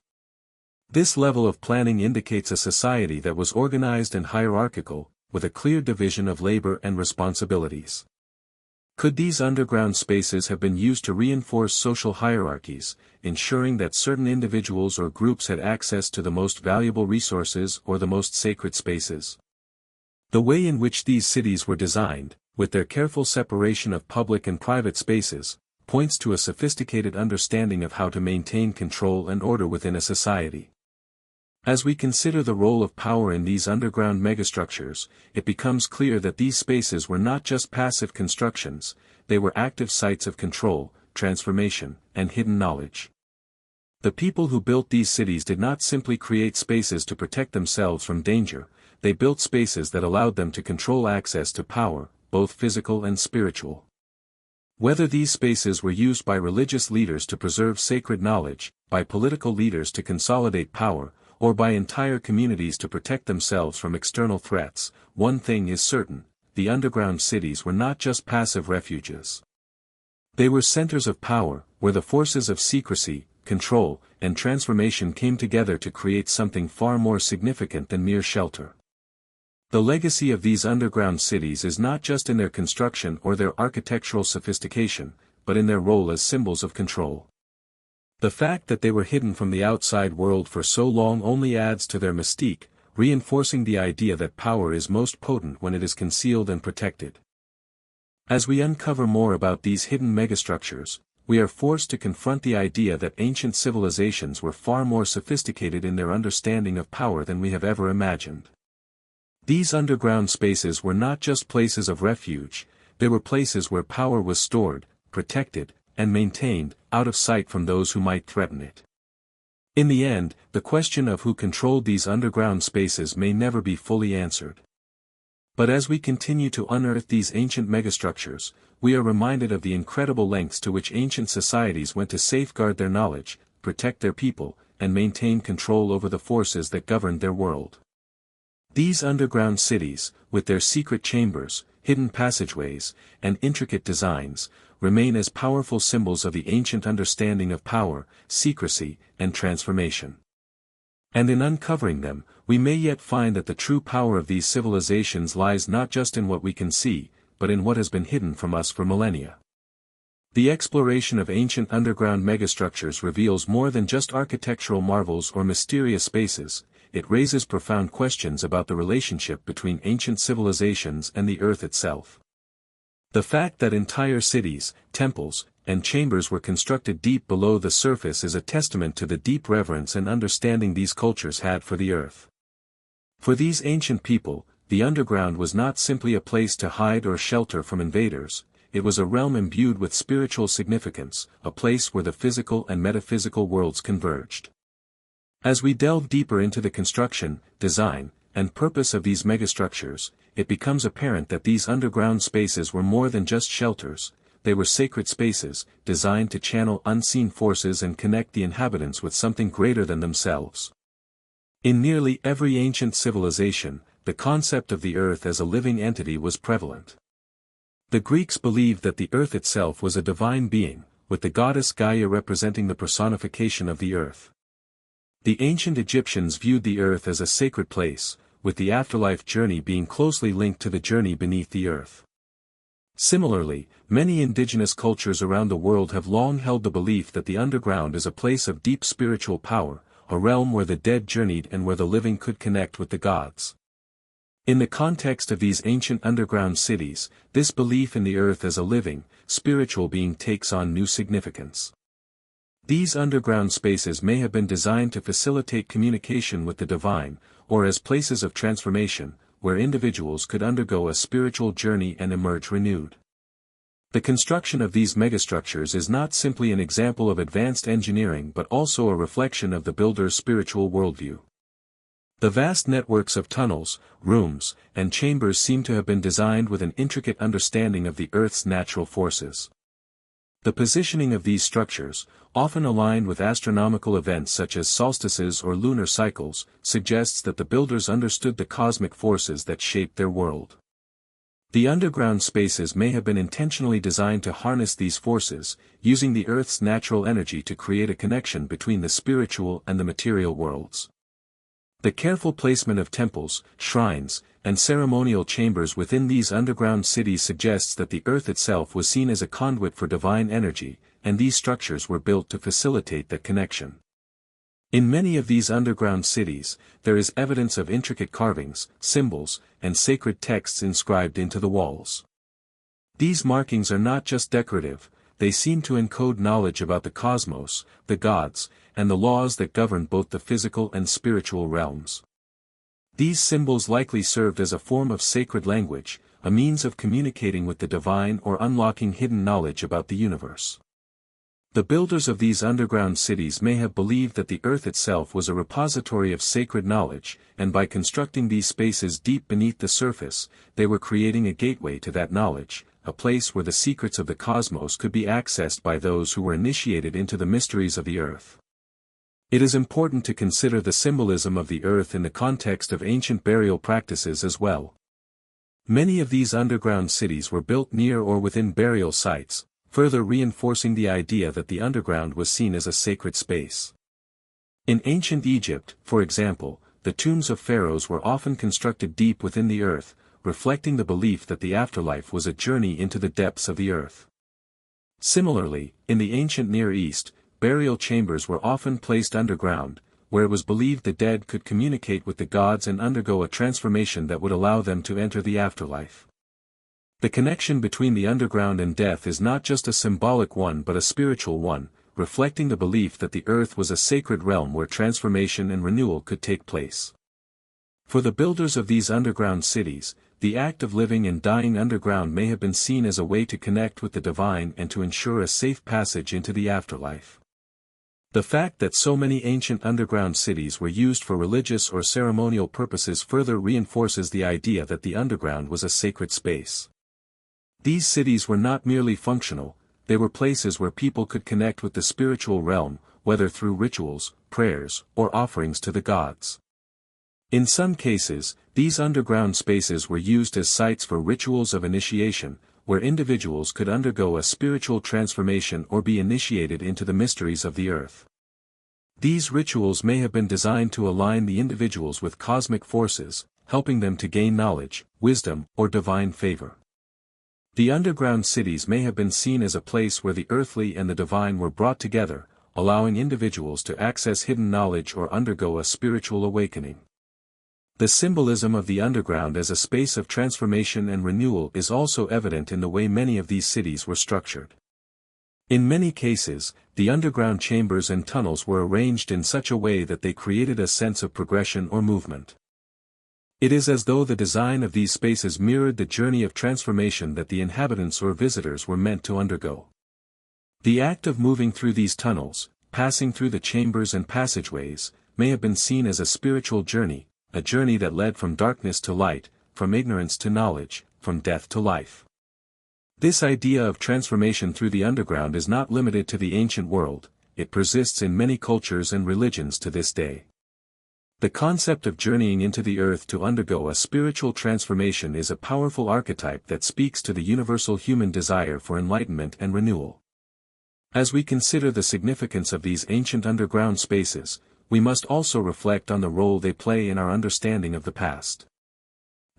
This level of planning indicates a society that was organized and hierarchical, with a clear division of labor and responsibilities. Could these underground spaces have been used to reinforce social hierarchies, ensuring that certain individuals or groups had access to the most valuable resources or the most sacred spaces? The way in which these cities were designed, with their careful separation of public and private spaces, points to a sophisticated understanding of how to maintain control and order within a society. As we consider the role of power in these underground megastructures, it becomes clear that these spaces were not just passive constructions, they were active sites of control, transformation, and hidden knowledge. The people who built these cities did not simply create spaces to protect themselves from danger, they built spaces that allowed them to control access to power, both physical and spiritual. Whether these spaces were used by religious leaders to preserve sacred knowledge, by political leaders to consolidate power, or by entire communities to protect themselves from external threats, one thing is certain: the underground cities were not just passive refuges. They were centers of power, where the forces of secrecy, control, and transformation came together to create something far more significant than mere shelter. The legacy of these underground cities is not just in their construction or their architectural sophistication, but in their role as symbols of control. The fact that they were hidden from the outside world for so long only adds to their mystique, reinforcing the idea that power is most potent when it is concealed and protected. As we uncover more about these hidden megastructures, we are forced to confront the idea that ancient civilizations were far more sophisticated in their understanding of power than we have ever imagined. These underground spaces were not just places of refuge, they were places where power was stored, protected, and maintained, out of sight from those who might threaten it. In the end, the question of who controlled these underground spaces may never be fully answered. But as we continue to unearth these ancient megastructures, we are reminded of the incredible lengths to which ancient societies went to safeguard their knowledge, protect their people, and maintain control over the forces that governed their world. These underground cities, with their secret chambers, hidden passageways, and intricate designs, remain as powerful symbols of the ancient understanding of power, secrecy, and transformation. And in uncovering them, we may yet find that the true power of these civilizations lies not just in what we can see, but in what has been hidden from us for millennia. The exploration of ancient underground megastructures reveals more than just architectural marvels or mysterious spaces, it raises profound questions about the relationship between ancient civilizations and the earth itself. The fact that entire cities, temples, and chambers were constructed deep below the surface is a testament to the deep reverence and understanding these cultures had for the earth. For these ancient people, the underground was not simply a place to hide or shelter from invaders, it was a realm imbued with spiritual significance, a place where the physical and metaphysical worlds converged. As we delve deeper into the construction, design, and purpose of these megastructures, it becomes apparent that these underground spaces were more than just shelters, they were sacred spaces, designed to channel unseen forces and connect the inhabitants with something greater than themselves. In nearly every ancient civilization, the concept of the earth as a living entity was prevalent. The Greeks believed that the earth itself was a divine being, with the goddess Gaia representing the personification of the earth. The ancient Egyptians viewed the earth as a sacred place, with the afterlife journey being closely linked to the journey beneath the earth. Similarly, many indigenous cultures around the world have long held the belief that the underground is a place of deep spiritual power, a realm where the dead journeyed and where the living could connect with the gods. In the context of these ancient underground cities, this belief in the earth as a living, spiritual being takes on new significance. These underground spaces may have been designed to facilitate communication with the divine, or as places of transformation, where individuals could undergo a spiritual journey and emerge renewed. The construction of these megastructures is not simply an example of advanced engineering but also a reflection of the builder's spiritual worldview. The vast networks of tunnels, rooms, and chambers seem to have been designed with an intricate understanding of the Earth's natural forces. The positioning of these structures, often aligned with astronomical events such as solstices or lunar cycles, suggests that the builders understood the cosmic forces that shaped their world. The underground spaces may have been intentionally designed to harness these forces, using the Earth's natural energy to create a connection between the spiritual and the material worlds. The careful placement of temples, shrines, and ceremonial chambers within these underground cities suggests that the earth itself was seen as a conduit for divine energy, and these structures were built to facilitate that connection. In many of these underground cities, there is evidence of intricate carvings, symbols, and sacred texts inscribed into the walls. These markings are not just decorative, they seem to encode knowledge about the cosmos, the gods, and the laws that govern both the physical and spiritual realms. These symbols likely served as a form of sacred language, a means of communicating with the divine or unlocking hidden knowledge about the universe. The builders of these underground cities may have believed that the earth itself was a repository of sacred knowledge, and by constructing these spaces deep beneath the surface, they were creating a gateway to that knowledge, a place where the secrets of the cosmos could be accessed by those who were initiated into the mysteries of the earth. It is important to consider the symbolism of the earth in the context of ancient burial practices as well. Many of these underground cities were built near or within burial sites, further reinforcing the idea that the underground was seen as a sacred space. In ancient Egypt, for example, the tombs of pharaohs were often constructed deep within the earth, reflecting the belief that the afterlife was a journey into the depths of the earth. Similarly, in the ancient Near East, burial chambers were often placed underground, where it was believed the dead could communicate with the gods and undergo a transformation that would allow them to enter the afterlife. The connection between the underground and death is not just a symbolic one but a spiritual one, reflecting the belief that the earth was a sacred realm where transformation and renewal could take place. For the builders of these underground cities, the act of living and dying underground may have been seen as a way to connect with the divine and to ensure a safe passage into the afterlife. The fact that so many ancient underground cities were used for religious or ceremonial purposes further reinforces the idea that the underground was a sacred space. These cities were not merely functional, they were places where people could connect with the spiritual realm, whether through rituals, prayers, or offerings to the gods. In some cases, these underground spaces were used as sites for rituals of initiation, where individuals could undergo a spiritual transformation or be initiated into the mysteries of the earth. These rituals may have been designed to align the individuals with cosmic forces, helping them to gain knowledge, wisdom, or divine favor. The underground cities may have been seen as a place where the earthly and the divine were brought together, allowing individuals to access hidden knowledge or undergo a spiritual awakening. The symbolism of the underground as a space of transformation and renewal is also evident in the way many of these cities were structured. In many cases, the underground chambers and tunnels were arranged in such a way that they created a sense of progression or movement. It is as though the design of these spaces mirrored the journey of transformation that the inhabitants or visitors were meant to undergo. The act of moving through these tunnels, passing through the chambers and passageways, may have been seen as a spiritual journey, a journey that led from darkness to light, from ignorance to knowledge, from death to life. This idea of transformation through the underground is not limited to the ancient world, it persists in many cultures and religions to this day. The concept of journeying into the earth to undergo a spiritual transformation is a powerful archetype that speaks to the universal human desire for enlightenment and renewal. As we consider the significance of these ancient underground spaces, we must also reflect on the role they play in our understanding of the past.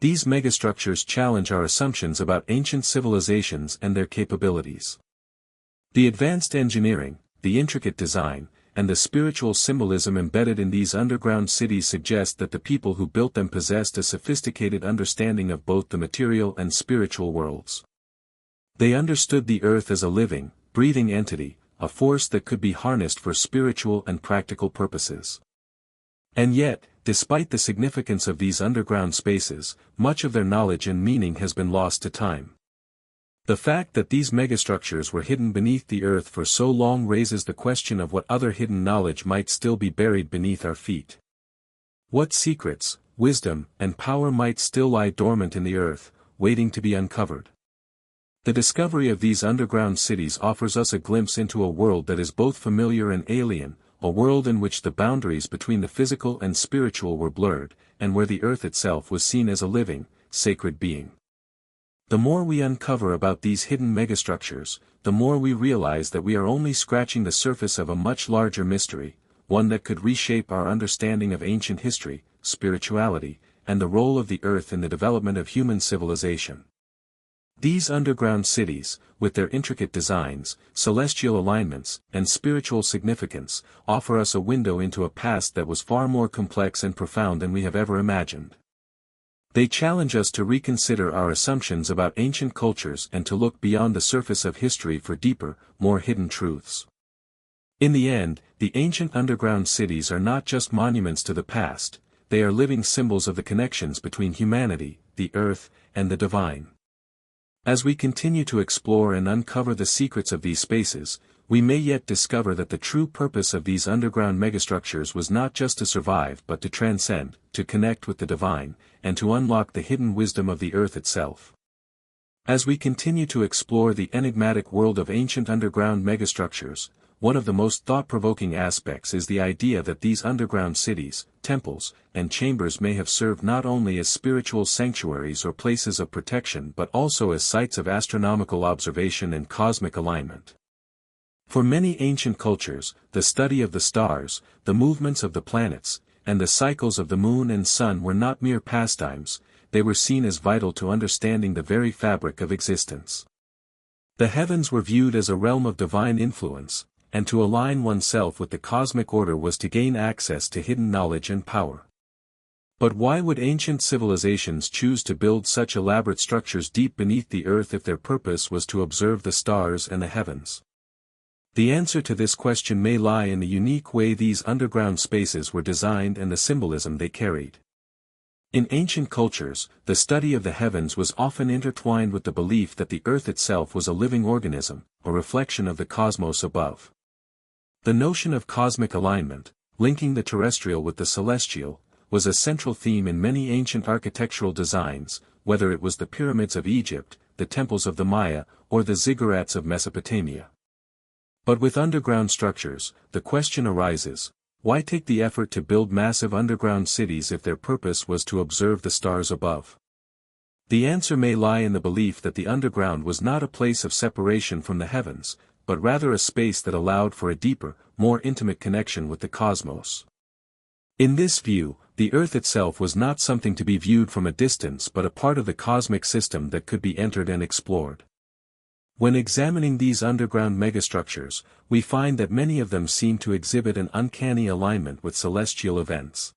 These megastructures challenge our assumptions about ancient civilizations and their capabilities. The advanced engineering, the intricate design, and the spiritual symbolism embedded in these underground cities suggest that the people who built them possessed a sophisticated understanding of both the material and spiritual worlds. They understood the earth as a living, breathing entity, a force that could be harnessed for spiritual and practical purposes. And yet, despite the significance of these underground spaces, much of their knowledge and meaning has been lost to time. The fact that these megastructures were hidden beneath the earth for so long raises the question of what other hidden knowledge might still be buried beneath our feet. What secrets, wisdom, and power might still lie dormant in the earth, waiting to be uncovered? The discovery of these underground cities offers us a glimpse into a world that is both familiar and alien, a world in which the boundaries between the physical and spiritual were blurred, and where the earth itself was seen as a living, sacred being. The more we uncover about these hidden megastructures, the more we realize that we are only scratching the surface of a much larger mystery, one that could reshape our understanding of ancient history, spirituality, and the role of the earth in the development of human civilization. These underground cities, with their intricate designs, celestial alignments, and spiritual significance, offer us a window into a past that was far more complex and profound than we have ever imagined. They challenge us to reconsider our assumptions about ancient cultures and to look beyond the surface of history for deeper, more hidden truths. In the end, the ancient underground cities are not just monuments to the past, they are living symbols of the connections between humanity, the earth, and the divine. As we continue to explore and uncover the secrets of these spaces, we may yet discover that the true purpose of these underground megastructures was not just to survive but to transcend, to connect with the divine, and to unlock the hidden wisdom of the earth itself. As we continue to explore the enigmatic world of ancient underground megastructures, one of the most thought-provoking aspects is the idea that these underground cities, temples, and chambers may have served not only as spiritual sanctuaries or places of protection but also as sites of astronomical observation and cosmic alignment. For many ancient cultures, the study of the stars, the movements of the planets, and the cycles of the moon and sun were not mere pastimes, they were seen as vital to understanding the very fabric of existence. The heavens were viewed as a realm of divine influence, and to align oneself with the cosmic order was to gain access to hidden knowledge and power. But why would ancient civilizations choose to build such elaborate structures deep beneath the earth if their purpose was to observe the stars and the heavens? The answer to this question may lie in the unique way these underground spaces were designed and the symbolism they carried. In ancient cultures, the study of the heavens was often intertwined with the belief that the earth itself was a living organism, a reflection of the cosmos above. The notion of cosmic alignment, linking the terrestrial with the celestial, was a central theme in many ancient architectural designs, whether it was the pyramids of Egypt, the temples of the Maya, or the ziggurats of Mesopotamia. But with underground structures, the question arises, why take the effort to build massive underground cities if their purpose was to observe the stars above? The answer may lie in the belief that the underground was not a place of separation from the heavens, but rather a space that allowed for a deeper, more intimate connection with the cosmos. In this view, the earth itself was not something to be viewed from a distance but a part of the cosmic system that could be entered and explored. When examining these underground megastructures, we find that many of them seem to exhibit an uncanny alignment with celestial events.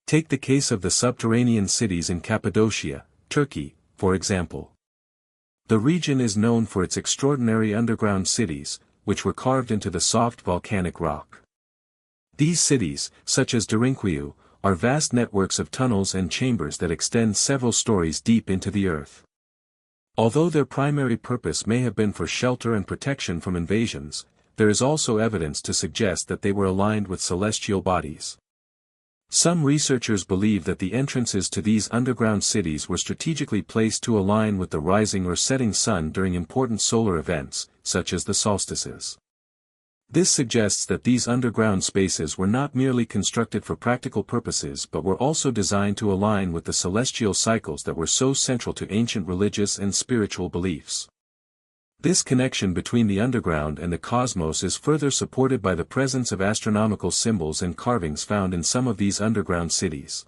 Take the case of the subterranean cities in Cappadocia, Turkey, for example. The region is known for its extraordinary underground cities, which were carved into the soft volcanic rock. These cities, such as Derinkuyu, are vast networks of tunnels and chambers that extend several stories deep into the earth. Although their primary purpose may have been for shelter and protection from invasions, there is also evidence to suggest that they were aligned with celestial bodies. Some researchers believe that the entrances to these underground cities were strategically placed to align with the rising or setting sun during important solar events, such as the solstices. This suggests that these underground spaces were not merely constructed for practical purposes but were also designed to align with the celestial cycles that were so central to ancient religious and spiritual beliefs. This connection between the underground and the cosmos is further supported by the presence of astronomical symbols and carvings found in some of these underground cities.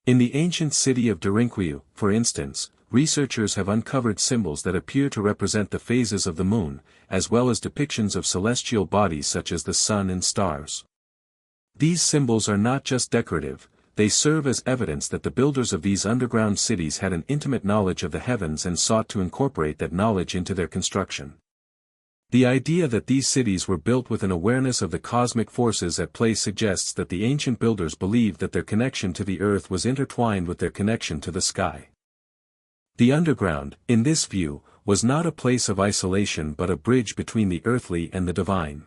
In the ancient city of Derinkuyu, for instance, researchers have uncovered symbols that appear to represent the phases of the moon, as well as depictions of celestial bodies such as the sun and stars. These symbols are not just decorative, they serve as evidence that the builders of these underground cities had an intimate knowledge of the heavens and sought to incorporate that knowledge into their construction. The idea that these cities were built with an awareness of the cosmic forces at play suggests that the ancient builders believed that their connection to the earth was intertwined with their connection to the sky. The underground, in this view, was not a place of isolation but a bridge between the earthly and the divine.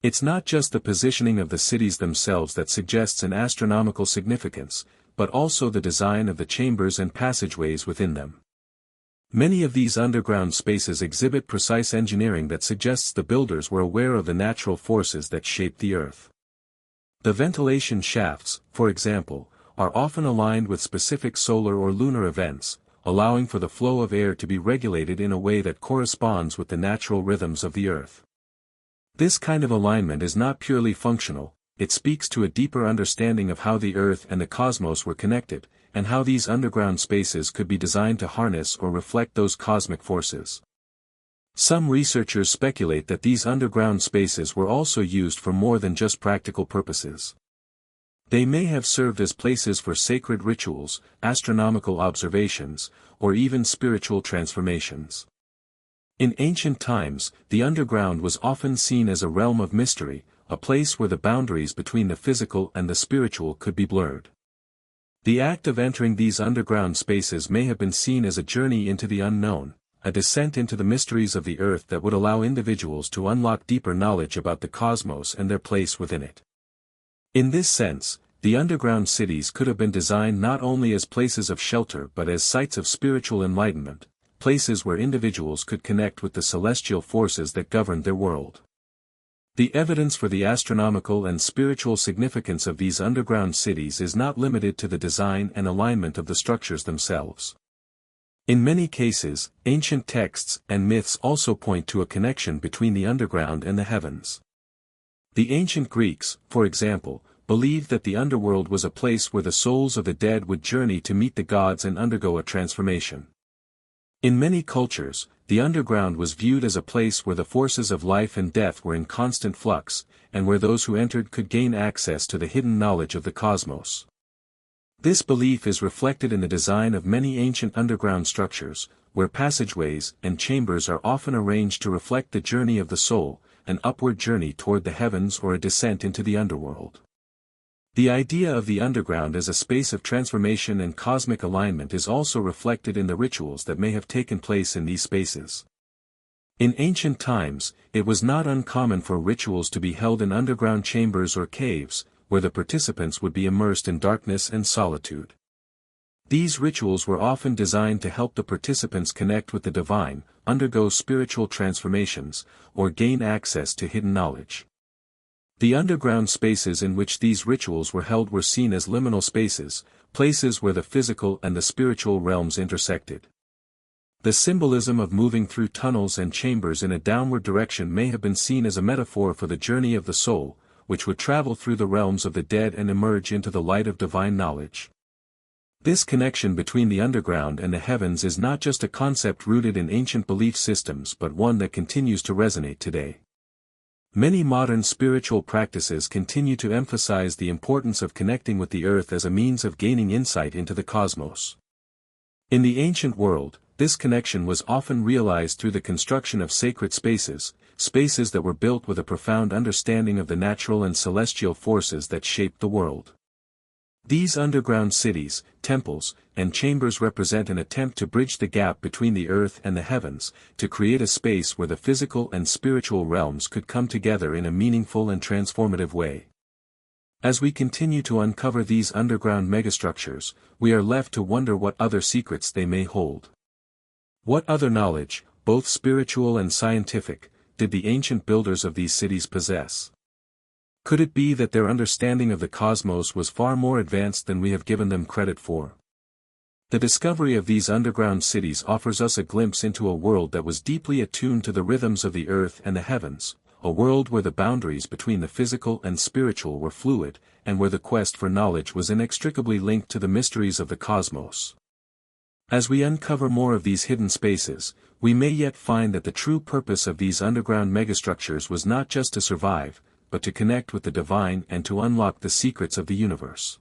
It's not just the positioning of the cities themselves that suggests an astronomical significance, but also the design of the chambers and passageways within them. Many of these underground spaces exhibit precise engineering that suggests the builders were aware of the natural forces that shape the earth. The ventilation shafts, for example, are often aligned with specific solar or lunar events, allowing for the flow of air to be regulated in a way that corresponds with the natural rhythms of the earth. This kind of alignment is not purely functional, it speaks to a deeper understanding of how the earth and the cosmos were connected, and how these underground spaces could be designed to harness or reflect those cosmic forces. Some researchers speculate that these underground spaces were also used for more than just practical purposes. They may have served as places for sacred rituals, astronomical observations, or even spiritual transformations. In ancient times, the underground was often seen as a realm of mystery, a place where the boundaries between the physical and the spiritual could be blurred. The act of entering these underground spaces may have been seen as a journey into the unknown, a descent into the mysteries of the earth that would allow individuals to unlock deeper knowledge about the cosmos and their place within it. In this sense, the underground cities could have been designed not only as places of shelter but as sites of spiritual enlightenment, places where individuals could connect with the celestial forces that governed their world. The evidence for the astronomical and spiritual significance of these underground cities is not limited to the design and alignment of the structures themselves. In many cases, ancient texts and myths also point to a connection between the underground and the heavens. The ancient Greeks, for example, believed that the underworld was a place where the souls of the dead would journey to meet the gods and undergo a transformation. In many cultures, the underground was viewed as a place where the forces of life and death were in constant flux, and where those who entered could gain access to the hidden knowledge of the cosmos. This belief is reflected in the design of many ancient underground structures, where passageways and chambers are often arranged to reflect the journey of the soul, an upward journey toward the heavens or a descent into the underworld. The idea of the underground as a space of transformation and cosmic alignment is also reflected in the rituals that may have taken place in these spaces. In ancient times, it was not uncommon for rituals to be held in underground chambers or caves, where the participants would be immersed in darkness and solitude. These rituals were often designed to help the participants connect with the divine, undergo spiritual transformations, or gain access to hidden knowledge. The underground spaces in which these rituals were held were seen as liminal spaces, places where the physical and the spiritual realms intersected. The symbolism of moving through tunnels and chambers in a downward direction may have been seen as a metaphor for the journey of the soul, which would travel through the realms of the dead and emerge into the light of divine knowledge. This connection between the underground and the heavens is not just a concept rooted in ancient belief systems but one that continues to resonate today. Many modern spiritual practices continue to emphasize the importance of connecting with the earth as a means of gaining insight into the cosmos. In the ancient world, this connection was often realized through the construction of sacred spaces, spaces that were built with a profound understanding of the natural and celestial forces that shaped the world. These underground cities, temples, and chambers represent an attempt to bridge the gap between the earth and the heavens, to create a space where the physical and spiritual realms could come together in a meaningful and transformative way. As we continue to uncover these underground megastructures, we are left to wonder what other secrets they may hold. What other knowledge, both spiritual and scientific, did the ancient builders of these cities possess? Could it be that their understanding of the cosmos was far more advanced than we have given them credit for? The discovery of these underground cities offers us a glimpse into a world that was deeply attuned to the rhythms of the earth and the heavens, a world where the boundaries between the physical and spiritual were fluid, and where the quest for knowledge was inextricably linked to the mysteries of the cosmos. As we uncover more of these hidden spaces, we may yet find that the true purpose of these underground megastructures was not just to survive, but to connect with the divine and to unlock the secrets of the universe.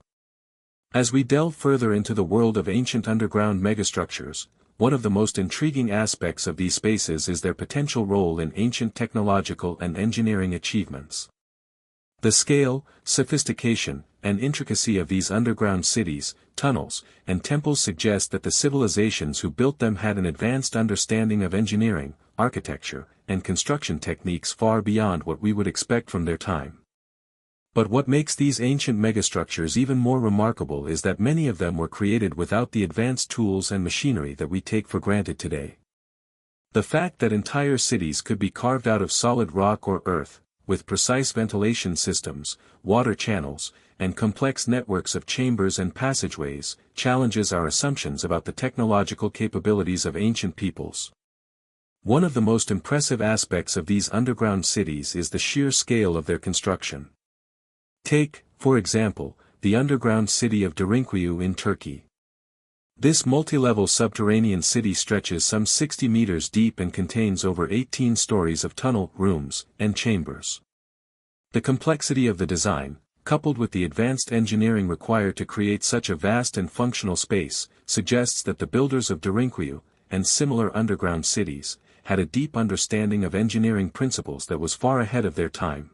As we delve further into the world of ancient underground megastructures, one of the most intriguing aspects of these spaces is their potential role in ancient technological and engineering achievements. The scale, sophistication, and intricacy of these underground cities, tunnels, and temples suggest that the civilizations who built them had an advanced understanding of engineering, architecture, and construction techniques far beyond what we would expect from their time. But what makes these ancient megastructures even more remarkable is that many of them were created without the advanced tools and machinery that we take for granted today. The fact that entire cities could be carved out of solid rock or earth, with precise ventilation systems, water channels, and complex networks of chambers and passageways, challenges our assumptions about the technological capabilities of ancient peoples. One of the most impressive aspects of these underground cities is the sheer scale of their construction. Take, for example, the underground city of Derinkuyu in Turkey. This multi-level subterranean city stretches some 60 meters deep and contains over 18 stories of tunnel, rooms, and chambers. The complexity of the design, coupled with the advanced engineering required to create such a vast and functional space, suggests that the builders of Derinkuyu, and similar underground cities, had a deep understanding of engineering principles that was far ahead of their time.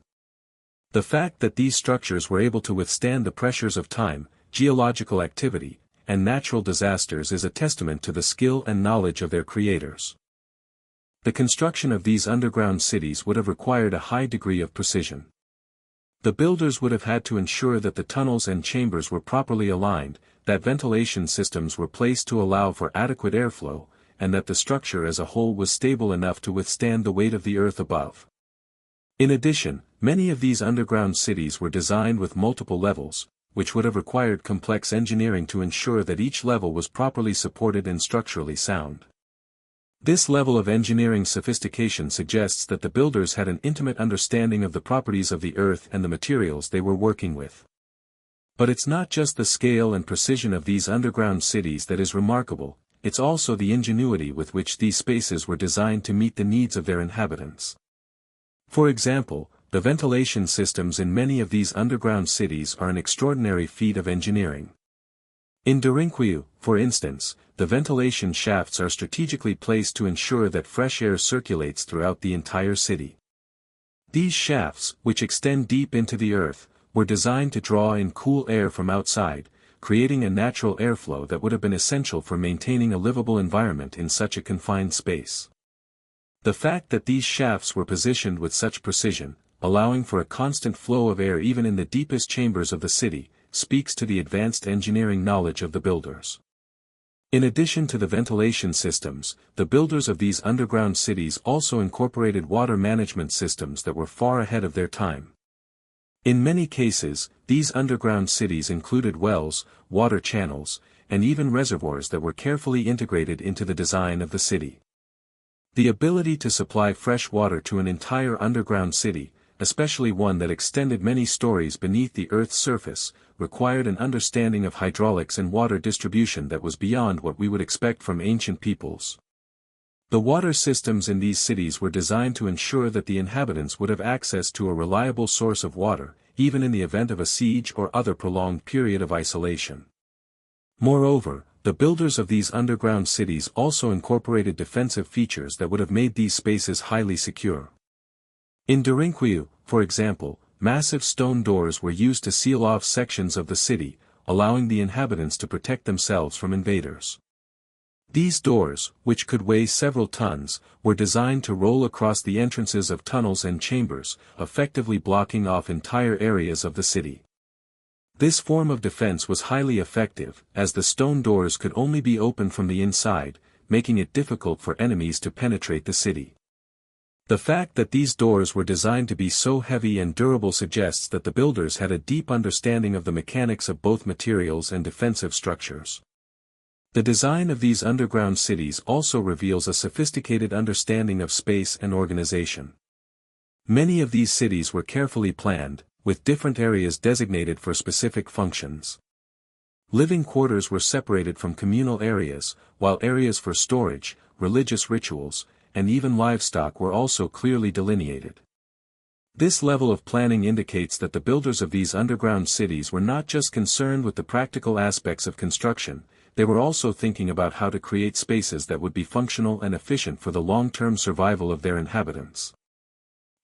The fact that these structures were able to withstand the pressures of time, geological activity, and natural disasters is a testament to the skill and knowledge of their creators. The construction of these underground cities would have required a high degree of precision. The builders would have had to ensure that the tunnels and chambers were properly aligned, that ventilation systems were placed to allow for adequate airflow, and that the structure as a whole was stable enough to withstand the weight of the earth above. In addition, many of these underground cities were designed with multiple levels, which would have required complex engineering to ensure that each level was properly supported and structurally sound. This level of engineering sophistication suggests that the builders had an intimate understanding of the properties of the earth and the materials they were working with. But it's not just the scale and precision of these underground cities that is remarkable, it's also the ingenuity with which these spaces were designed to meet the needs of their inhabitants. For example, the ventilation systems in many of these underground cities are an extraordinary feat of engineering. In Derinquiu, for instance, the ventilation shafts are strategically placed to ensure that fresh air circulates throughout the entire city. These shafts, which extend deep into the earth, were designed to draw in cool air from outside, creating a natural airflow that would have been essential for maintaining a livable environment in such a confined space. The fact that these shafts were positioned with such precision, allowing for a constant flow of air even in the deepest chambers of the city, speaks to the advanced engineering knowledge of the builders. In addition to the ventilation systems, the builders of these underground cities also incorporated water management systems that were far ahead of their time. In many cases, these underground cities included wells, water channels, and even reservoirs that were carefully integrated into the design of the city. The ability to supply fresh water to an entire underground city, especially one that extended many stories beneath the Earth's surface, required an understanding of hydraulics and water distribution that was beyond what we would expect from ancient peoples. The water systems in these cities were designed to ensure that the inhabitants would have access to a reliable source of water, even in the event of a siege or other prolonged period of isolation. Moreover, the builders of these underground cities also incorporated defensive features that would have made these spaces highly secure. In Derinquiu, for example, massive stone doors were used to seal off sections of the city, allowing the inhabitants to protect themselves from invaders. These doors, which could weigh several tons, were designed to roll across the entrances of tunnels and chambers, effectively blocking off entire areas of the city. This form of defense was highly effective, as the stone doors could only be opened from the inside, making it difficult for enemies to penetrate the city. The fact that these doors were designed to be so heavy and durable suggests that the builders had a deep understanding of the mechanics of both materials and defensive structures. The design of these underground cities also reveals a sophisticated understanding of space and organization. Many of these cities were carefully planned, with different areas designated for specific functions. Living quarters were separated from communal areas, while areas for storage, religious rituals, and even livestock were also clearly delineated. This level of planning indicates that the builders of these underground cities were not just concerned with the practical aspects of construction, they were also thinking about how to create spaces that would be functional and efficient for the long-term survival of their inhabitants.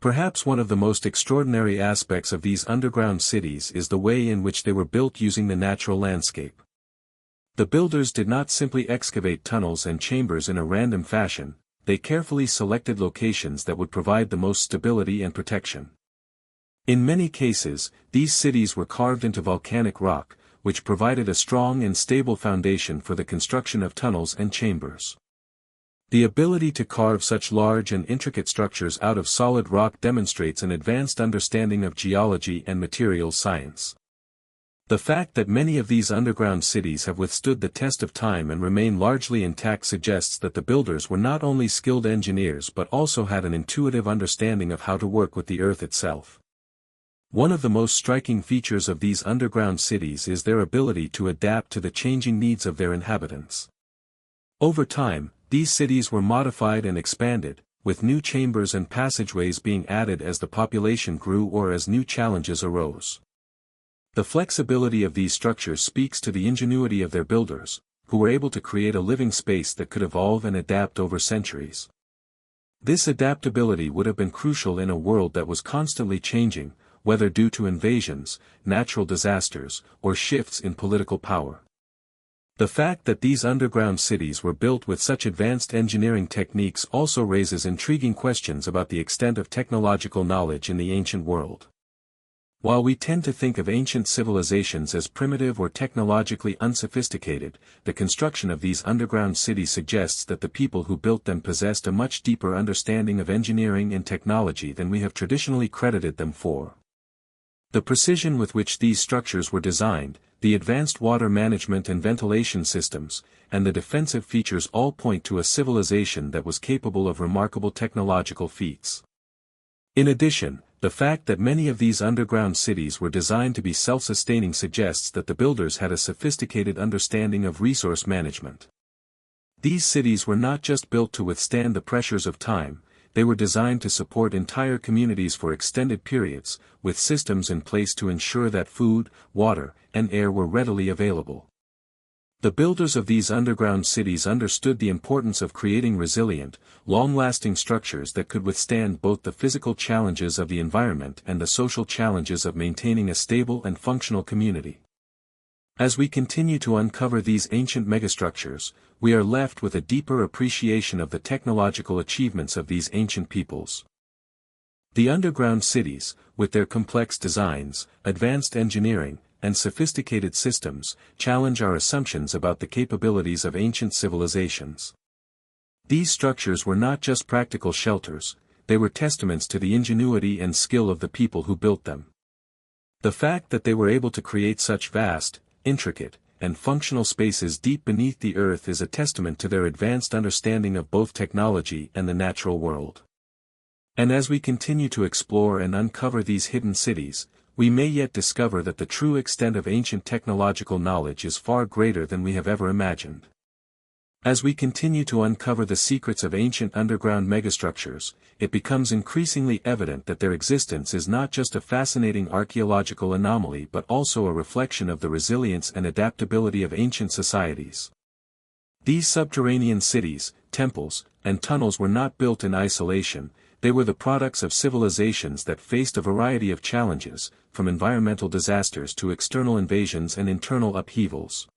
Perhaps one of the most extraordinary aspects of these underground cities is the way in which they were built using the natural landscape. The builders did not simply excavate tunnels and chambers in a random fashion, they carefully selected locations that would provide the most stability and protection. In many cases, these cities were carved into volcanic rock, which provided a strong and stable foundation for the construction of tunnels and chambers. The ability to carve such large and intricate structures out of solid rock demonstrates an advanced understanding of geology and materials science. The fact that many of these underground cities have withstood the test of time and remain largely intact suggests that the builders were not only skilled engineers but also had an intuitive understanding of how to work with the earth itself. One of the most striking features of these underground cities is their ability to adapt to the changing needs of their inhabitants. Over time, these cities were modified and expanded, with new chambers and passageways being added as the population grew or as new challenges arose. The flexibility of these structures speaks to the ingenuity of their builders, who were able to create a living space that could evolve and adapt over centuries. This adaptability would have been crucial in a world that was constantly changing, whether due to invasions, natural disasters, or shifts in political power. The fact that these underground cities were built with such advanced engineering techniques also raises intriguing questions about the extent of technological knowledge in the ancient world. While we tend to think of ancient civilizations as primitive or technologically unsophisticated, the construction of these underground cities suggests that the people who built them possessed a much deeper understanding of engineering and technology than we have traditionally credited them for. The precision with which these structures were designed, the advanced water management and ventilation systems, and the defensive features all point to a civilization that was capable of remarkable technological feats. In addition, the fact that many of these underground cities were designed to be self-sustaining suggests that the builders had a sophisticated understanding of resource management. These cities were not just built to withstand the pressures of time, they were designed to support entire communities for extended periods, with systems in place to ensure that food, water, and air were readily available. The builders of these underground cities understood the importance of creating resilient, long-lasting structures that could withstand both the physical challenges of the environment and the social challenges of maintaining a stable and functional community. As we continue to uncover these ancient megastructures, we are left with a deeper appreciation of the technological achievements of these ancient peoples. The underground cities, with their complex designs, advanced engineering, and sophisticated systems, challenge our assumptions about the capabilities of ancient civilizations. These structures were not just practical shelters, they were testaments to the ingenuity and skill of the people who built them. The fact that they were able to create such vast, intricate, and functional spaces deep beneath the earth is a testament to their advanced understanding of both technology and the natural world. And as we continue to explore and uncover these hidden cities, we may yet discover that the true extent of ancient technological knowledge is far greater than we have ever imagined. As we continue to uncover the secrets of ancient underground megastructures, it becomes increasingly evident that their existence is not just a fascinating archaeological anomaly but also a reflection of the resilience and adaptability of ancient societies. These subterranean cities, temples, and tunnels were not built in isolation, they were the products of civilizations that faced a variety of challenges, from environmental disasters to external invasions and internal upheavals.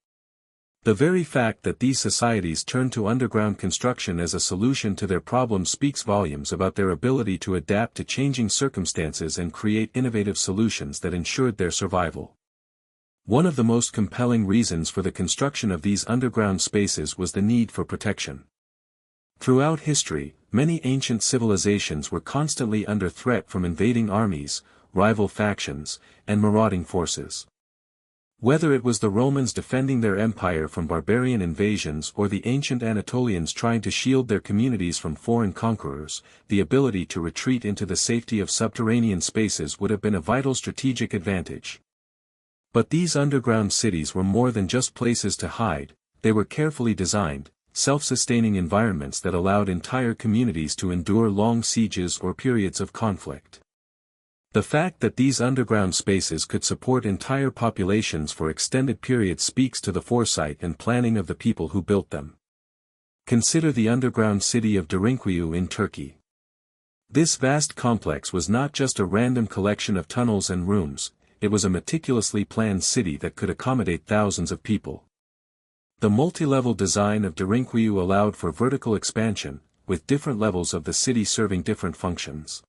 The very fact that these societies turned to underground construction as a solution to their problems speaks volumes about their ability to adapt to changing circumstances and create innovative solutions that ensured their survival. One of the most compelling reasons for the construction of these underground spaces was the need for protection. Throughout history, many ancient civilizations were constantly under threat from invading armies, rival factions, and marauding forces. Whether it was the Romans defending their empire from barbarian invasions or the ancient Anatolians trying to shield their communities from foreign conquerors, the ability to retreat into the safety of subterranean spaces would have been a vital strategic advantage. But these underground cities were more than just places to hide, they were carefully designed, self-sustaining environments that allowed entire communities to endure long sieges or periods of conflict. The fact that these underground spaces could support entire populations for extended periods speaks to the foresight and planning of the people who built them. Consider the underground city of Derinkuyu in Turkey. This vast complex was not just a random collection of tunnels and rooms, it was a meticulously planned city that could accommodate thousands of people. The multi-level design of Derinkuyu allowed for vertical expansion, with different levels of the city serving different functions.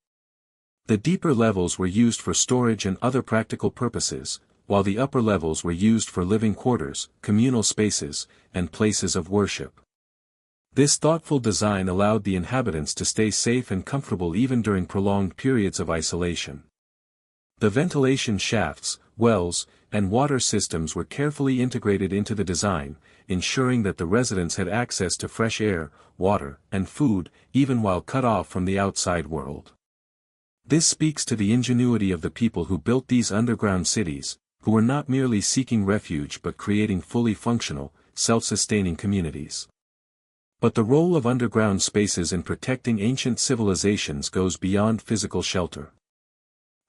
The deeper levels were used for storage and other practical purposes, while the upper levels were used for living quarters, communal spaces, and places of worship. This thoughtful design allowed the inhabitants to stay safe and comfortable even during prolonged periods of isolation. The ventilation shafts, wells, and water systems were carefully integrated into the design, ensuring that the residents had access to fresh air, water, and food, even while cut off from the outside world. This speaks to the ingenuity of the people who built these underground cities, who were not merely seeking refuge but creating fully functional, self-sustaining communities. But the role of underground spaces in protecting ancient civilizations goes beyond physical shelter.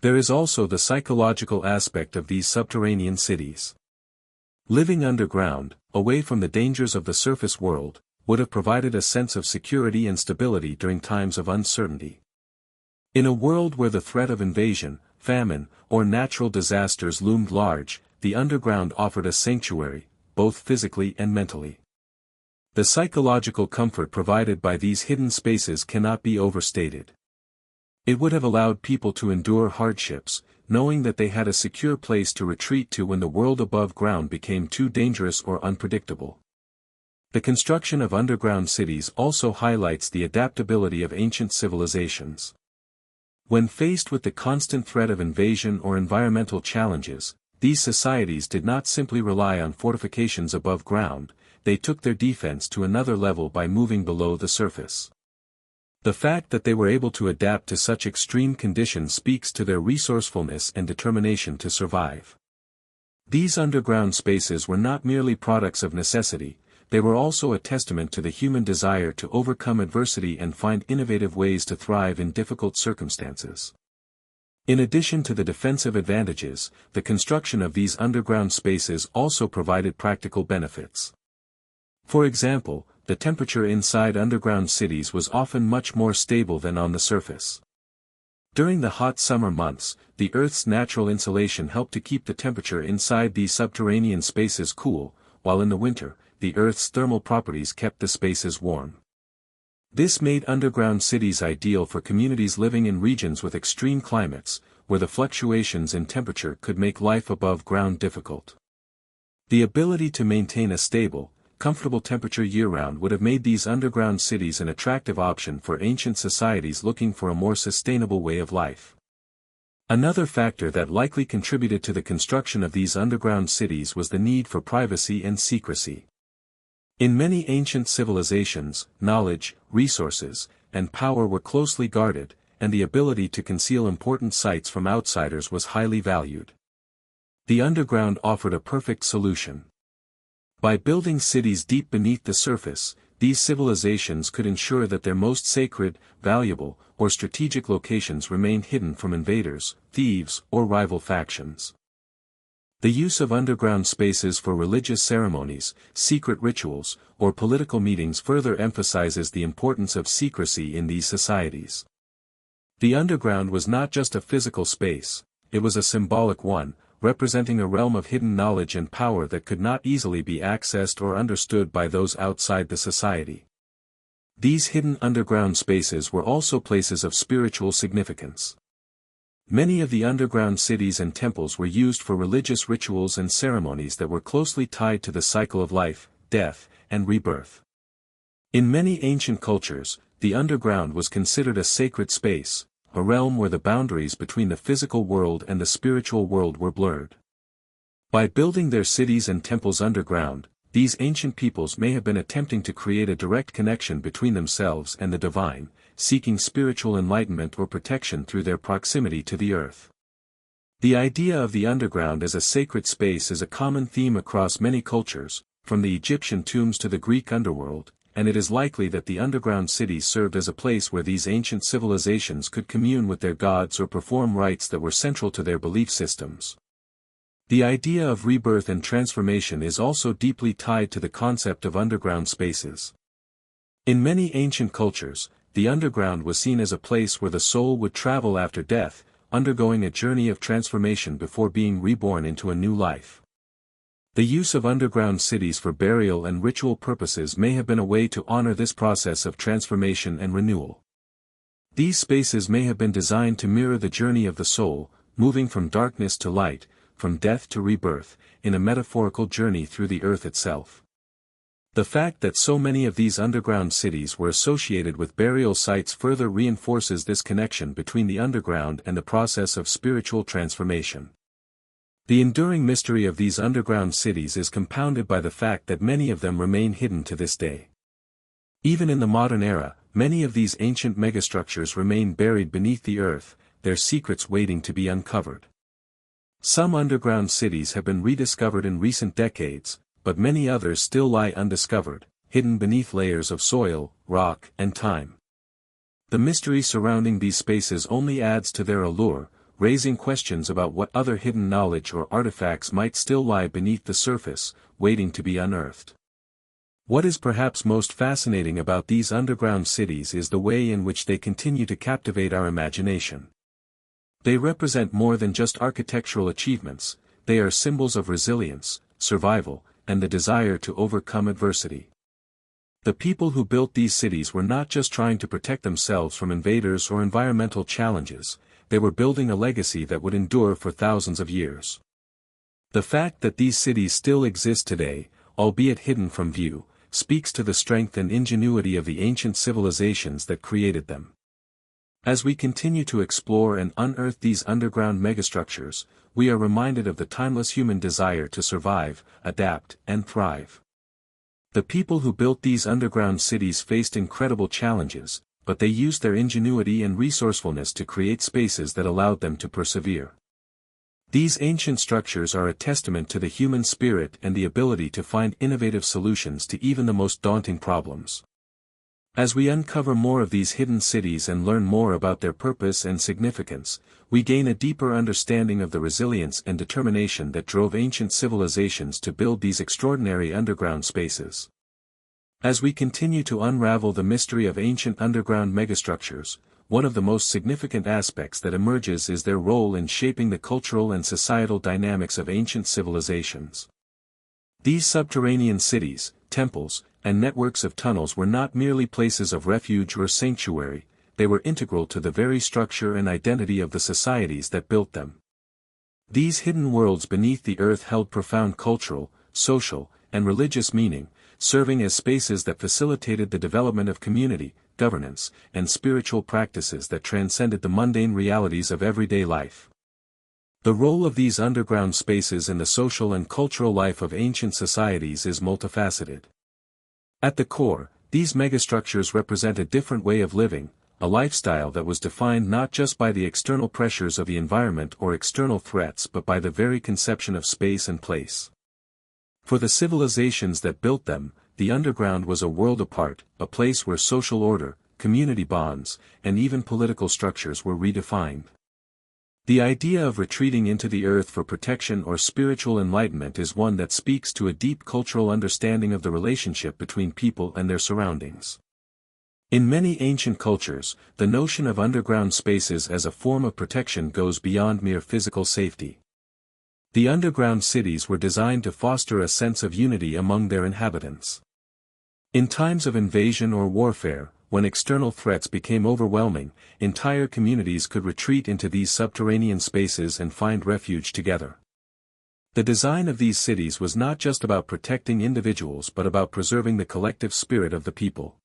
There is also the psychological aspect of these subterranean cities. Living underground, away from the dangers of the surface world, would have provided a sense of security and stability during times of uncertainty. In a world where the threat of invasion, famine, or natural disasters loomed large, the underground offered a sanctuary, both physically and mentally. The psychological comfort provided by these hidden spaces cannot be overstated. It would have allowed people to endure hardships, knowing that they had a secure place to retreat to when the world above ground became too dangerous or unpredictable. The construction of underground cities also highlights the adaptability of ancient civilizations. When faced with the constant threat of invasion or environmental challenges, these societies did not simply rely on fortifications above ground, they took their defense to another level by moving below the surface. The fact that they were able to adapt to such extreme conditions speaks to their resourcefulness and determination to survive. These underground spaces were not merely products of necessity, they were also a testament to the human desire to overcome adversity and find innovative ways to thrive in difficult circumstances. In addition to the defensive advantages, the construction of these underground spaces also provided practical benefits. For example, the temperature inside underground cities was often much more stable than on the surface. During the hot summer months, the Earth's natural insulation helped to keep the temperature inside these subterranean spaces cool, while in the winter, the Earth's thermal properties kept the spaces warm. This made underground cities ideal for communities living in regions with extreme climates, where the fluctuations in temperature could make life above ground difficult. The ability to maintain a stable, comfortable temperature year-round would have made these underground cities an attractive option for ancient societies looking for a more sustainable way of life. Another factor that likely contributed to the construction of these underground cities was the need for privacy and secrecy. In many ancient civilizations, knowledge, resources, and power were closely guarded, and the ability to conceal important sites from outsiders was highly valued. The underground offered a perfect solution. By building cities deep beneath the surface, these civilizations could ensure that their most sacred, valuable, or strategic locations remained hidden from invaders, thieves, or rival factions. The use of underground spaces for religious ceremonies, secret rituals, or political meetings further emphasizes the importance of secrecy in these societies. The underground was not just a physical space, it was a symbolic one, representing a realm of hidden knowledge and power that could not easily be accessed or understood by those outside the society. These hidden underground spaces were also places of spiritual significance. Many of the underground cities and temples were used for religious rituals and ceremonies that were closely tied to the cycle of life, death, and rebirth. In many ancient cultures, the underground was considered a sacred space, a realm where the boundaries between the physical world and the spiritual world were blurred. By building their cities and temples underground, these ancient peoples may have been attempting to create a direct connection between themselves and the divine, seeking spiritual enlightenment or protection through their proximity to the earth. The idea of the underground as a sacred space is a common theme across many cultures, from the Egyptian tombs to the Greek underworld, and it is likely that the underground cities served as a place where these ancient civilizations could commune with their gods or perform rites that were central to their belief systems. The idea of rebirth and transformation is also deeply tied to the concept of underground spaces. In many ancient cultures, the underground was seen as a place where the soul would travel after death, undergoing a journey of transformation before being reborn into a new life. The use of underground cities for burial and ritual purposes may have been a way to honor this process of transformation and renewal. These spaces may have been designed to mirror the journey of the soul, moving from darkness to light, from death to rebirth, in a metaphorical journey through the earth itself. The fact that so many of these underground cities were associated with burial sites further reinforces this connection between the underground and the process of spiritual transformation. The enduring mystery of these underground cities is compounded by the fact that many of them remain hidden to this day. Even in the modern era, many of these ancient megastructures remain buried beneath the earth, their secrets waiting to be uncovered. Some underground cities have been rediscovered in recent decades, but many others still lie undiscovered, hidden beneath layers of soil, rock, and time. The mystery surrounding these spaces only adds to their allure, raising questions about what other hidden knowledge or artifacts might still lie beneath the surface, waiting to be unearthed. What is perhaps most fascinating about these underground cities is the way in which they continue to captivate our imagination. They represent more than just architectural achievements, they are symbols of resilience, survival, and the desire to overcome adversity. The people who built these cities were not just trying to protect themselves from invaders or environmental challenges, they were building a legacy that would endure for thousands of years. The fact that these cities still exist today, albeit hidden from view, speaks to the strength and ingenuity of the ancient civilizations that created them. As we continue to explore and unearth these underground megastructures, we are reminded of the timeless human desire to survive, adapt, and thrive. The people who built these underground cities faced incredible challenges, but they used their ingenuity and resourcefulness to create spaces that allowed them to persevere. These ancient structures are a testament to the human spirit and the ability to find innovative solutions to even the most daunting problems. As we uncover more of these hidden cities and learn more about their purpose and significance, we gain a deeper understanding of the resilience and determination that drove ancient civilizations to build these extraordinary underground spaces. As we continue to unravel the mystery of ancient underground megastructures, one of the most significant aspects that emerges is their role in shaping the cultural and societal dynamics of ancient civilizations. These subterranean cities, temples, and networks of tunnels were not merely places of refuge or sanctuary, they were integral to the very structure and identity of the societies that built them. These hidden worlds beneath the earth held profound cultural, social, and religious meaning, serving as spaces that facilitated the development of community, governance, and spiritual practices that transcended the mundane realities of everyday life. The role of these underground spaces in the social and cultural life of ancient societies is multifaceted. At the core, these megastructures represent a different way of living, a lifestyle that was defined not just by the external pressures of the environment or external threats but by the very conception of space and place. For the civilizations that built them, the underground was a world apart, a place where social order, community bonds, and even political structures were redefined. The idea of retreating into the earth for protection or spiritual enlightenment is one that speaks to a deep cultural understanding of the relationship between people and their surroundings. In many ancient cultures, the notion of underground spaces as a form of protection goes beyond mere physical safety. The underground cities were designed to foster a sense of unity among their inhabitants. In times of invasion or warfare, when external threats became overwhelming, entire communities could retreat into these subterranean spaces and find refuge together. The design of these cities was not just about protecting individuals but about preserving the collective spirit of the people.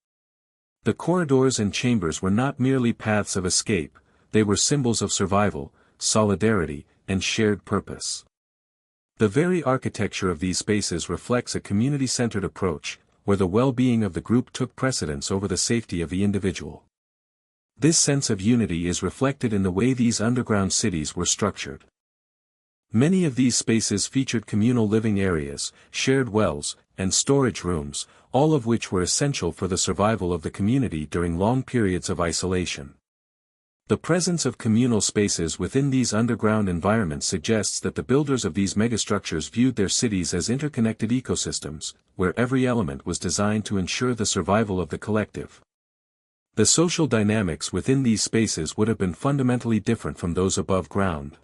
The corridors and chambers were not merely paths of escape, they were symbols of survival, solidarity, and shared purpose. The very architecture of these spaces reflects a community-centered approach, where the well-being of the group took precedence over the safety of the individual. This sense of unity is reflected in the way these underground cities were structured. Many of these spaces featured communal living areas, shared wells, and storage rooms, all of which were essential for the survival of the community during long periods of isolation. The presence of communal spaces within these underground environments suggests that the builders of these megastructures viewed their cities as interconnected ecosystems, where every element was designed to ensure the survival of the collective. The social dynamics within these spaces would have been fundamentally different from those above ground.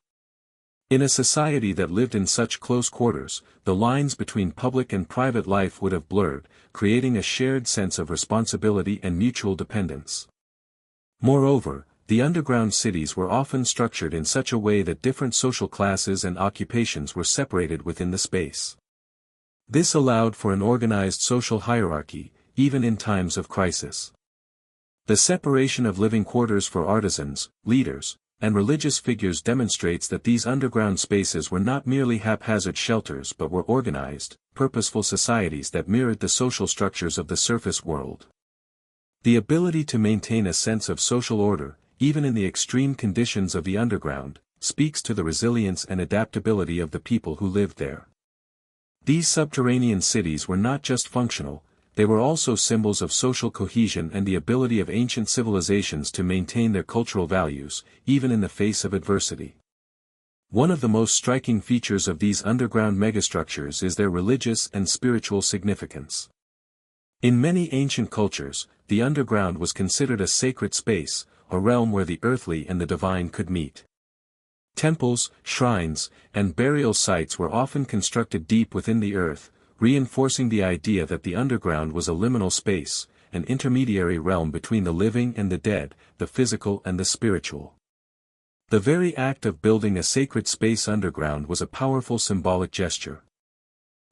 In a society that lived in such close quarters, the lines between public and private life would have blurred, creating a shared sense of responsibility and mutual dependence. Moreover, the underground cities were often structured in such a way that different social classes and occupations were separated within the space. This allowed for an organized social hierarchy, even in times of crisis. The separation of living quarters for artisans, leaders, and religious figures demonstrates that these underground spaces were not merely haphazard shelters but were organized, purposeful societies that mirrored the social structures of the surface world. The ability to maintain a sense of social order, even in the extreme conditions of the underground, speaks to the resilience and adaptability of the people who lived there. These subterranean cities were not just functional, they were also symbols of social cohesion and the ability of ancient civilizations to maintain their cultural values, even in the face of adversity. One of the most striking features of these underground megastructures is their religious and spiritual significance. In many ancient cultures, the underground was considered a sacred space, a realm where the earthly and the divine could meet. Temples, shrines, and burial sites were often constructed deep within the earth, reinforcing the idea that the underground was a liminal space, an intermediary realm between the living and the dead, the physical and the spiritual. The very act of building a sacred space underground was a powerful symbolic gesture.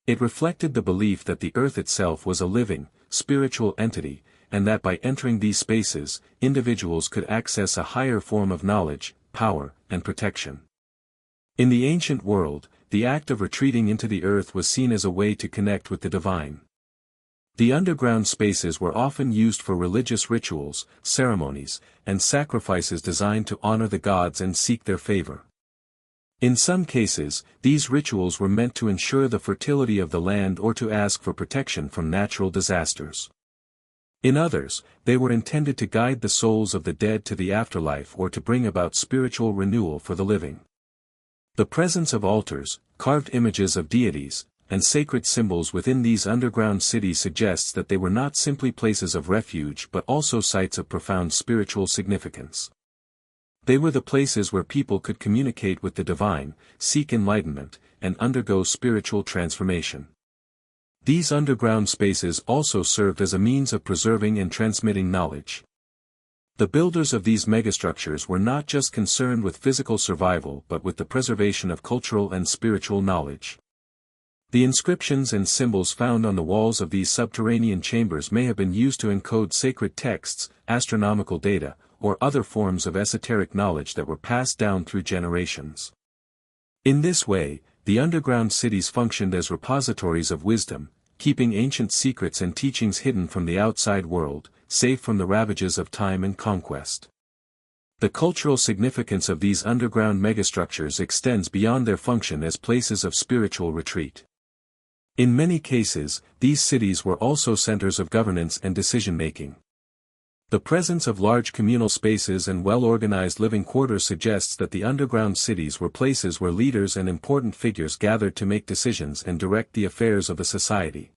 It reflected the belief that the earth itself was a living, spiritual entity, and that by entering these spaces, individuals could access a higher form of knowledge, power, and protection. In the ancient world, the act of retreating into the earth was seen as a way to connect with the divine. The underground spaces were often used for religious rituals, ceremonies, and sacrifices designed to honor the gods and seek their favor. In some cases, these rituals were meant to ensure the fertility of the land or to ask for protection from natural disasters. In others, they were intended to guide the souls of the dead to the afterlife or to bring about spiritual renewal for the living. The presence of altars, carved images of deities, and sacred symbols within these underground cities suggests that they were not simply places of refuge but also sites of profound spiritual significance. They were the places where people could communicate with the divine, seek enlightenment, and undergo spiritual transformation. These underground spaces also served as a means of preserving and transmitting knowledge. The builders of these megastructures were not just concerned with physical survival but with the preservation of cultural and spiritual knowledge. The inscriptions and symbols found on the walls of these subterranean chambers may have been used to encode sacred texts, astronomical data, or other forms of esoteric knowledge that were passed down through generations. In this way, the underground cities functioned as repositories of wisdom, keeping ancient secrets and teachings hidden from the outside world, safe from the ravages of time and conquest. The cultural significance of these underground megastructures extends beyond their function as places of spiritual retreat. In many cases, these cities were also centers of governance and decision-making. The presence of large communal spaces and well-organized living quarters suggests that the underground cities were places where leaders and important figures gathered to make decisions and direct the affairs of a society.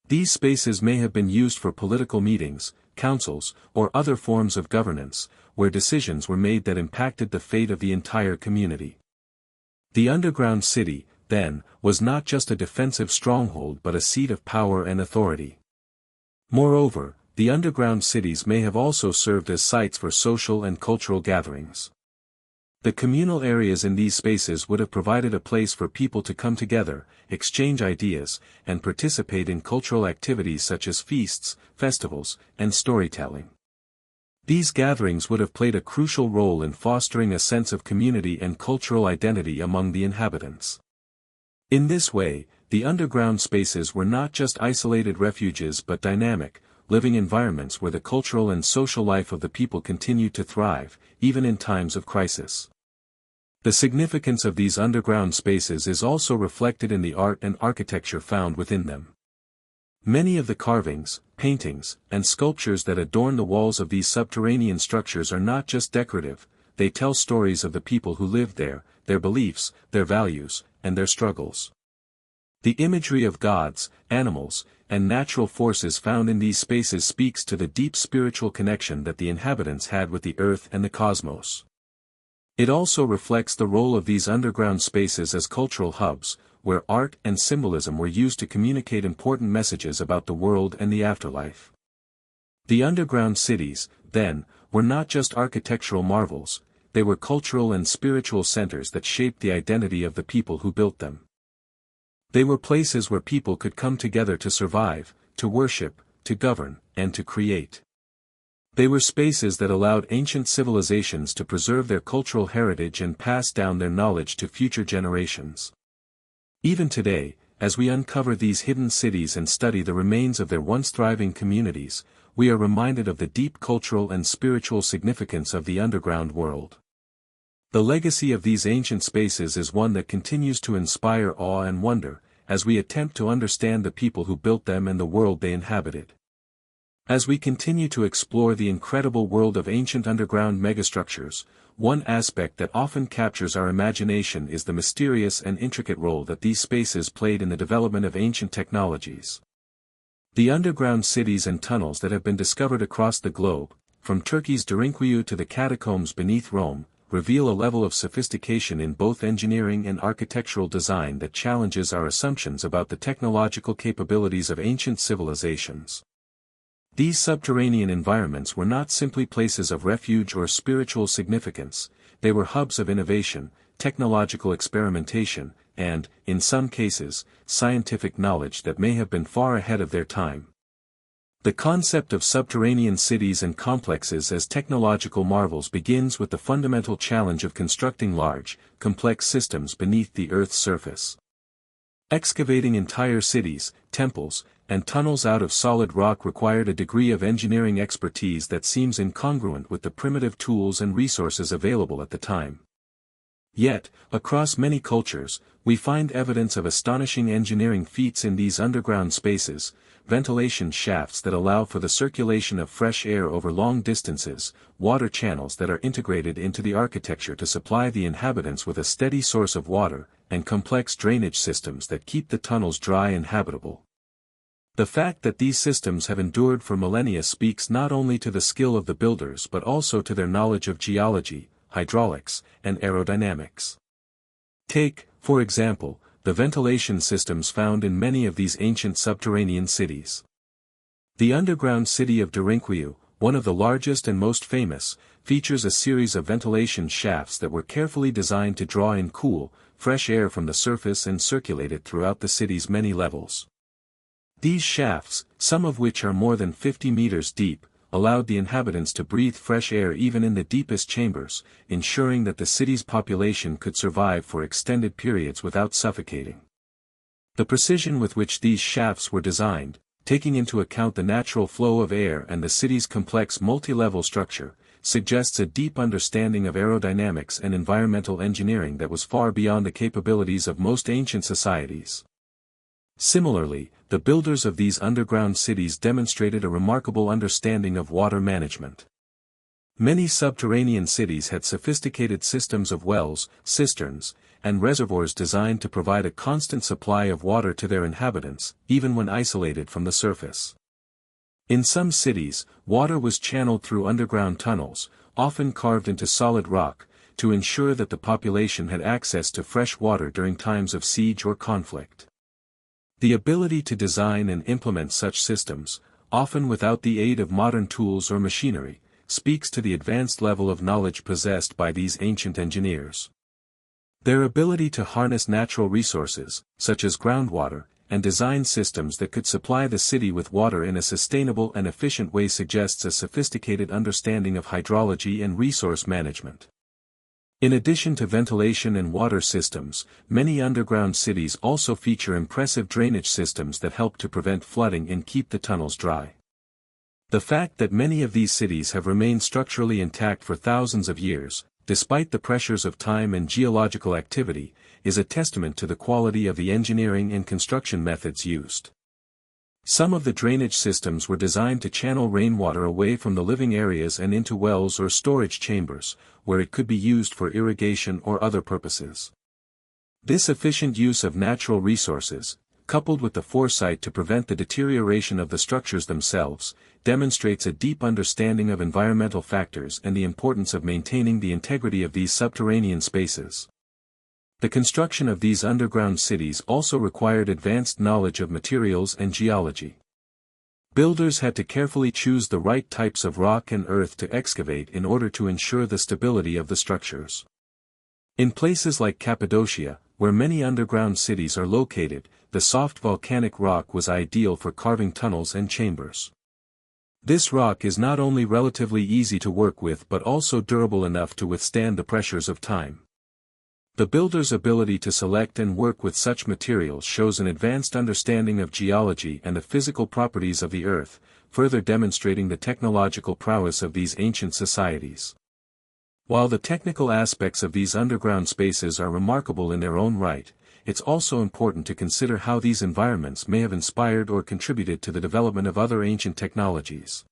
These spaces may have been used for political meetings, councils, or other forms of governance, where decisions were made that impacted the fate of the entire community. The underground city, then, was not just a defensive stronghold but a seat of power and authority. Moreover, the underground cities may have also served as sites for social and cultural gatherings. The communal areas in these spaces would have provided a place for people to come together, exchange ideas, and participate in cultural activities such as feasts, festivals, and storytelling. These gatherings would have played a crucial role in fostering a sense of community and cultural identity among the inhabitants. In this way, the underground spaces were not just isolated refuges but dynamic, living environments where the cultural and social life of the people continued to thrive, even in times of crisis. The significance of these underground spaces is also reflected in the art and architecture found within them. Many of the carvings, paintings, and sculptures that adorn the walls of these subterranean structures are not just decorative, they tell stories of the people who lived there, their beliefs, their values, and their struggles. The imagery of gods, animals, and natural forces found in these spaces speaks to the deep spiritual connection that the inhabitants had with the earth and the cosmos. It also reflects the role of these underground spaces as cultural hubs, where art and symbolism were used to communicate important messages about the world and the afterlife. The underground cities, then, were not just architectural marvels, they were cultural and spiritual centers that shaped the identity of the people who built them. They were places where people could come together to survive, to worship, to govern, and to create. They were spaces that allowed ancient civilizations to preserve their cultural heritage and pass down their knowledge to future generations. Even today, as we uncover these hidden cities and study the remains of their once thriving communities, we are reminded of the deep cultural and spiritual significance of the underground world. The legacy of these ancient spaces is one that continues to inspire awe and wonder, as we attempt to understand the people who built them and the world they inhabited. As we continue to explore the incredible world of ancient underground megastructures, one aspect that often captures our imagination is the mysterious and intricate role that these spaces played in the development of ancient technologies. The underground cities and tunnels that have been discovered across the globe, from Turkey's Derinkuyu to the catacombs beneath Rome, reveal a level of sophistication in both engineering and architectural design that challenges our assumptions about the technological capabilities of ancient civilizations. These subterranean environments were not simply places of refuge or spiritual significance, they were hubs of innovation, technological experimentation, and, in some cases, scientific knowledge that may have been far ahead of their time. The concept of subterranean cities and complexes as technological marvels begins with the fundamental challenge of constructing large, complex systems beneath the Earth's surface. Excavating entire cities, temples, and tunnels out of solid rock required a degree of engineering expertise that seems incongruent with the primitive tools and resources available at the time. Yet, across many cultures, we find evidence of astonishing engineering feats in these underground spaces: ventilation shafts that allow for the circulation of fresh air over long distances, water channels that are integrated into the architecture to supply the inhabitants with a steady source of water, and complex drainage systems that keep the tunnels dry and habitable. The fact that these systems have endured for millennia speaks not only to the skill of the builders but also to their knowledge of geology, hydraulics, and aerodynamics. Take, for example, the ventilation systems found in many of these ancient subterranean cities. The underground city of Derinkuyu, one of the largest and most famous, features a series of ventilation shafts that were carefully designed to draw in cool, fresh air from the surface and circulate it throughout the city's many levels. These shafts, some of which are more than 50 meters deep, allowed the inhabitants to breathe fresh air even in the deepest chambers, ensuring that the city's population could survive for extended periods without suffocating. The precision with which these shafts were designed, taking into account the natural flow of air and the city's complex multi-level structure, suggests a deep understanding of aerodynamics and environmental engineering that was far beyond the capabilities of most ancient societies. Similarly, the builders of these underground cities demonstrated a remarkable understanding of water management. Many subterranean cities had sophisticated systems of wells, cisterns, and reservoirs designed to provide a constant supply of water to their inhabitants, even when isolated from the surface. In some cities, water was channeled through underground tunnels, often carved into solid rock, to ensure that the population had access to fresh water during times of siege or conflict. The ability to design and implement such systems, often without the aid of modern tools or machinery, speaks to the advanced level of knowledge possessed by these ancient engineers. Their ability to harness natural resources, such as groundwater, and design systems that could supply the city with water in a sustainable and efficient way suggests a sophisticated understanding of hydrology and resource management. In addition to ventilation and water systems, many underground cities also feature impressive drainage systems that help to prevent flooding and keep the tunnels dry. The fact that many of these cities have remained structurally intact for thousands of years, despite the pressures of time and geological activity, is a testament to the quality of the engineering and construction methods used. Some of the drainage systems were designed to channel rainwater away from the living areas and into wells or storage chambers, where it could be used for irrigation or other purposes. This efficient use of natural resources, coupled with the foresight to prevent the deterioration of the structures themselves, demonstrates a deep understanding of environmental factors and the importance of maintaining the integrity of these subterranean spaces. The construction of these underground cities also required advanced knowledge of materials and geology. Builders had to carefully choose the right types of rock and earth to excavate in order to ensure the stability of the structures. In places like Cappadocia, where many underground cities are located, the soft volcanic rock was ideal for carving tunnels and chambers. This rock is not only relatively easy to work with but also durable enough to withstand the pressures of time. The builder's ability to select and work with such materials shows an advanced understanding of geology and the physical properties of the earth, further demonstrating the technological prowess of these ancient societies. While the technical aspects of these underground spaces are remarkable in their own right, it's also important to consider how these environments may have inspired or contributed to the development of other ancient technologies.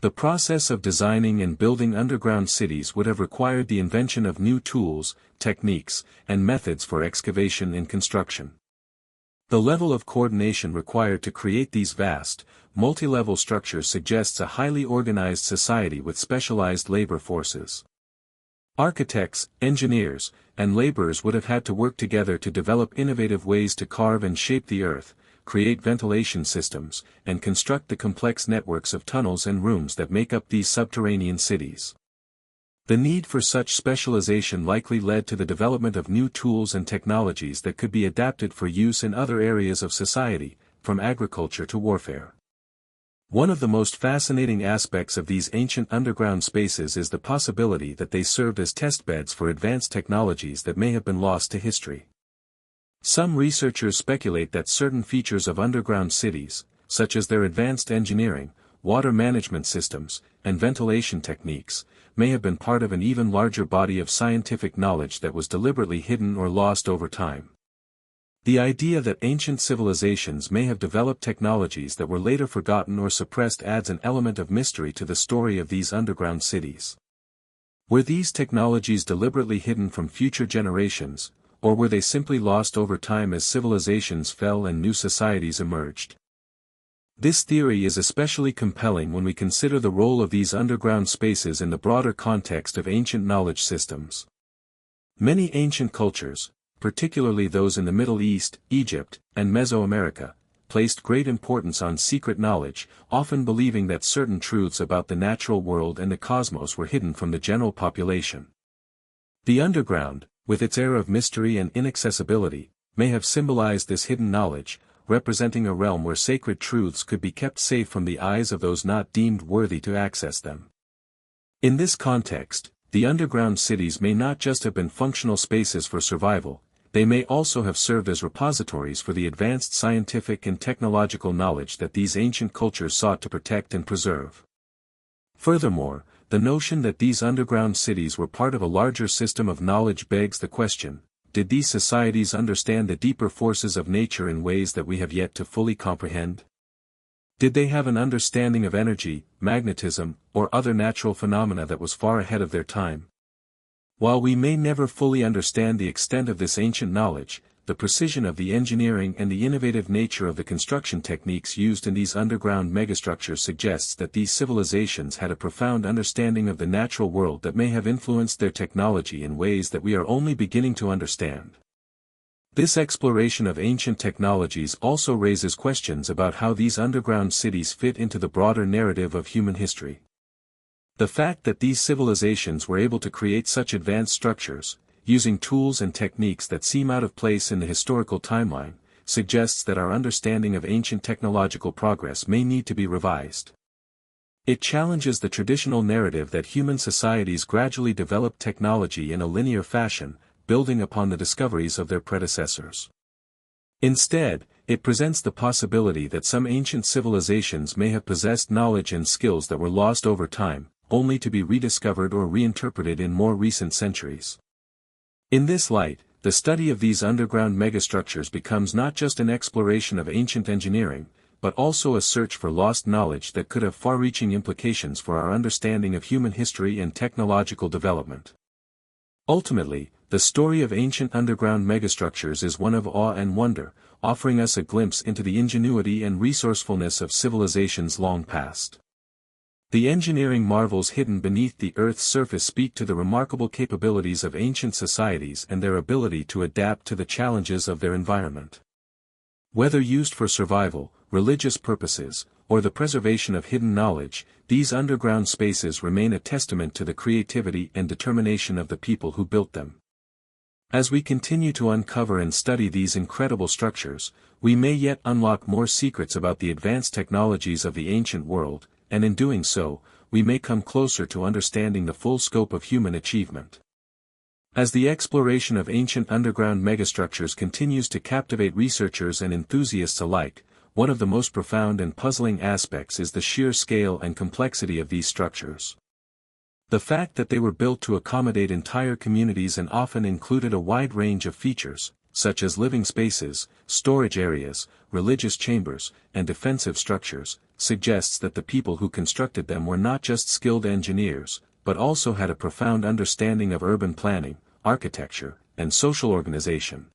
The process of designing and building underground cities would have required the invention of new tools, techniques, and methods for excavation and construction. The level of coordination required to create these vast, multi-level structures suggests a highly organized society with specialized labor forces. Architects, engineers, and laborers would have had to work together to develop innovative ways to carve and shape the earth, create ventilation systems, and construct the complex networks of tunnels and rooms that make up these subterranean cities. The need for such specialization likely led to the development of new tools and technologies that could be adapted for use in other areas of society, from agriculture to warfare. One of the most fascinating aspects of these ancient underground spaces is the possibility that they served as testbeds for advanced technologies that may have been lost to history. Some researchers speculate that certain features of underground cities, such as their advanced engineering, water management systems, and ventilation techniques, may have been part of an even larger body of scientific knowledge that was deliberately hidden or lost over time. The idea that ancient civilizations may have developed technologies that were later forgotten or suppressed adds an element of mystery to the story of these underground cities. Were these technologies deliberately hidden from future generations, or were they simply lost over time as civilizations fell and new societies emerged? This theory is especially compelling when we consider the role of these underground spaces in the broader context of ancient knowledge systems. Many ancient cultures, particularly those in the Middle East, Egypt, and Mesoamerica, placed great importance on secret knowledge, often believing that certain truths about the natural world and the cosmos were hidden from the general population. The underground, with its air of mystery and inaccessibility, may have symbolized this hidden knowledge, representing a realm where sacred truths could be kept safe from the eyes of those not deemed worthy to access them. In this context, the underground cities may not just have been functional spaces for survival, they may also have served as repositories for the advanced scientific and technological knowledge that these ancient cultures sought to protect and preserve. Furthermore, the notion that these underground cities were part of a larger system of knowledge begs the question: did these societies understand the deeper forces of nature in ways that we have yet to fully comprehend? Did they have an understanding of energy, magnetism, or other natural phenomena that was far ahead of their time? While we may never fully understand the extent of this ancient knowledge, the precision of the engineering and the innovative nature of the construction techniques used in these underground megastructures suggests that these civilizations had a profound understanding of the natural world that may have influenced their technology in ways that we are only beginning to understand. This exploration of ancient technologies also raises questions about how these underground cities fit into the broader narrative of human history. The fact that these civilizations were able to create such advanced structures, using tools and techniques that seem out of place in the historical timeline, suggests that our understanding of ancient technological progress may need to be revised. It challenges the traditional narrative that human societies gradually developed technology in a linear fashion, building upon the discoveries of their predecessors. Instead, it presents the possibility that some ancient civilizations may have possessed knowledge and skills that were lost over time, only to be rediscovered or reinterpreted in more recent centuries. In this light, the study of these underground megastructures becomes not just an exploration of ancient engineering, but also a search for lost knowledge that could have far-reaching implications for our understanding of human history and technological development. Ultimately, the story of ancient underground megastructures is one of awe and wonder, offering us a glimpse into the ingenuity and resourcefulness of civilizations long past. The engineering marvels hidden beneath the Earth's surface speak to the remarkable capabilities of ancient societies and their ability to adapt to the challenges of their environment. Whether used for survival, religious purposes, or the preservation of hidden knowledge, these underground spaces remain a testament to the creativity and determination of the people who built them. As we continue to uncover and study these incredible structures, we may yet unlock more secrets about the advanced technologies of the ancient world, and in doing so, we may come closer to understanding the full scope of human achievement. As the exploration of ancient underground megastructures continues to captivate researchers and enthusiasts alike, one of the most profound and puzzling aspects is the sheer scale and complexity of these structures. The fact that they were built to accommodate entire communities and often included a wide range of features, such as living spaces, storage areas, religious chambers, and defensive structures, suggests that the people who constructed them were not just skilled engineers, but also had a profound understanding of urban planning, architecture, and social organization.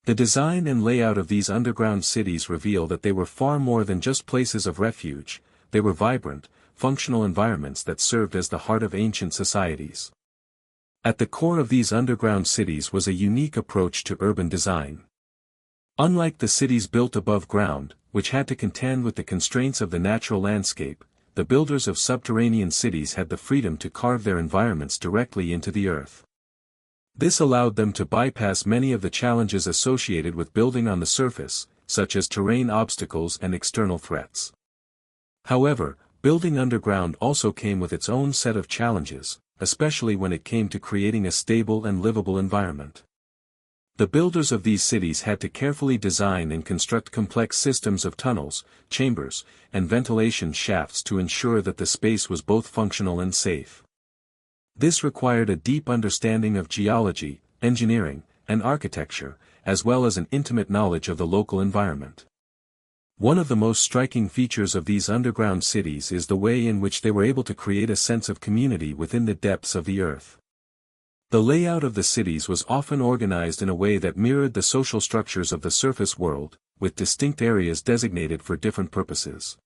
The design and layout of these underground cities reveal that they were far more than just places of refuge, they were vibrant, functional environments that served as the heart of ancient societies. At the core of these underground cities was a unique approach to urban design. Unlike the cities built above ground, which had to contend with the constraints of the natural landscape, the builders of subterranean cities had the freedom to carve their environments directly into the earth. This allowed them to bypass many of the challenges associated with building on the surface, such as terrain obstacles and external threats. However, building underground also came with its own set of challenges, especially when it came to creating a stable and livable environment. The builders of these cities had to carefully design and construct complex systems of tunnels, chambers, and ventilation shafts to ensure that the space was both functional and safe. This required a deep understanding of geology, engineering, and architecture, as well as an intimate knowledge of the local environment. One of the most striking features of these underground cities is the way in which they were able to create a sense of community within the depths of the earth. The layout of the cities was often organized in a way that mirrored the social structures of the surface world, with distinct areas designated for different purposes.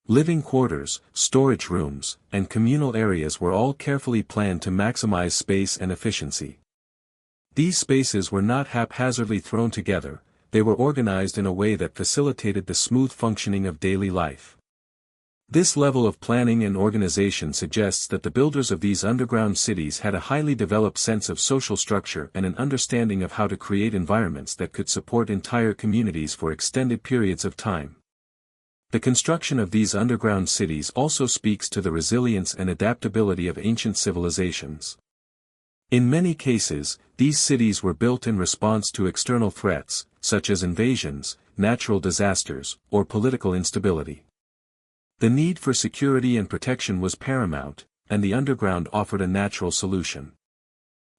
Living quarters, storage rooms, and communal areas were all carefully planned to maximize space and efficiency. These spaces were not haphazardly thrown together, they were organized in a way that facilitated the smooth functioning of daily life. This level of planning and organization suggests that the builders of these underground cities had a highly developed sense of social structure and an understanding of how to create environments that could support entire communities for extended periods of time. The construction of these underground cities also speaks to the resilience and adaptability of ancient civilizations. In many cases, these cities were built in response to external threats, such as invasions, natural disasters, or political instability. The need for security and protection was paramount, and the underground offered a natural solution.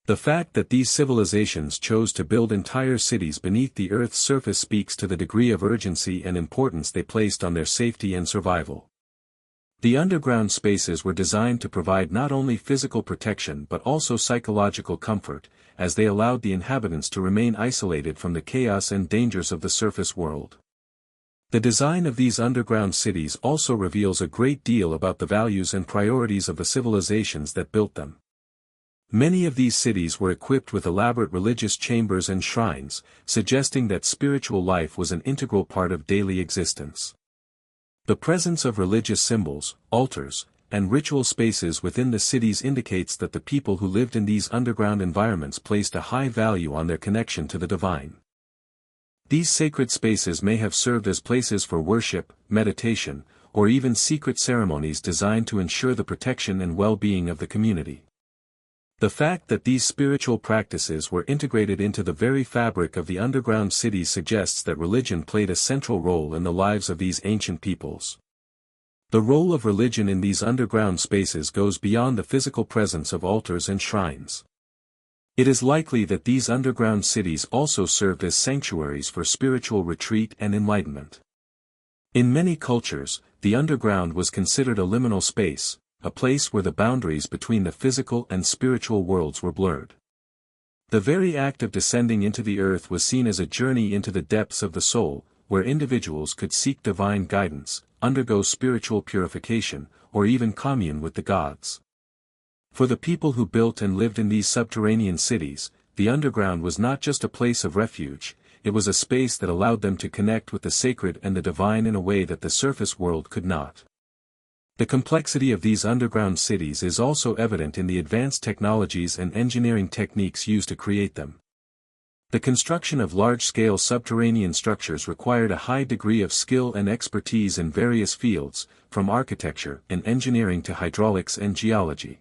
The fact that these civilizations chose to build entire cities beneath the Earth's surface speaks to the degree of urgency and importance they placed on their safety and survival. The underground spaces were designed to provide not only physical protection but also psychological comfort, as they allowed the inhabitants to remain isolated from the chaos and dangers of the surface world. The design of these underground cities also reveals a great deal about the values and priorities of the civilizations that built them. Many of these cities were equipped with elaborate religious chambers and shrines, suggesting that spiritual life was an integral part of daily existence. The presence of religious symbols, altars, and ritual spaces within the cities indicates that the people who lived in these underground environments placed a high value on their connection to the divine. These sacred spaces may have served as places for worship, meditation, or even secret ceremonies designed to ensure the protection and well-being of the community. The fact that these spiritual practices were integrated into the very fabric of the underground cities suggests that religion played a central role in the lives of these ancient peoples. The role of religion in these underground spaces goes beyond the physical presence of altars and shrines. It is likely that these underground cities also served as sanctuaries for spiritual retreat and enlightenment. In many cultures, the underground was considered a liminal space, a place where the boundaries between the physical and spiritual worlds were blurred. The very act of descending into the earth was seen as a journey into the depths of the soul, where individuals could seek divine guidance, undergo spiritual purification, or even commune with the gods. For the people who built and lived in these subterranean cities, the underground was not just a place of refuge, it was a space that allowed them to connect with the sacred and the divine in a way that the surface world could not. The complexity of these underground cities is also evident in the advanced technologies and engineering techniques used to create them. The construction of large-scale subterranean structures required a high degree of skill and expertise in various fields, from architecture and engineering to hydraulics and geology.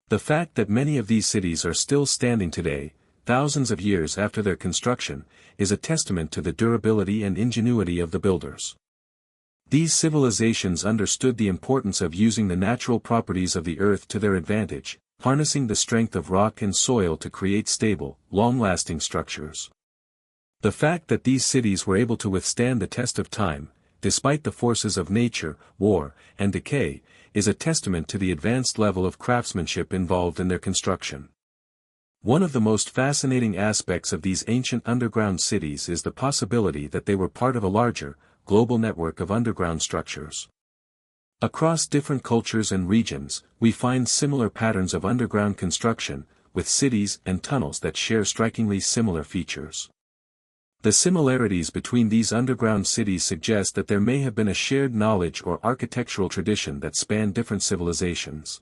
The fact that many of these cities are still standing today, thousands of years after their construction, is a testament to the durability and ingenuity of the builders. These civilizations understood the importance of using the natural properties of the earth to their advantage, harnessing the strength of rock and soil to create stable, long-lasting structures. The fact that these cities were able to withstand the test of time, despite the forces of nature, war, and decay, is a testament to the advanced level of craftsmanship involved in their construction. One of the most fascinating aspects of these ancient underground cities is the possibility that they were part of a larger, global network of underground structures. Across different cultures and regions, we find similar patterns of underground construction, with cities and tunnels that share strikingly similar features. The similarities between these underground cities suggest that there may have been a shared knowledge or architectural tradition that spanned different civilizations.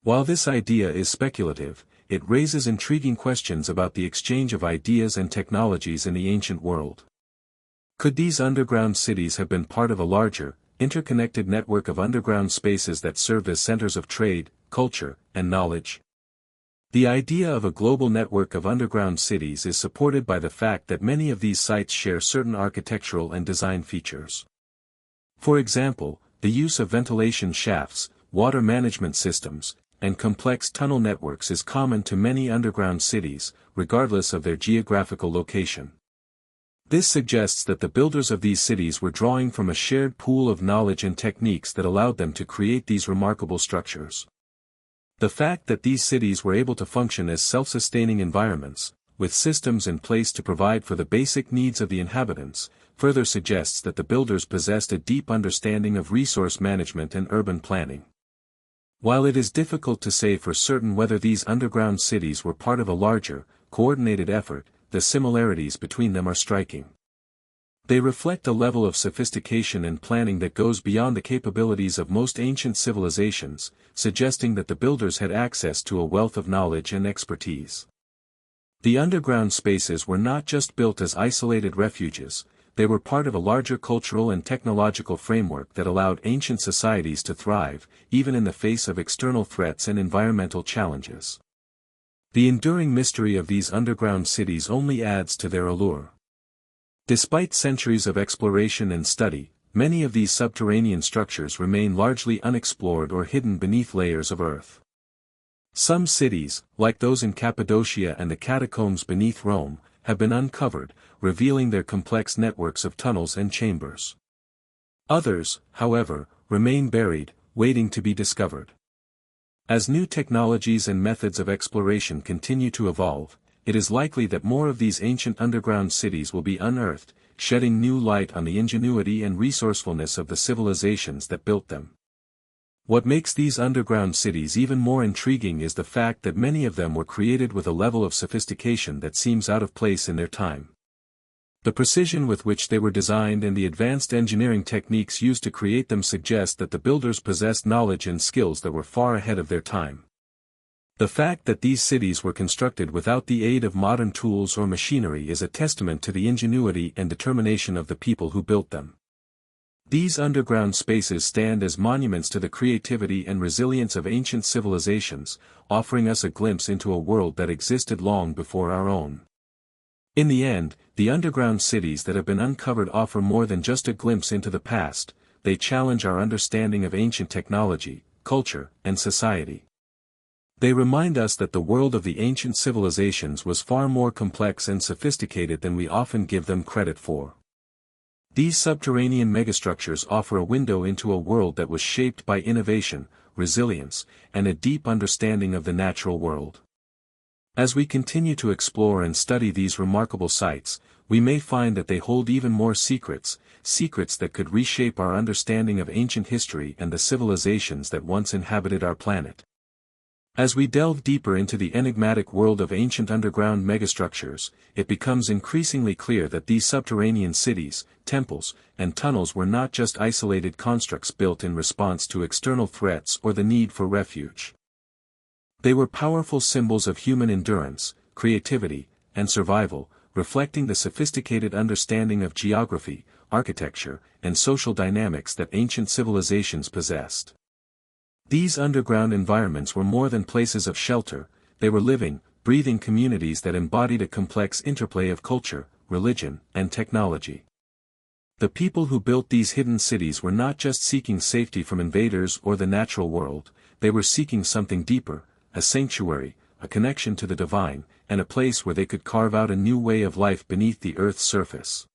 While this idea is speculative, it raises intriguing questions about the exchange of ideas and technologies in the ancient world. Could these underground cities have been part of a larger, interconnected network of underground spaces that served as centers of trade, culture, and knowledge? The idea of a global network of underground cities is supported by the fact that many of these sites share certain architectural and design features. For example, the use of ventilation shafts, water management systems, and complex tunnel networks is common to many underground cities, regardless of their geographical location. This suggests that the builders of these cities were drawing from a shared pool of knowledge and techniques that allowed them to create these remarkable structures. The fact that these cities were able to function as self-sustaining environments, with systems in place to provide for the basic needs of the inhabitants, further suggests that the builders possessed a deep understanding of resource management and urban planning. While it is difficult to say for certain whether these underground cities were part of a larger, coordinated effort, the similarities between them are striking. They reflect a level of sophistication and planning that goes beyond the capabilities of most ancient civilizations, suggesting that the builders had access to a wealth of knowledge and expertise. The underground spaces were not just built as isolated refuges, they were part of a larger cultural and technological framework that allowed ancient societies to thrive, even in the face of external threats and environmental challenges. The enduring mystery of these underground cities only adds to their allure. Despite centuries of exploration and study, many of these subterranean structures remain largely unexplored or hidden beneath layers of earth. Some cities, like those in Cappadocia and the catacombs beneath Rome, have been uncovered, revealing their complex networks of tunnels and chambers. Others, however, remain buried, waiting to be discovered. As new technologies and methods of exploration continue to evolve, it is likely that more of these ancient underground cities will be unearthed, shedding new light on the ingenuity and resourcefulness of the civilizations that built them. What makes these underground cities even more intriguing is the fact that many of them were created with a level of sophistication that seems out of place in their time. The precision with which they were designed and the advanced engineering techniques used to create them suggest that the builders possessed knowledge and skills that were far ahead of their time. The fact that these cities were constructed without the aid of modern tools or machinery is a testament to the ingenuity and determination of the people who built them. These underground spaces stand as monuments to the creativity and resilience of ancient civilizations, offering us a glimpse into a world that existed long before our own. In the end, the underground cities that have been uncovered offer more than just a glimpse into the past, they challenge our understanding of ancient technology, culture, and society. They remind us that the world of the ancient civilizations was far more complex and sophisticated than we often give them credit for. These subterranean megastructures offer a window into a world that was shaped by innovation, resilience, and a deep understanding of the natural world. As we continue to explore and study these remarkable sites, we may find that they hold even more secrets that could reshape our understanding of ancient history and the civilizations that once inhabited our planet. As we delve deeper into the enigmatic world of ancient underground megastructures, it becomes increasingly clear that these subterranean cities, temples, and tunnels were not just isolated constructs built in response to external threats or the need for refuge. They were powerful symbols of human endurance, creativity, and survival, reflecting the sophisticated understanding of geography, architecture, and social dynamics that ancient civilizations possessed. These underground environments were more than places of shelter, they were living, breathing communities that embodied a complex interplay of culture, religion, and technology. The people who built these hidden cities were not just seeking safety from invaders or the natural world, they were seeking something deeper, a sanctuary, a connection to the divine, and a place where they could carve out a new way of life beneath the earth's surface.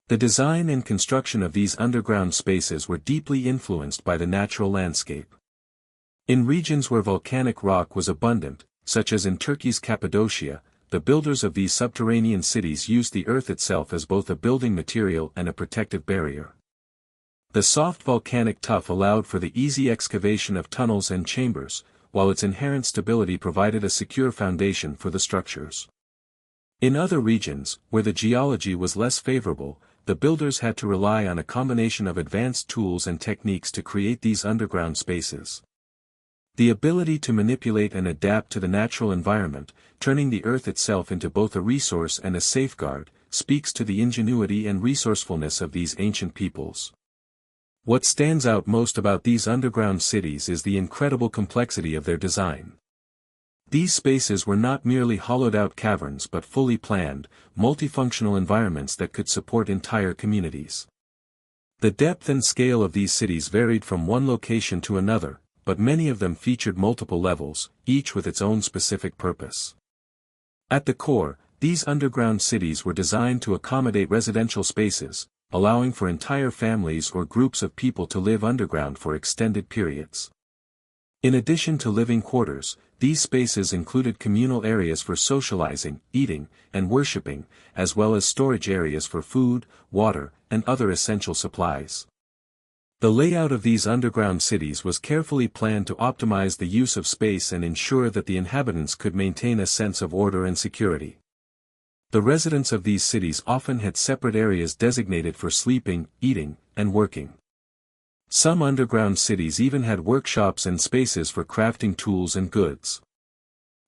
The design and construction of these underground spaces were deeply influenced by the natural landscape. In regions where volcanic rock was abundant, such as in Turkey's Cappadocia, the builders of these subterranean cities used the earth itself as both a building material and a protective barrier. The soft volcanic tuff allowed for the easy excavation of tunnels and chambers, while its inherent stability provided a secure foundation for the structures. In other regions, where the geology was less favorable, the builders had to rely on a combination of advanced tools and techniques to create these underground spaces. The ability to manipulate and adapt to the natural environment, turning the earth itself into both a resource and a safeguard, speaks to the ingenuity and resourcefulness of these ancient peoples. What stands out most about these underground cities is the incredible complexity of their design. These spaces were not merely hollowed-out caverns but fully planned, multifunctional environments that could support entire communities. The depth and scale of these cities varied from one location to another, but many of them featured multiple levels, each with its own specific purpose. At the core, these underground cities were designed to accommodate residential spaces, allowing for entire families or groups of people to live underground for extended periods. In addition to living quarters, these spaces included communal areas for socializing, eating, and worshipping, as well as storage areas for food, water, and other essential supplies. The layout of these underground cities was carefully planned to optimize the use of space and ensure that the inhabitants could maintain a sense of order and security. The residents of these cities often had separate areas designated for sleeping, eating, and working. Some underground cities even had workshops and spaces for crafting tools and goods.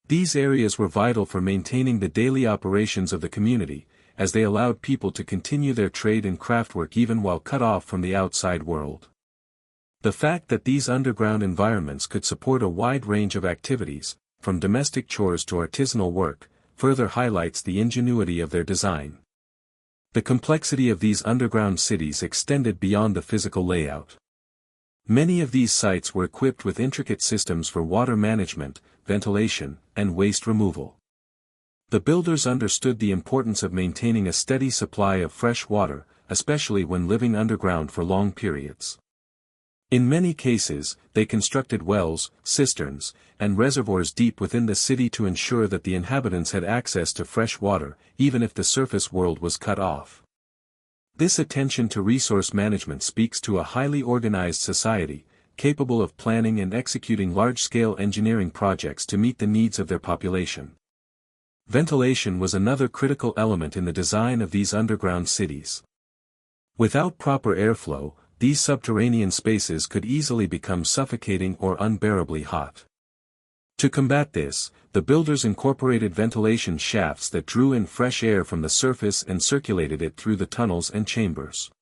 These areas were vital for maintaining the daily operations of the community, as they allowed people to continue their trade and craftwork even while cut off from the outside world. The fact that these underground environments could support a wide range of activities, from domestic chores to artisanal work, further highlights the ingenuity of their design. The complexity of these underground cities extended beyond the physical layout. Many of these sites were equipped with intricate systems for water management, ventilation, and waste removal. The builders understood the importance of maintaining a steady supply of fresh water, especially when living underground for long periods. In many cases, they constructed wells, cisterns, and reservoirs deep within the city to ensure that the inhabitants had access to fresh water, even if the surface world was cut off. This attention to resource management speaks to a highly organized society, capable of planning and executing large-scale engineering projects to meet the needs of their population. Ventilation was another critical element in the design of these underground cities. Without proper airflow, these subterranean spaces could easily become suffocating or unbearably hot. To combat this, the builders incorporated ventilation shafts that drew in fresh air from the surface and circulated it through the tunnels and chambers.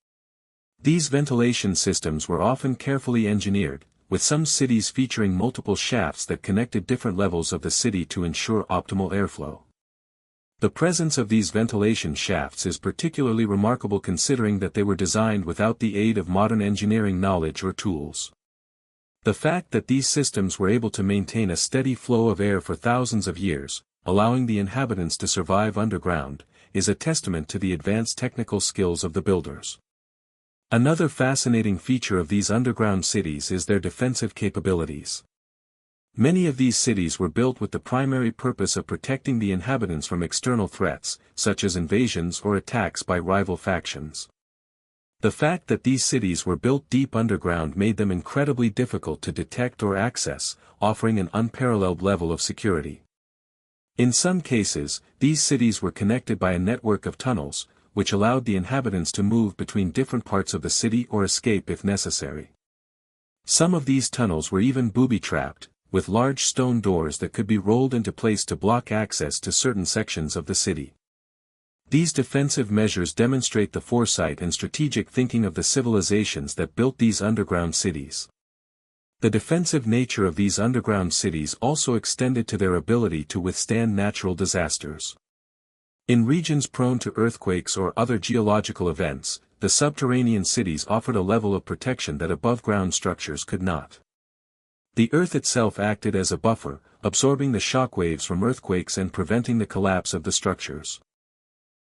These ventilation systems were often carefully engineered, with some cities featuring multiple shafts that connected different levels of the city to ensure optimal airflow. The presence of these ventilation shafts is particularly remarkable considering that they were designed without the aid of modern engineering knowledge or tools. The fact that these systems were able to maintain a steady flow of air for thousands of years, allowing the inhabitants to survive underground, is a testament to the advanced technical skills of the builders. Another fascinating feature of these underground cities is their defensive capabilities. Many of these cities were built with the primary purpose of protecting the inhabitants from external threats, such as invasions or attacks by rival factions. The fact that these cities were built deep underground made them incredibly difficult to detect or access, offering an unparalleled level of security. In some cases, these cities were connected by a network of tunnels, which allowed the inhabitants to move between different parts of the city or escape if necessary. Some of these tunnels were even booby-trapped, with large stone doors that could be rolled into place to block access to certain sections of the city. These defensive measures demonstrate the foresight and strategic thinking of the civilizations that built these underground cities. The defensive nature of these underground cities also extended to their ability to withstand natural disasters. In regions prone to earthquakes or other geological events, the subterranean cities offered a level of protection that above-ground structures could not. The earth itself acted as a buffer, absorbing the shock waves from earthquakes and preventing the collapse of the structures.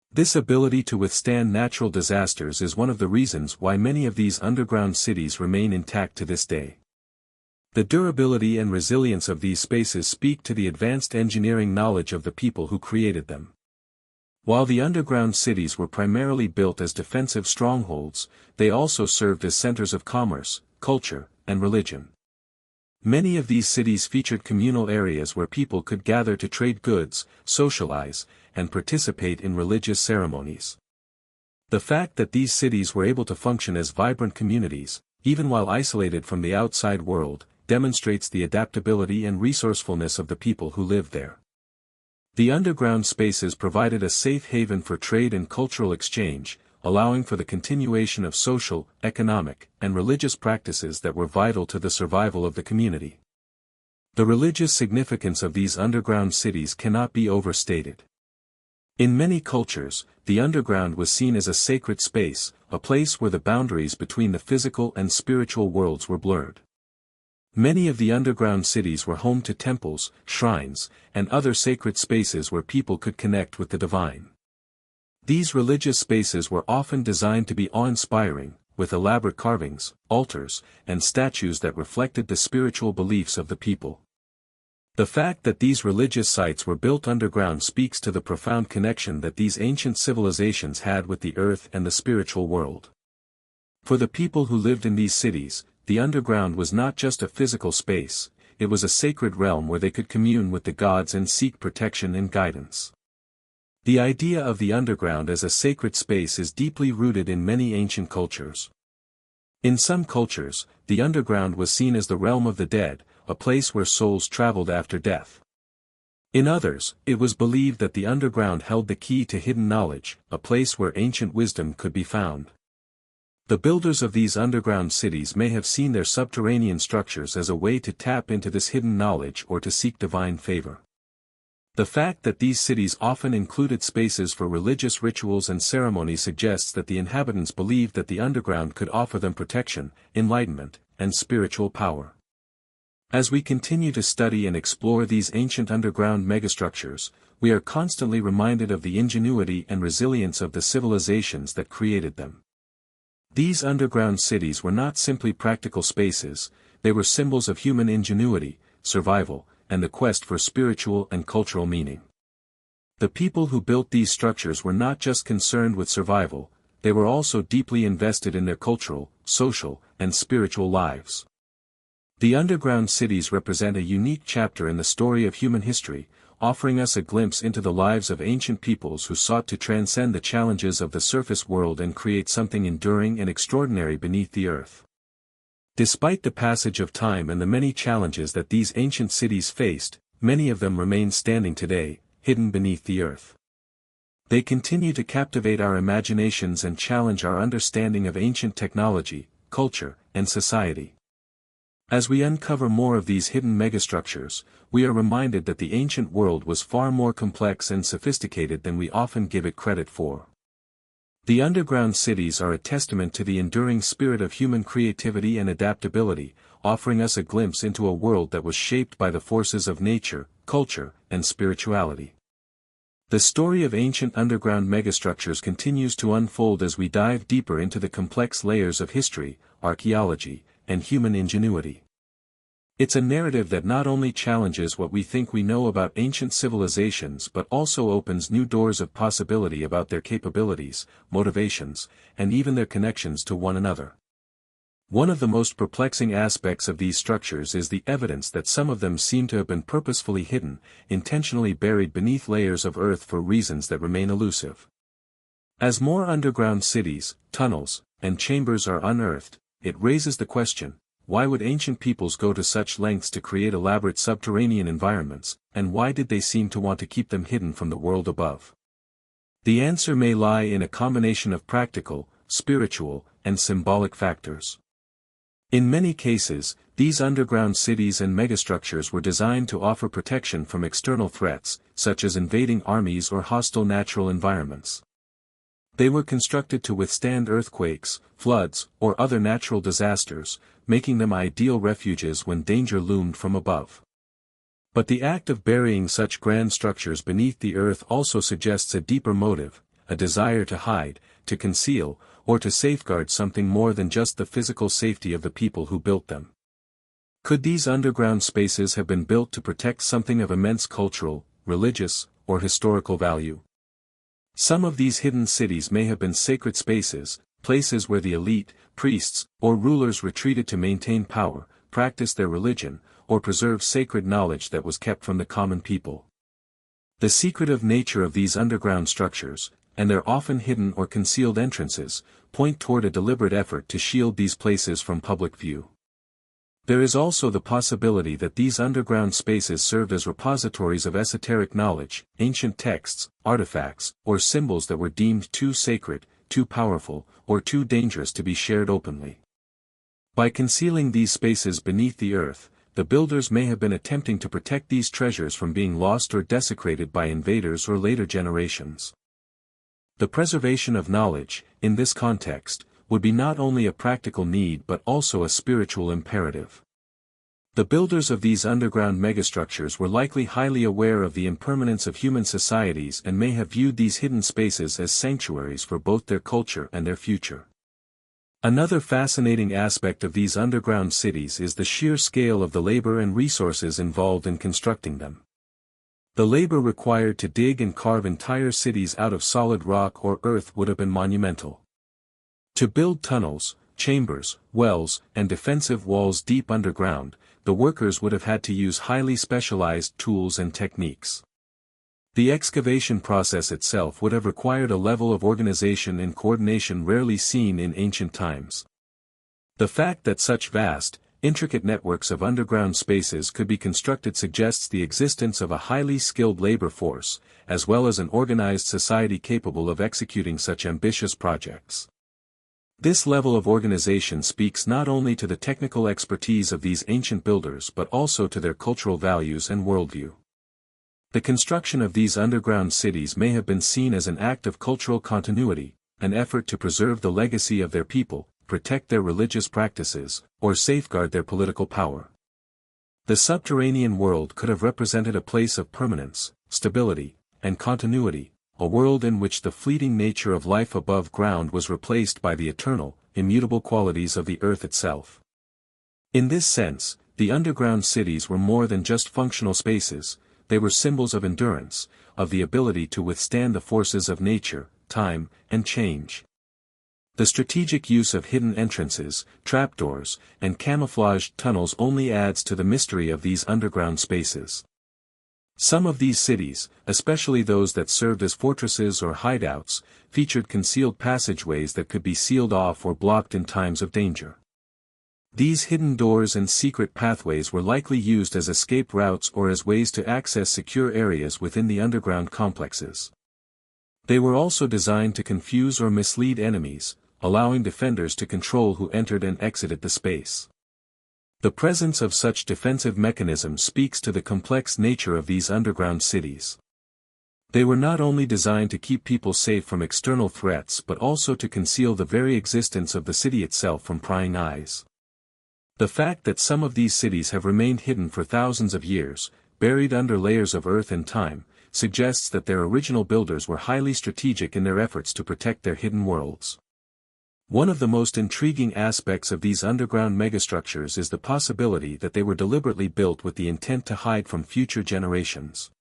This ability to withstand natural disasters is one of the reasons why many of these underground cities remain intact to this day. The durability and resilience of these spaces speak to the advanced engineering knowledge of the people who created them. While the underground cities were primarily built as defensive strongholds, they also served as centers of commerce, culture, and religion. Many of these cities featured communal areas where people could gather to trade goods, socialize, and participate in religious ceremonies. The fact that these cities were able to function as vibrant communities, even while isolated from the outside world, demonstrates the adaptability and resourcefulness of the people who lived there. The underground spaces provided a safe haven for trade and cultural exchange, allowing for the continuation of social, economic, and religious practices that were vital to the survival of the community. The religious significance of these underground cities cannot be overstated. In many cultures, the underground was seen as a sacred space, a place where the boundaries between the physical and spiritual worlds were blurred. Many of the underground cities were home to temples, shrines, and other sacred spaces where people could connect with the divine. These religious spaces were often designed to be awe-inspiring, with elaborate carvings, altars, and statues that reflected the spiritual beliefs of the people. The fact that these religious sites were built underground speaks to the profound connection that these ancient civilizations had with the earth and the spiritual world. For the people who lived in these cities, the underground was not just a physical space, it was a sacred realm where they could commune with the gods and seek protection and guidance. The idea of the underground as a sacred space is deeply rooted in many ancient cultures. In some cultures, the underground was seen as the realm of the dead, a place where souls traveled after death. In others, it was believed that the underground held the key to hidden knowledge, a place where ancient wisdom could be found. The builders of these underground cities may have seen their subterranean structures as a way to tap into this hidden knowledge or to seek divine favor. The fact that these cities often included spaces for religious rituals and ceremonies suggests that the inhabitants believed that the underground could offer them protection, enlightenment, and spiritual power. As we continue to study and explore these ancient underground megastructures, we are constantly reminded of the ingenuity and resilience of the civilizations that created them. These underground cities were not simply practical spaces, they were symbols of human ingenuity, survival, and the quest for spiritual and cultural meaning. The people who built these structures were not just concerned with survival, they were also deeply invested in their cultural, social, and spiritual lives. The underground cities represent a unique chapter in the story of human history, offering us a glimpse into the lives of ancient peoples who sought to transcend the challenges of the surface world and create something enduring and extraordinary beneath the earth. Despite the passage of time and the many challenges that these ancient cities faced, many of them remain standing today, hidden beneath the earth. They continue to captivate our imaginations and challenge our understanding of ancient technology, culture, and society. As we uncover more of these hidden megastructures, we are reminded that the ancient world was far more complex and sophisticated than we often give it credit for. The underground cities are a testament to the enduring spirit of human creativity and adaptability, offering us a glimpse into a world that was shaped by the forces of nature, culture, and spirituality. The story of ancient underground megastructures continues to unfold as we dive deeper into the complex layers of history, archaeology, and human ingenuity. It's a narrative that not only challenges what we think we know about ancient civilizations but also opens new doors of possibility about their capabilities, motivations, and even their connections to one another. One of the most perplexing aspects of these structures is the evidence that some of them seem to have been purposefully hidden, intentionally buried beneath layers of earth for reasons that remain elusive. As more underground cities, tunnels, and chambers are unearthed, it raises the question, why would ancient peoples go to such lengths to create elaborate subterranean environments, and why did they seem to want to keep them hidden from the world above? The answer may lie in a combination of practical, spiritual, and symbolic factors. In many cases, these underground cities and megastructures were designed to offer protection from external threats, such as invading armies or hostile natural environments. They were constructed to withstand earthquakes, floods, or other natural disasters, making them ideal refuges when danger loomed from above. But the act of burying such grand structures beneath the earth also suggests a deeper motive, a desire to hide, to conceal, or to safeguard something more than just the physical safety of the people who built them. Could these underground spaces have been built to protect something of immense cultural, religious, or historical value? Some of these hidden cities may have been sacred spaces, places where the elite, priests, or rulers retreated to maintain power, practice their religion, or preserve sacred knowledge that was kept from the common people. The secretive nature of these underground structures, and their often hidden or concealed entrances, point toward a deliberate effort to shield these places from public view. There is also the possibility that these underground spaces served as repositories of esoteric knowledge, ancient texts, artifacts, or symbols that were deemed too sacred, too powerful, or too dangerous to be shared openly. By concealing these spaces beneath the earth, the builders may have been attempting to protect these treasures from being lost or desecrated by invaders or later generations. The preservation of knowledge, in this context, would be not only a practical need but also a spiritual imperative. The builders of these underground megastructures were likely highly aware of the impermanence of human societies and may have viewed these hidden spaces as sanctuaries for both their culture and their future. Another fascinating aspect of these underground cities is the sheer scale of the labor and resources involved in constructing them. The labor required to dig and carve entire cities out of solid rock or earth would have been monumental. To build tunnels, chambers, wells, and defensive walls deep underground, the workers would have had to use highly specialized tools and techniques. The excavation process itself would have required a level of organization and coordination rarely seen in ancient times. The fact that such vast, intricate networks of underground spaces could be constructed suggests the existence of a highly skilled labor force, as well as an organized society capable of executing such ambitious projects. This level of organization speaks not only to the technical expertise of these ancient builders but also to their cultural values and worldview. The construction of these underground cities may have been seen as an act of cultural continuity, an effort to preserve the legacy of their people, protect their religious practices, or safeguard their political power. The subterranean world could have represented a place of permanence, stability, and continuity, a world in which the fleeting nature of life above ground was replaced by the eternal, immutable qualities of the earth itself. In this sense, the underground cities were more than just functional spaces, they were symbols of endurance, of the ability to withstand the forces of nature, time, and change. The strategic use of hidden entrances, trapdoors, and camouflaged tunnels only adds to the mystery of these underground spaces. Some of these cities, especially those that served as fortresses or hideouts, featured concealed passageways that could be sealed off or blocked in times of danger. These hidden doors and secret pathways were likely used as escape routes or as ways to access secure areas within the underground complexes. They were also designed to confuse or mislead enemies, allowing defenders to control who entered and exited the space. The presence of such defensive mechanisms speaks to the complex nature of these underground cities. They were not only designed to keep people safe from external threats but also to conceal the very existence of the city itself from prying eyes. The fact that some of these cities have remained hidden for thousands of years, buried under layers of earth and time, suggests that their original builders were highly strategic in their efforts to protect their hidden worlds. One of the most intriguing aspects of these underground megastructures is the possibility that they were deliberately built with the intent to hide from future generations.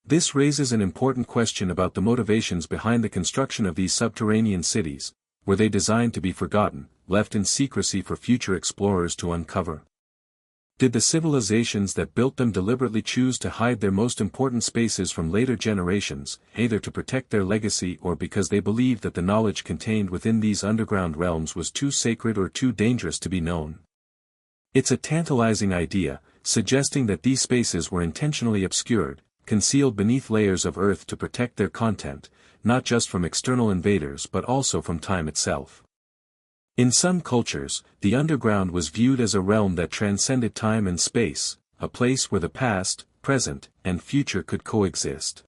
This raises an important question about the motivations behind the construction of these subterranean cities. Were they designed to be forgotten, left in secrecy for future explorers to uncover? Did the civilizations that built them deliberately choose to hide their most important spaces from later generations, either to protect their legacy or because they believed that the knowledge contained within these underground realms was too sacred or too dangerous to be known? It's a tantalizing idea, suggesting that these spaces were intentionally obscured, concealed beneath layers of earth to protect their content, not just from external invaders but also from time itself. In some cultures, the underground was viewed as a realm that transcended time and space, a place where the past, present, and future could coexist.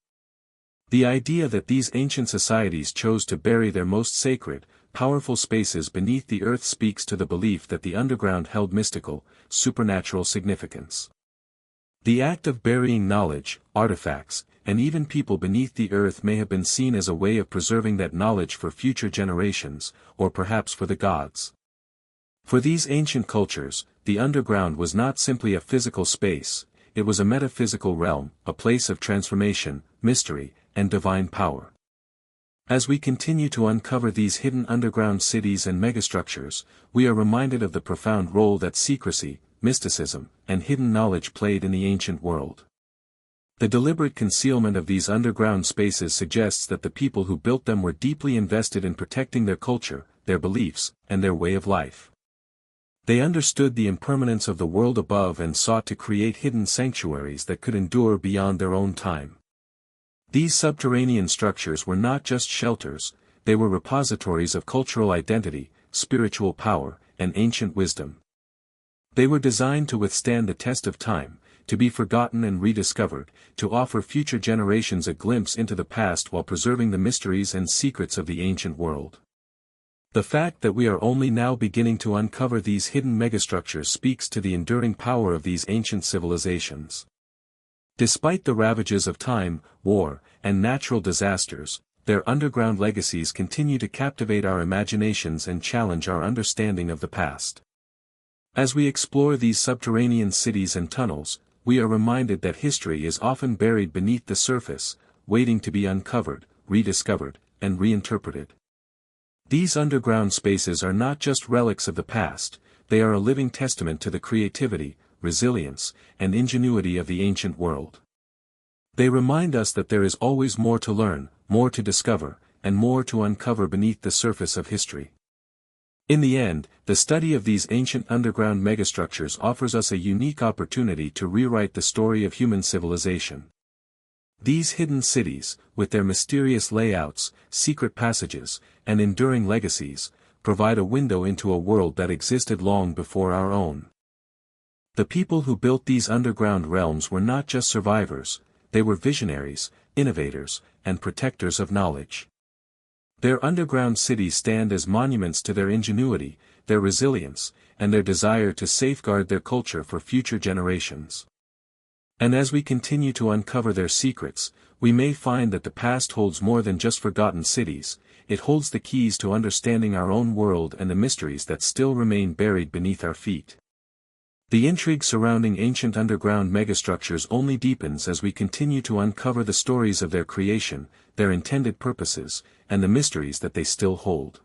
The idea that these ancient societies chose to bury their most sacred, powerful spaces beneath the earth speaks to the belief that the underground held mystical, supernatural significance. The act of burying knowledge, artifacts, and even people beneath the earth may have been seen as a way of preserving that knowledge for future generations, or perhaps for the gods. For these ancient cultures, the underground was not simply a physical space, it was a metaphysical realm, a place of transformation, mystery, and divine power. As we continue to uncover these hidden underground cities and megastructures, we are reminded of the profound role that secrecy, mysticism, and hidden knowledge played in the ancient world. The deliberate concealment of these underground spaces suggests that the people who built them were deeply invested in protecting their culture, their beliefs, and their way of life. They understood the impermanence of the world above and sought to create hidden sanctuaries that could endure beyond their own time. These subterranean structures were not just shelters, they were repositories of cultural identity, spiritual power, and ancient wisdom. They were designed to withstand the test of time, to be forgotten and rediscovered, to offer future generations a glimpse into the past while preserving the mysteries and secrets of the ancient world. The fact that we are only now beginning to uncover these hidden megastructures speaks to the enduring power of these ancient civilizations. Despite the ravages of time, war, and natural disasters, their underground legacies continue to captivate our imaginations and challenge our understanding of the past. As we explore these subterranean cities and tunnels, we are reminded that history is often buried beneath the surface, waiting to be uncovered, rediscovered, and reinterpreted. These underground spaces are not just relics of the past, they are a living testament to the creativity, resilience, and ingenuity of the ancient world. They remind us that there is always more to learn, more to discover, and more to uncover beneath the surface of history. In the end, the study of these ancient underground megastructures offers us a unique opportunity to rewrite the story of human civilization. These hidden cities, with their mysterious layouts, secret passages, and enduring legacies, provide a window into a world that existed long before our own. The people who built these underground realms were not just survivors, they were visionaries, innovators, and protectors of knowledge. Their underground cities stand as monuments to their ingenuity, their resilience, and their desire to safeguard their culture for future generations. And as we continue to uncover their secrets, we may find that the past holds more than just forgotten cities, it holds the keys to understanding our own world and the mysteries that still remain buried beneath our feet. The intrigue surrounding ancient underground megastructures only deepens as we continue to uncover the stories of their creation, their intended purposes, and the mysteries that they still hold.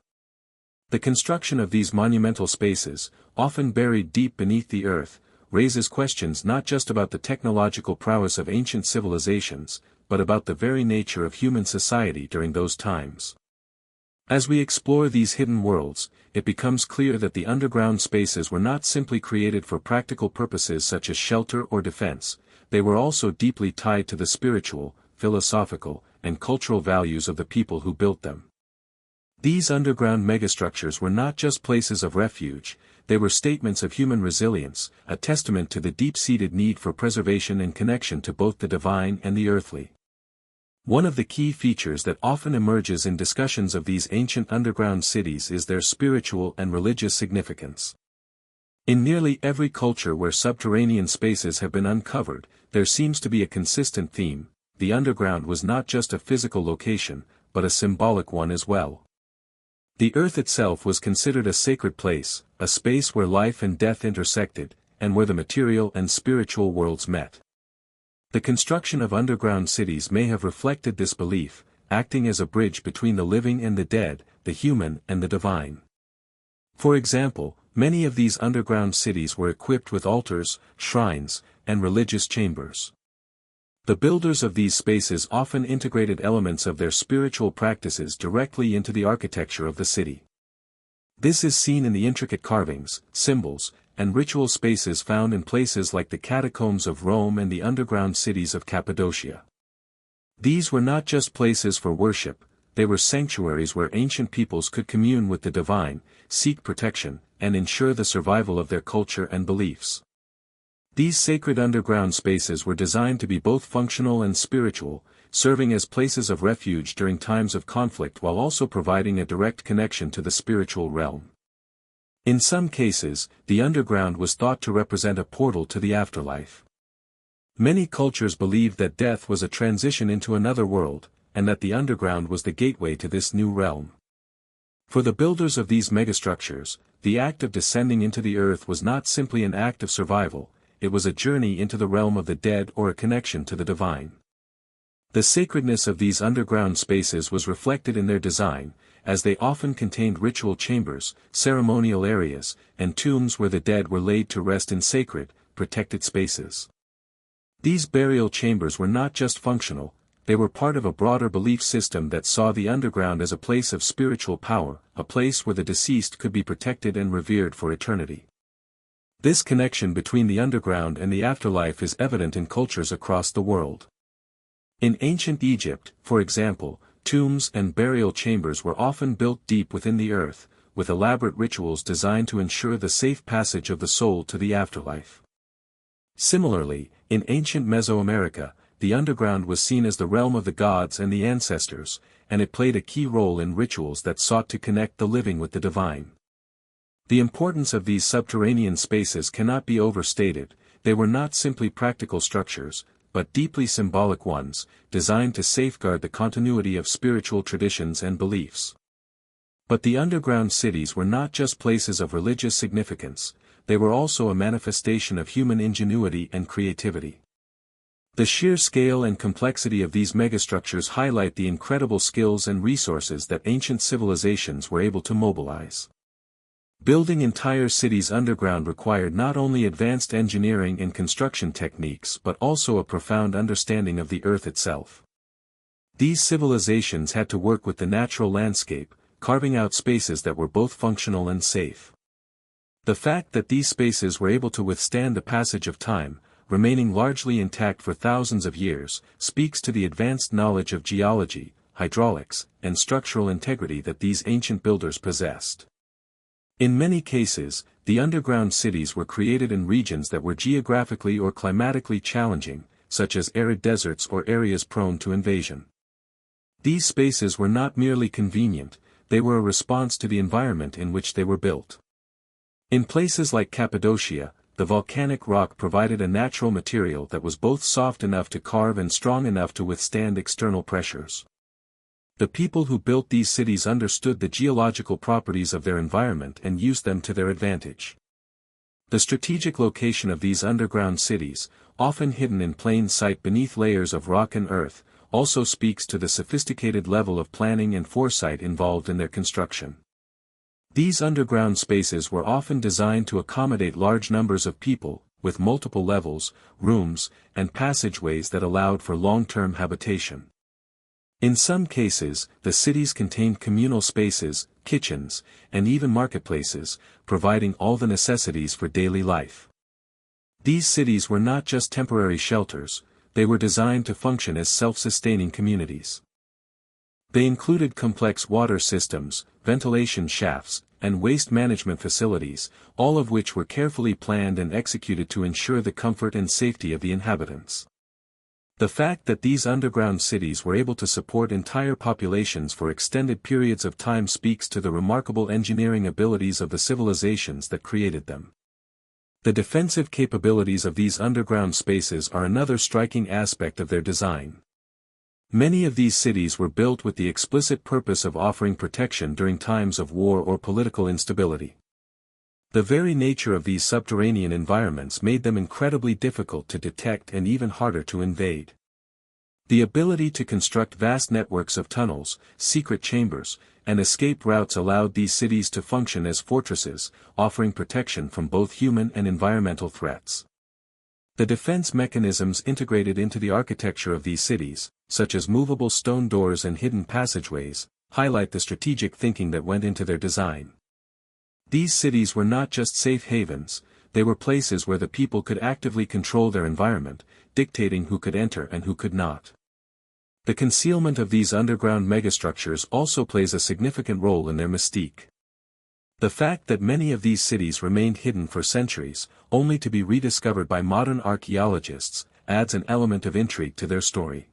The construction of these monumental spaces, often buried deep beneath the earth, raises questions not just about the technological prowess of ancient civilizations, but about the very nature of human society during those times. As we explore these hidden worlds, it becomes clear that the underground spaces were not simply created for practical purposes such as shelter or defense, they were also deeply tied to the spiritual, philosophical, and cultural values of the people who built them. These underground megastructures were not just places of refuge, they were statements of human resilience, a testament to the deep-seated need for preservation and connection to both the divine and the earthly. One of the key features that often emerges in discussions of these ancient underground cities is their spiritual and religious significance. In nearly every culture where subterranean spaces have been uncovered, there seems to be a consistent theme: the underground was not just a physical location, but a symbolic one as well. The earth itself was considered a sacred place, a space where life and death intersected, and where the material and spiritual worlds met. The construction of underground cities may have reflected this belief, acting as a bridge between the living and the dead, the human and the divine. For example, many of these underground cities were equipped with altars, shrines, and religious chambers. The builders of these spaces often integrated elements of their spiritual practices directly into the architecture of the city. This is seen in the intricate carvings, symbols, and ritual spaces found in places like the catacombs of Rome and the underground cities of Cappadocia. These were not just places for worship, they were sanctuaries where ancient peoples could commune with the divine, seek protection, and ensure the survival of their culture and beliefs. These sacred underground spaces were designed to be both functional and spiritual, serving as places of refuge during times of conflict while also providing a direct connection to the spiritual realm. In some cases, the underground was thought to represent a portal to the afterlife. Many cultures believed that death was a transition into another world, and that the underground was the gateway to this new realm. For the builders of these megastructures, the act of descending into the earth was not simply an act of survival, it was a journey into the realm of the dead or a connection to the divine. The sacredness of these underground spaces was reflected in their design, as they often contained ritual chambers, ceremonial areas, and tombs where the dead were laid to rest in sacred, protected spaces. These burial chambers were not just functional, they were part of a broader belief system that saw the underground as a place of spiritual power, a place where the deceased could be protected and revered for eternity. This connection between the underground and the afterlife is evident in cultures across the world. In ancient Egypt, for example, tombs and burial chambers were often built deep within the earth, with elaborate rituals designed to ensure the safe passage of the soul to the afterlife. Similarly, in ancient Mesoamerica, the underground was seen as the realm of the gods and the ancestors, and it played a key role in rituals that sought to connect the living with the divine. The importance of these subterranean spaces cannot be overstated. They were not simply practical structures, but deeply symbolic ones, designed to safeguard the continuity of spiritual traditions and beliefs. But the underground cities were not just places of religious significance, they were also a manifestation of human ingenuity and creativity. The sheer scale and complexity of these megastructures highlight the incredible skills and resources that ancient civilizations were able to mobilize. Building entire cities underground required not only advanced engineering and construction techniques but also a profound understanding of the earth itself. These civilizations had to work with the natural landscape, carving out spaces that were both functional and safe. The fact that these spaces were able to withstand the passage of time, remaining largely intact for thousands of years, speaks to the advanced knowledge of geology, hydraulics, and structural integrity that these ancient builders possessed. In many cases, the underground cities were created in regions that were geographically or climatically challenging, such as arid deserts or areas prone to invasion. These spaces were not merely convenient, they were a response to the environment in which they were built. In places like Cappadocia, the volcanic rock provided a natural material that was both soft enough to carve and strong enough to withstand external pressures. The people who built these cities understood the geological properties of their environment and used them to their advantage. The strategic location of these underground cities, often hidden in plain sight beneath layers of rock and earth, also speaks to the sophisticated level of planning and foresight involved in their construction. These underground spaces were often designed to accommodate large numbers of people, with multiple levels, rooms, and passageways that allowed for long-term habitation. In some cases, the cities contained communal spaces, kitchens, and even marketplaces, providing all the necessities for daily life. These cities were not just temporary shelters, they were designed to function as self-sustaining communities. They included complex water systems, ventilation shafts, and waste management facilities, all of which were carefully planned and executed to ensure the comfort and safety of the inhabitants. The fact that these underground cities were able to support entire populations for extended periods of time speaks to the remarkable engineering abilities of the civilizations that created them. The defensive capabilities of these underground spaces are another striking aspect of their design. Many of these cities were built with the explicit purpose of offering protection during times of war or political instability. The very nature of these subterranean environments made them incredibly difficult to detect and even harder to invade. The ability to construct vast networks of tunnels, secret chambers, and escape routes allowed these cities to function as fortresses, offering protection from both human and environmental threats. The defense mechanisms integrated into the architecture of these cities, such as movable stone doors and hidden passageways, highlight the strategic thinking that went into their design. These cities were not just safe havens, they were places where the people could actively control their environment, dictating who could enter and who could not. The concealment of these underground megastructures also plays a significant role in their mystique. The fact that many of these cities remained hidden for centuries, only to be rediscovered by modern archaeologists, adds an element of intrigue to their story.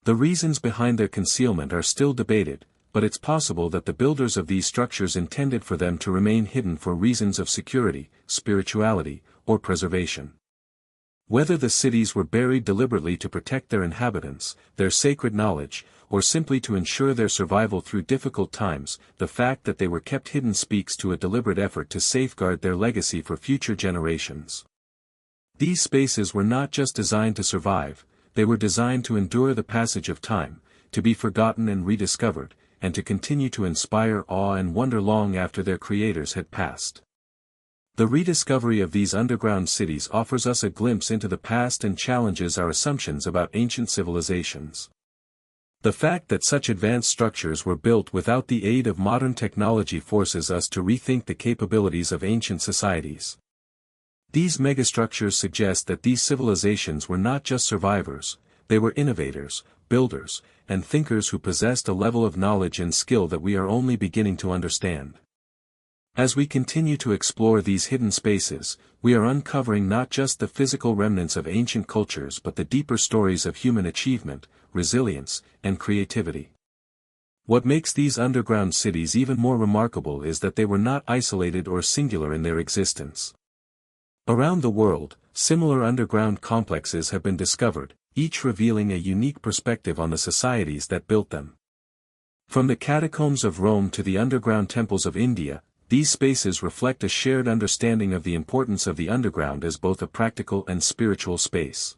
The reasons behind their concealment are still debated, but it's possible that the builders of these structures intended for them to remain hidden for reasons of security, spirituality, or preservation. Whether the cities were buried deliberately to protect their inhabitants, their sacred knowledge, or simply to ensure their survival through difficult times, the fact that they were kept hidden speaks to a deliberate effort to safeguard their legacy for future generations. These spaces were not just designed to survive, they were designed to endure the passage of time, to be forgotten and rediscovered, and to continue to inspire awe and wonder long after their creators had passed. The rediscovery of these underground cities offers us a glimpse into the past and challenges our assumptions about ancient civilizations. The fact that such advanced structures were built without the aid of modern technology forces us to rethink the capabilities of ancient societies. These megastructures suggest that these civilizations were not just survivors, they were innovators, builders, and thinkers who possessed a level of knowledge and skill that we are only beginning to understand. As we continue to explore these hidden spaces, we are uncovering not just the physical remnants of ancient cultures but the deeper stories of human achievement, resilience, and creativity. What makes these underground cities even more remarkable is that they were not isolated or singular in their existence. Around the world, similar underground complexes have been discovered, each revealing a unique perspective on the societies that built them. From the catacombs of Rome to the underground temples of India, these spaces reflect a shared understanding of the importance of the underground as both a practical and spiritual space.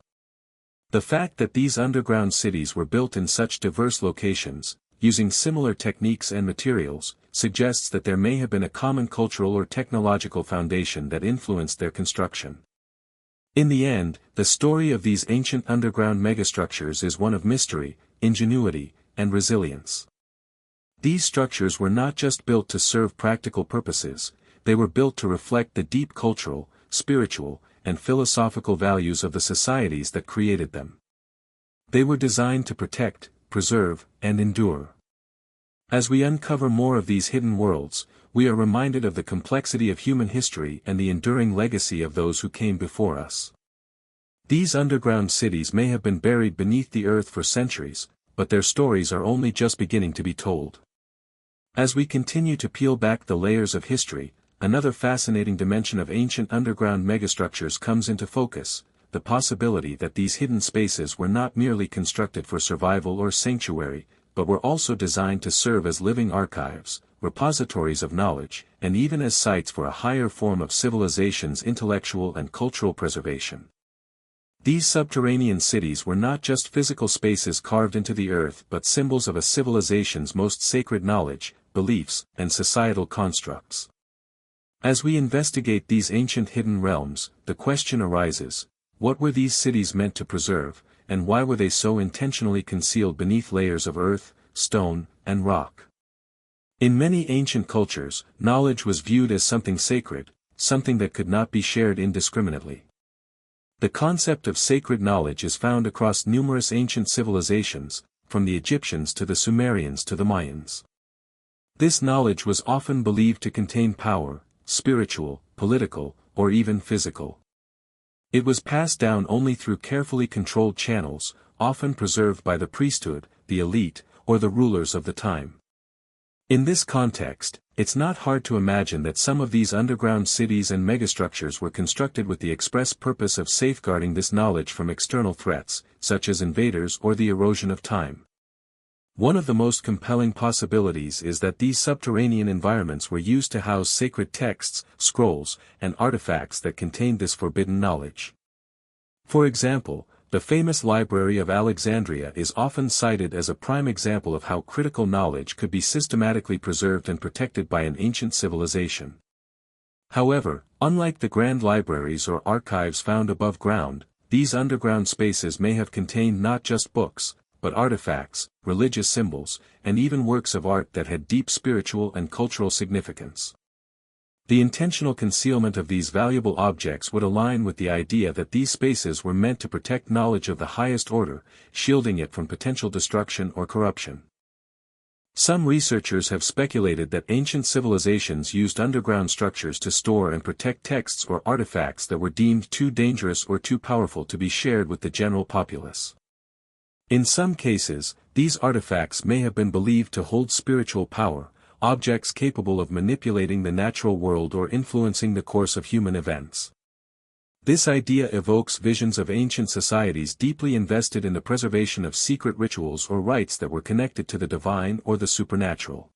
The fact that these underground cities were built in such diverse locations, using similar techniques and materials, suggests that there may have been a common cultural or technological foundation that influenced their construction. In the end, the story of these ancient underground megastructures is one of mystery, ingenuity, and resilience. These structures were not just built to serve practical purposes, they were built to reflect the deep cultural, spiritual, and philosophical values of the societies that created them. They were designed to protect, preserve, and endure. As we uncover more of these hidden worlds, we are reminded of the complexity of human history and the enduring legacy of those who came before us. These underground cities may have been buried beneath the earth for centuries, but their stories are only just beginning to be told. As we continue to peel back the layers of history, another fascinating dimension of ancient underground megastructures comes into focus, the possibility that these hidden spaces were not merely constructed for survival or sanctuary, but were also designed to serve as living archives, repositories of knowledge, and even as sites for a higher form of civilization's intellectual and cultural preservation. These subterranean cities were not just physical spaces carved into the earth but symbols of a civilization's most sacred knowledge, beliefs, and societal constructs. As we investigate these ancient hidden realms, the question arises, what were these cities meant to preserve, and why were they so intentionally concealed beneath layers of earth, stone, and rock? In many ancient cultures, knowledge was viewed as something sacred, something that could not be shared indiscriminately. The concept of sacred knowledge is found across numerous ancient civilizations, from the Egyptians to the Sumerians to the Mayans. This knowledge was often believed to contain power, spiritual, political, or even physical. It was passed down only through carefully controlled channels, often preserved by the priesthood, the elite, or the rulers of the time. In this context, it's not hard to imagine that some of these underground cities and megastructures were constructed with the express purpose of safeguarding this knowledge from external threats, such as invaders or the erosion of time. One of the most compelling possibilities is that these subterranean environments were used to house sacred texts, scrolls, and artifacts that contained this forbidden knowledge. For example, the famous Library of Alexandria is often cited as a prime example of how critical knowledge could be systematically preserved and protected by an ancient civilization. However, unlike the grand libraries or archives found above ground, these underground spaces may have contained not just books, but artifacts, religious symbols, and even works of art that had deep spiritual and cultural significance. The intentional concealment of these valuable objects would align with the idea that these spaces were meant to protect knowledge of the highest order, shielding it from potential destruction or corruption. Some researchers have speculated that ancient civilizations used underground structures to store and protect texts or artifacts that were deemed too dangerous or too powerful to be shared with the general populace. In some cases, these artifacts may have been believed to hold spiritual power, objects capable of manipulating the natural world or influencing the course of human events. This idea evokes visions of ancient societies deeply invested in the preservation of secret rituals or rites that were connected to the divine or the supernatural.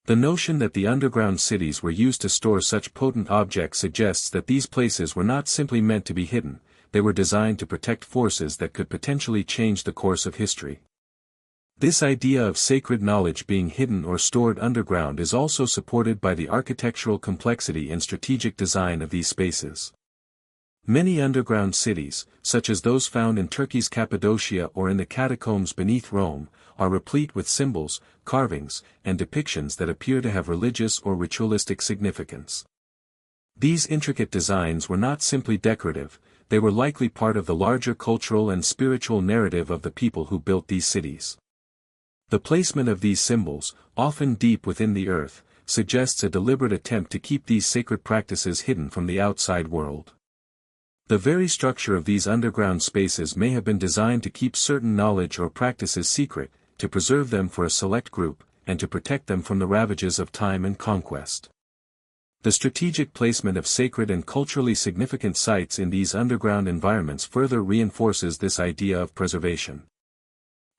The notion that the underground cities were used to store such potent objects suggests that these places were not simply meant to be hidden, they were designed to protect forces that could potentially change the course of history. This idea of sacred knowledge being hidden or stored underground is also supported by the architectural complexity and strategic design of these spaces. Many underground cities, such as those found in Turkey's Cappadocia or in the catacombs beneath Rome, are replete with symbols, carvings, and depictions that appear to have religious or ritualistic significance. These intricate designs were not simply decorative, they were likely part of the larger cultural and spiritual narrative of the people who built these cities. The placement of these symbols, often deep within the earth, suggests a deliberate attempt to keep these sacred practices hidden from the outside world. The very structure of these underground spaces may have been designed to keep certain knowledge or practices secret, to preserve them for a select group, and to protect them from the ravages of time and conquest. The strategic placement of sacred and culturally significant sites in these underground environments further reinforces this idea of preservation.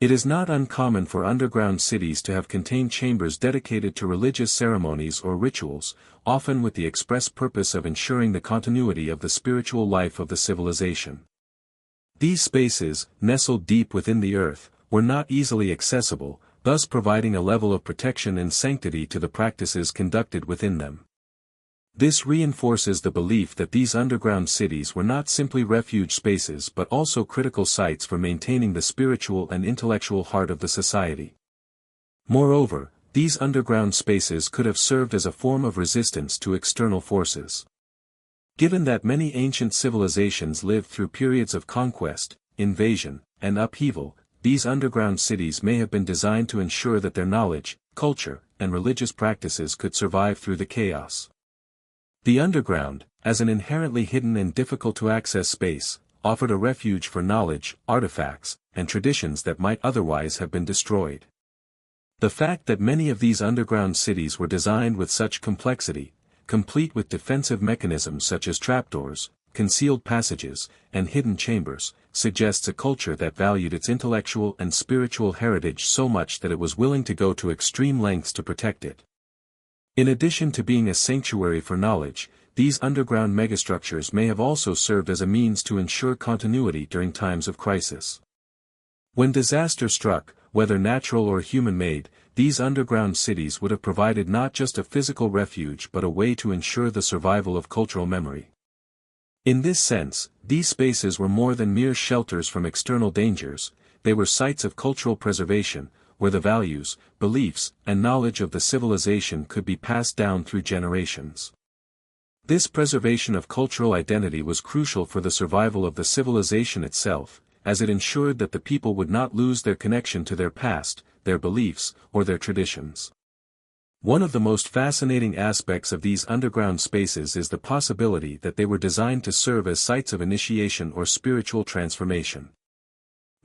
It is not uncommon for underground cities to have contained chambers dedicated to religious ceremonies or rituals, often with the express purpose of ensuring the continuity of the spiritual life of the civilization. These spaces, nestled deep within the earth, were not easily accessible, thus providing a level of protection and sanctity to the practices conducted within them. This reinforces the belief that these underground cities were not simply refuge spaces but also critical sites for maintaining the spiritual and intellectual heart of the society. Moreover, these underground spaces could have served as a form of resistance to external forces. Given that many ancient civilizations lived through periods of conquest, invasion, and upheaval, these underground cities may have been designed to ensure that their knowledge, culture, and religious practices could survive through the chaos. The underground, as an inherently hidden and difficult-to-access space, offered a refuge for knowledge, artifacts, and traditions that might otherwise have been destroyed. The fact that many of these underground cities were designed with such complexity, complete with defensive mechanisms such as trapdoors, concealed passages, and hidden chambers, suggests a culture that valued its intellectual and spiritual heritage so much that it was willing to go to extreme lengths to protect it. In addition to being a sanctuary for knowledge, these underground megastructures may have also served as a means to ensure continuity during times of crisis. When disaster struck, whether natural or human-made, these underground cities would have provided not just a physical refuge but a way to ensure the survival of cultural memory. In this sense, these spaces were more than mere shelters from external dangers, they were sites of cultural preservation, where the values, beliefs, and knowledge of the civilization could be passed down through generations. This preservation of cultural identity was crucial for the survival of the civilization itself, as it ensured that the people would not lose their connection to their past, their beliefs, or their traditions. One of the most fascinating aspects of these underground spaces is the possibility that they were designed to serve as sites of initiation or spiritual transformation.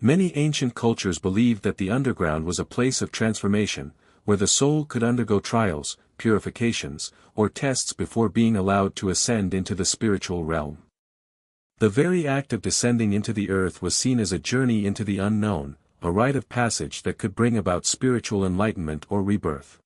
Many ancient cultures believed that the underground was a place of transformation, where the soul could undergo trials, purifications, or tests before being allowed to ascend into the spiritual realm. The very act of descending into the earth was seen as a journey into the unknown, a rite of passage that could bring about spiritual enlightenment or rebirth.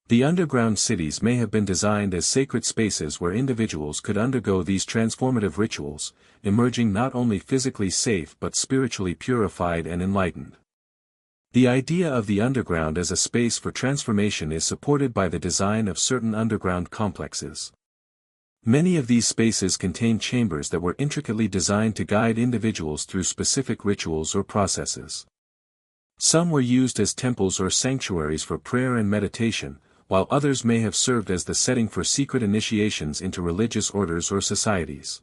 The underground cities may have been designed as sacred spaces where individuals could undergo these transformative rituals, emerging not only physically safe but spiritually purified and enlightened. The idea of the underground as a space for transformation is supported by the design of certain underground complexes. Many of these spaces contain chambers that were intricately designed to guide individuals through specific rituals or processes. Some were used as temples or sanctuaries for prayer and meditation, while others may have served as the setting for secret initiations into religious orders or societies.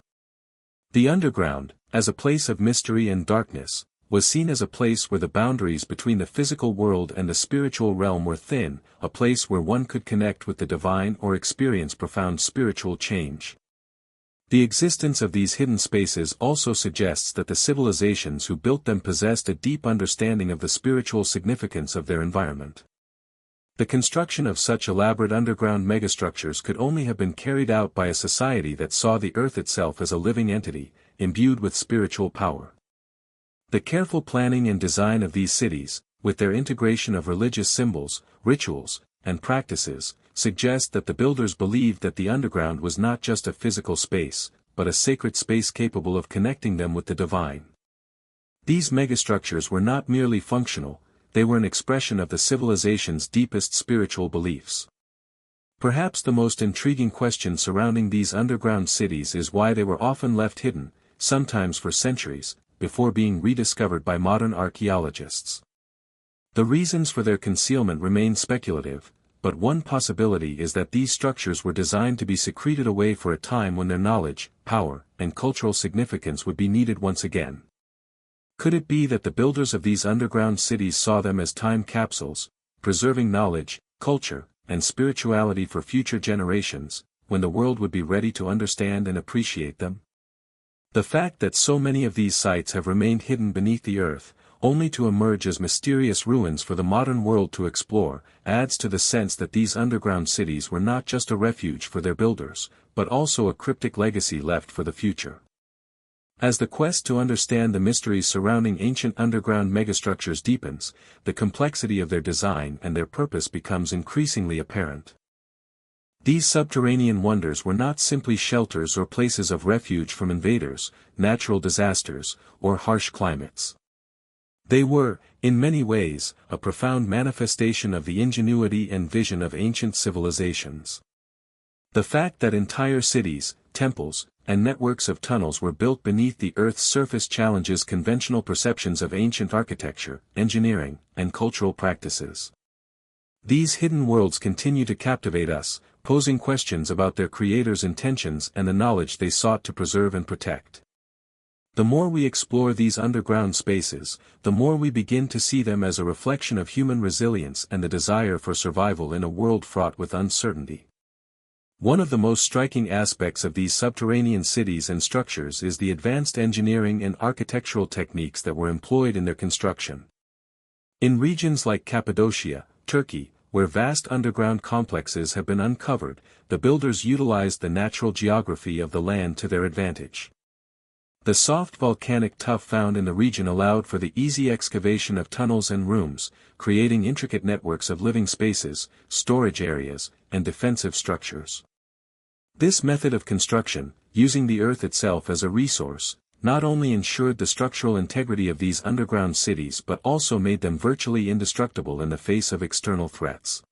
The underground, as a place of mystery and darkness, was seen as a place where the boundaries between the physical world and the spiritual realm were thin, a place where one could connect with the divine or experience profound spiritual change. The existence of these hidden spaces also suggests that the civilizations who built them possessed a deep understanding of the spiritual significance of their environment. The construction of such elaborate underground megastructures could only have been carried out by a society that saw the earth itself as a living entity, imbued with spiritual power. The careful planning and design of these cities, with their integration of religious symbols, rituals, and practices, suggest that the builders believed that the underground was not just a physical space, but a sacred space capable of connecting them with the divine. These megastructures were not merely functional, they were an expression of the civilization's deepest spiritual beliefs. Perhaps the most intriguing question surrounding these underground cities is why they were often left hidden, sometimes for centuries, before being rediscovered by modern archaeologists. The reasons for their concealment remain speculative, but one possibility is that these structures were designed to be secreted away for a time when their knowledge, power, and cultural significance would be needed once again. Could it be that the builders of these underground cities saw them as time capsules, preserving knowledge, culture, and spirituality for future generations, when the world would be ready to understand and appreciate them? The fact that so many of these sites have remained hidden beneath the earth, only to emerge as mysterious ruins for the modern world to explore, adds to the sense that these underground cities were not just a refuge for their builders, but also a cryptic legacy left for the future. As the quest to understand the mysteries surrounding ancient underground megastructures deepens, the complexity of their design and their purpose becomes increasingly apparent. These subterranean wonders were not simply shelters or places of refuge from invaders, natural disasters, or harsh climates. They were, in many ways, a profound manifestation of the ingenuity and vision of ancient civilizations. The fact that entire cities, temples, and networks of tunnels were built beneath the Earth's surface challenges conventional perceptions of ancient architecture, engineering, and cultural practices. These hidden worlds continue to captivate us, posing questions about their creators' intentions and the knowledge they sought to preserve and protect. The more we explore these underground spaces, the more we begin to see them as a reflection of human resilience and the desire for survival in a world fraught with uncertainty. One of the most striking aspects of these subterranean cities and structures is the advanced engineering and architectural techniques that were employed in their construction. In regions like Cappadocia, Turkey, where vast underground complexes have been uncovered, the builders utilized the natural geography of the land to their advantage. The soft volcanic tuff found in the region allowed for the easy excavation of tunnels and rooms, creating intricate networks of living spaces, storage areas, and defensive structures. This method of construction, using the earth itself as a resource, not only ensured the structural integrity of these underground cities but also made them virtually indestructible in the face of external threats.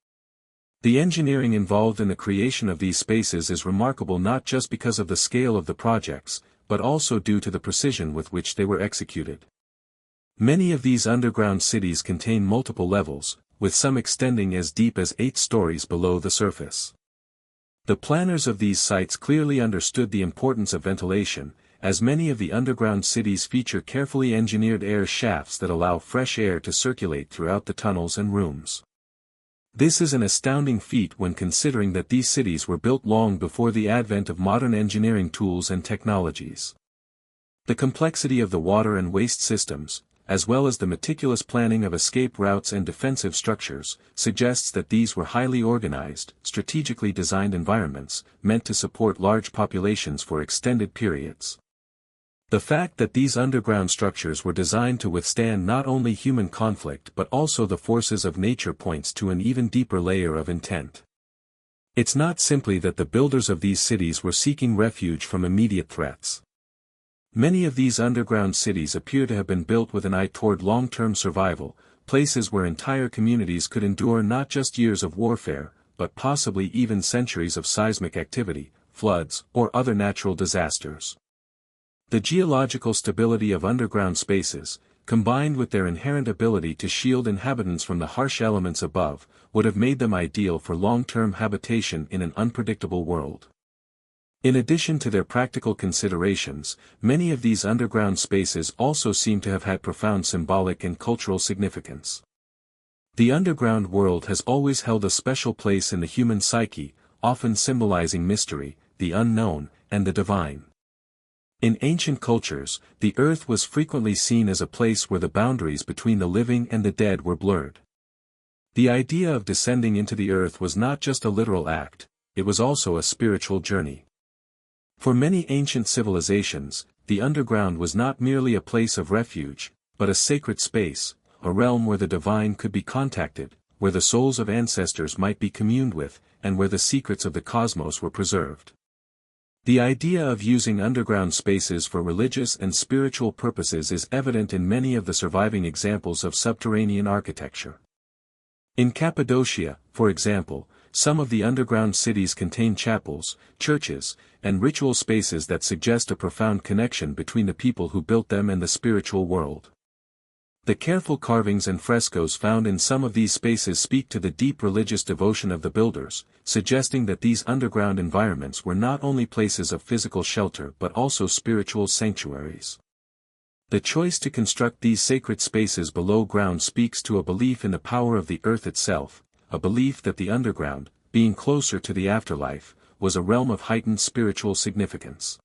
The engineering involved in the creation of these spaces is remarkable not just because of the scale of the projects, but also due to the precision with which they were executed. Many of these underground cities contain multiple levels, with some extending as deep as 8 stories below the surface. The planners of these sites clearly understood the importance of ventilation, as many of the underground cities feature carefully engineered air shafts that allow fresh air to circulate throughout the tunnels and rooms. This is an astounding feat when considering that these cities were built long before the advent of modern engineering tools and technologies. The complexity of the water and waste systems, as well as the meticulous planning of escape routes and defensive structures, suggests that these were highly organized, strategically designed environments, meant to support large populations for extended periods. The fact that these underground structures were designed to withstand not only human conflict but also the forces of nature points to an even deeper layer of intent. It's not simply that the builders of these cities were seeking refuge from immediate threats. Many of these underground cities appear to have been built with an eye toward long-term survival, places where entire communities could endure not just years of warfare, but possibly even centuries of seismic activity, floods, or other natural disasters. The geological stability of underground spaces, combined with their inherent ability to shield inhabitants from the harsh elements above, would have made them ideal for long-term habitation in an unpredictable world. In addition to their practical considerations, many of these underground spaces also seem to have had profound symbolic and cultural significance. The underground world has always held a special place in the human psyche, often symbolizing mystery, the unknown, and the divine. In ancient cultures, the earth was frequently seen as a place where the boundaries between the living and the dead were blurred. The idea of descending into the earth was not just a literal act, it was also a spiritual journey. For many ancient civilizations, the underground was not merely a place of refuge, but a sacred space, a realm where the divine could be contacted, where the souls of ancestors might be communed with, and where the secrets of the cosmos were preserved. The idea of using underground spaces for religious and spiritual purposes is evident in many of the surviving examples of subterranean architecture. In Cappadocia, for example, some of the underground cities contain chapels, churches, and ritual spaces that suggest a profound connection between the people who built them and the spiritual world. The careful carvings and frescoes found in some of these spaces speak to the deep religious devotion of the builders, suggesting that these underground environments were not only places of physical shelter but also spiritual sanctuaries. The choice to construct these sacred spaces below ground speaks to a belief in the power of the earth itself, a belief that the underground, being closer to the afterlife, was a realm of heightened spiritual significance.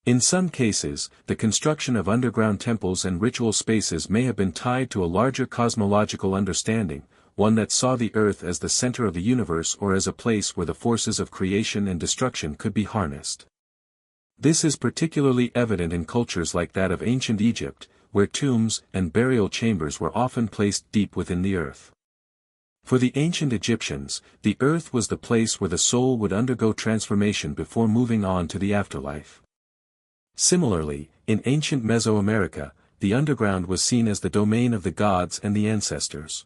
In some cases, the construction of underground temples and ritual spaces may have been tied to a larger cosmological understanding, one that saw the earth as the center of the universe or as a place where the forces of creation and destruction could be harnessed. This is particularly evident in cultures like that of ancient Egypt, where tombs and burial chambers were often placed deep within the earth. For the ancient Egyptians, the earth was the place where the soul would undergo transformation before moving on to the afterlife. Similarly, in ancient Mesoamerica, the underground was seen as the domain of the gods and the ancestors.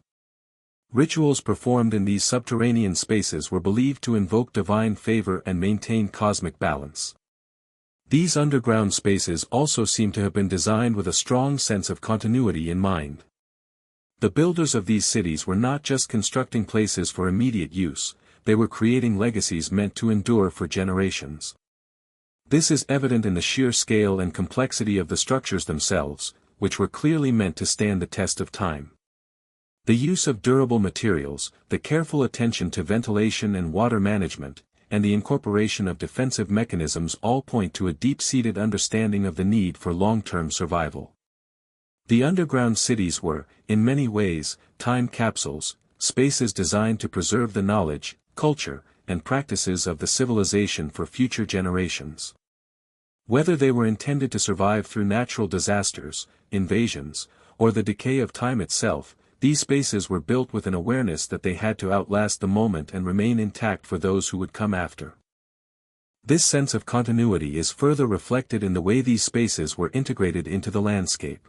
Rituals performed in these subterranean spaces were believed to invoke divine favor and maintain cosmic balance. These underground spaces also seem to have been designed with a strong sense of continuity in mind. The builders of these cities were not just constructing places for immediate use, they were creating legacies meant to endure for generations. This is evident in the sheer scale and complexity of the structures themselves, which were clearly meant to stand the test of time. The use of durable materials, the careful attention to ventilation and water management, and the incorporation of defensive mechanisms all point to a deep-seated understanding of the need for long-term survival. The underground cities were, in many ways, time capsules, spaces designed to preserve the knowledge, culture, and practices of the civilization for future generations. Whether they were intended to survive through natural disasters, invasions, or the decay of time itself, these spaces were built with an awareness that they had to outlast the moment and remain intact for those who would come after. This sense of continuity is further reflected in the way these spaces were integrated into the landscape.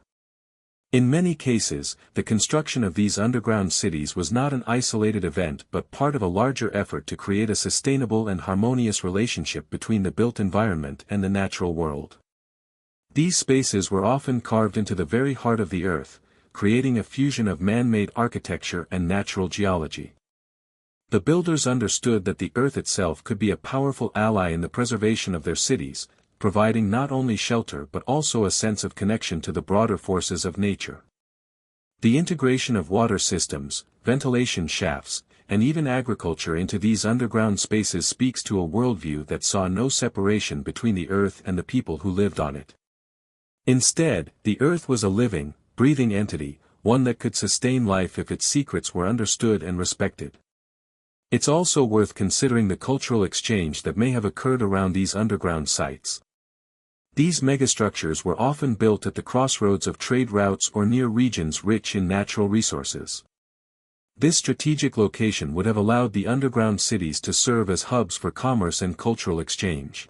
In many cases, the construction of these underground cities was not an isolated event but part of a larger effort to create a sustainable and harmonious relationship between the built environment and the natural world. These spaces were often carved into the very heart of the earth, creating a fusion of man-made architecture and natural geology. The builders understood that the earth itself could be a powerful ally in the preservation of their cities, providing not only shelter but also a sense of connection to the broader forces of nature. The integration of water systems, ventilation shafts, and even agriculture into these underground spaces speaks to a worldview that saw no separation between the earth and the people who lived on it. Instead, the earth was a living, breathing entity, one that could sustain life if its secrets were understood and respected. It's also worth considering the cultural exchange that may have occurred around these underground sites. These megastructures were often built at the crossroads of trade routes or near regions rich in natural resources. This strategic location would have allowed the underground cities to serve as hubs for commerce and cultural exchange.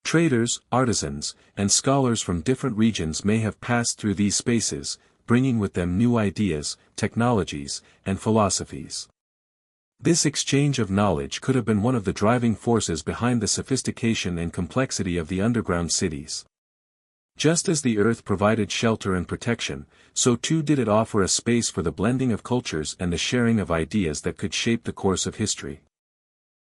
Traders, artisans, and scholars from different regions may have passed through these spaces, bringing with them new ideas, technologies, and philosophies. This exchange of knowledge could have been one of the driving forces behind the sophistication and complexity of the underground cities. Just as the earth provided shelter and protection, so too did it offer a space for the blending of cultures and the sharing of ideas that could shape the course of history.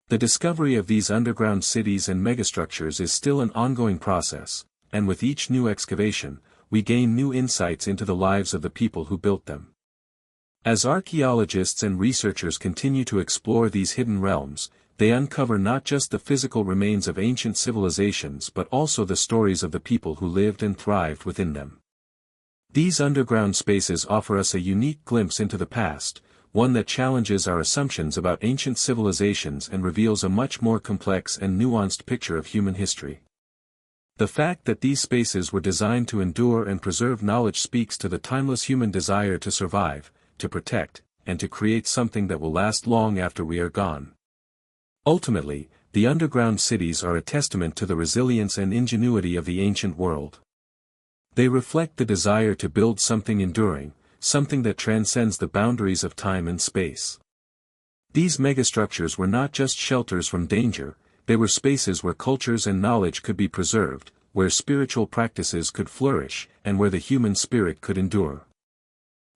The discovery of these underground cities and megastructures is still an ongoing process, and with each new excavation, we gain new insights into the lives of the people who built them. As archaeologists and researchers continue to explore these hidden realms, they uncover not just the physical remains of ancient civilizations but also the stories of the people who lived and thrived within them. These underground spaces offer us a unique glimpse into the past, one that challenges our assumptions about ancient civilizations and reveals a much more complex and nuanced picture of human history. The fact that these spaces were designed to endure and preserve knowledge speaks to the timeless human desire to survive, to protect, and to create something that will last long after we are gone. Ultimately, the underground cities are a testament to the resilience and ingenuity of the ancient world. They reflect the desire to build something enduring, something that transcends the boundaries of time and space. These megastructures were not just shelters from danger, they were spaces where cultures and knowledge could be preserved, where spiritual practices could flourish, and where the human spirit could endure.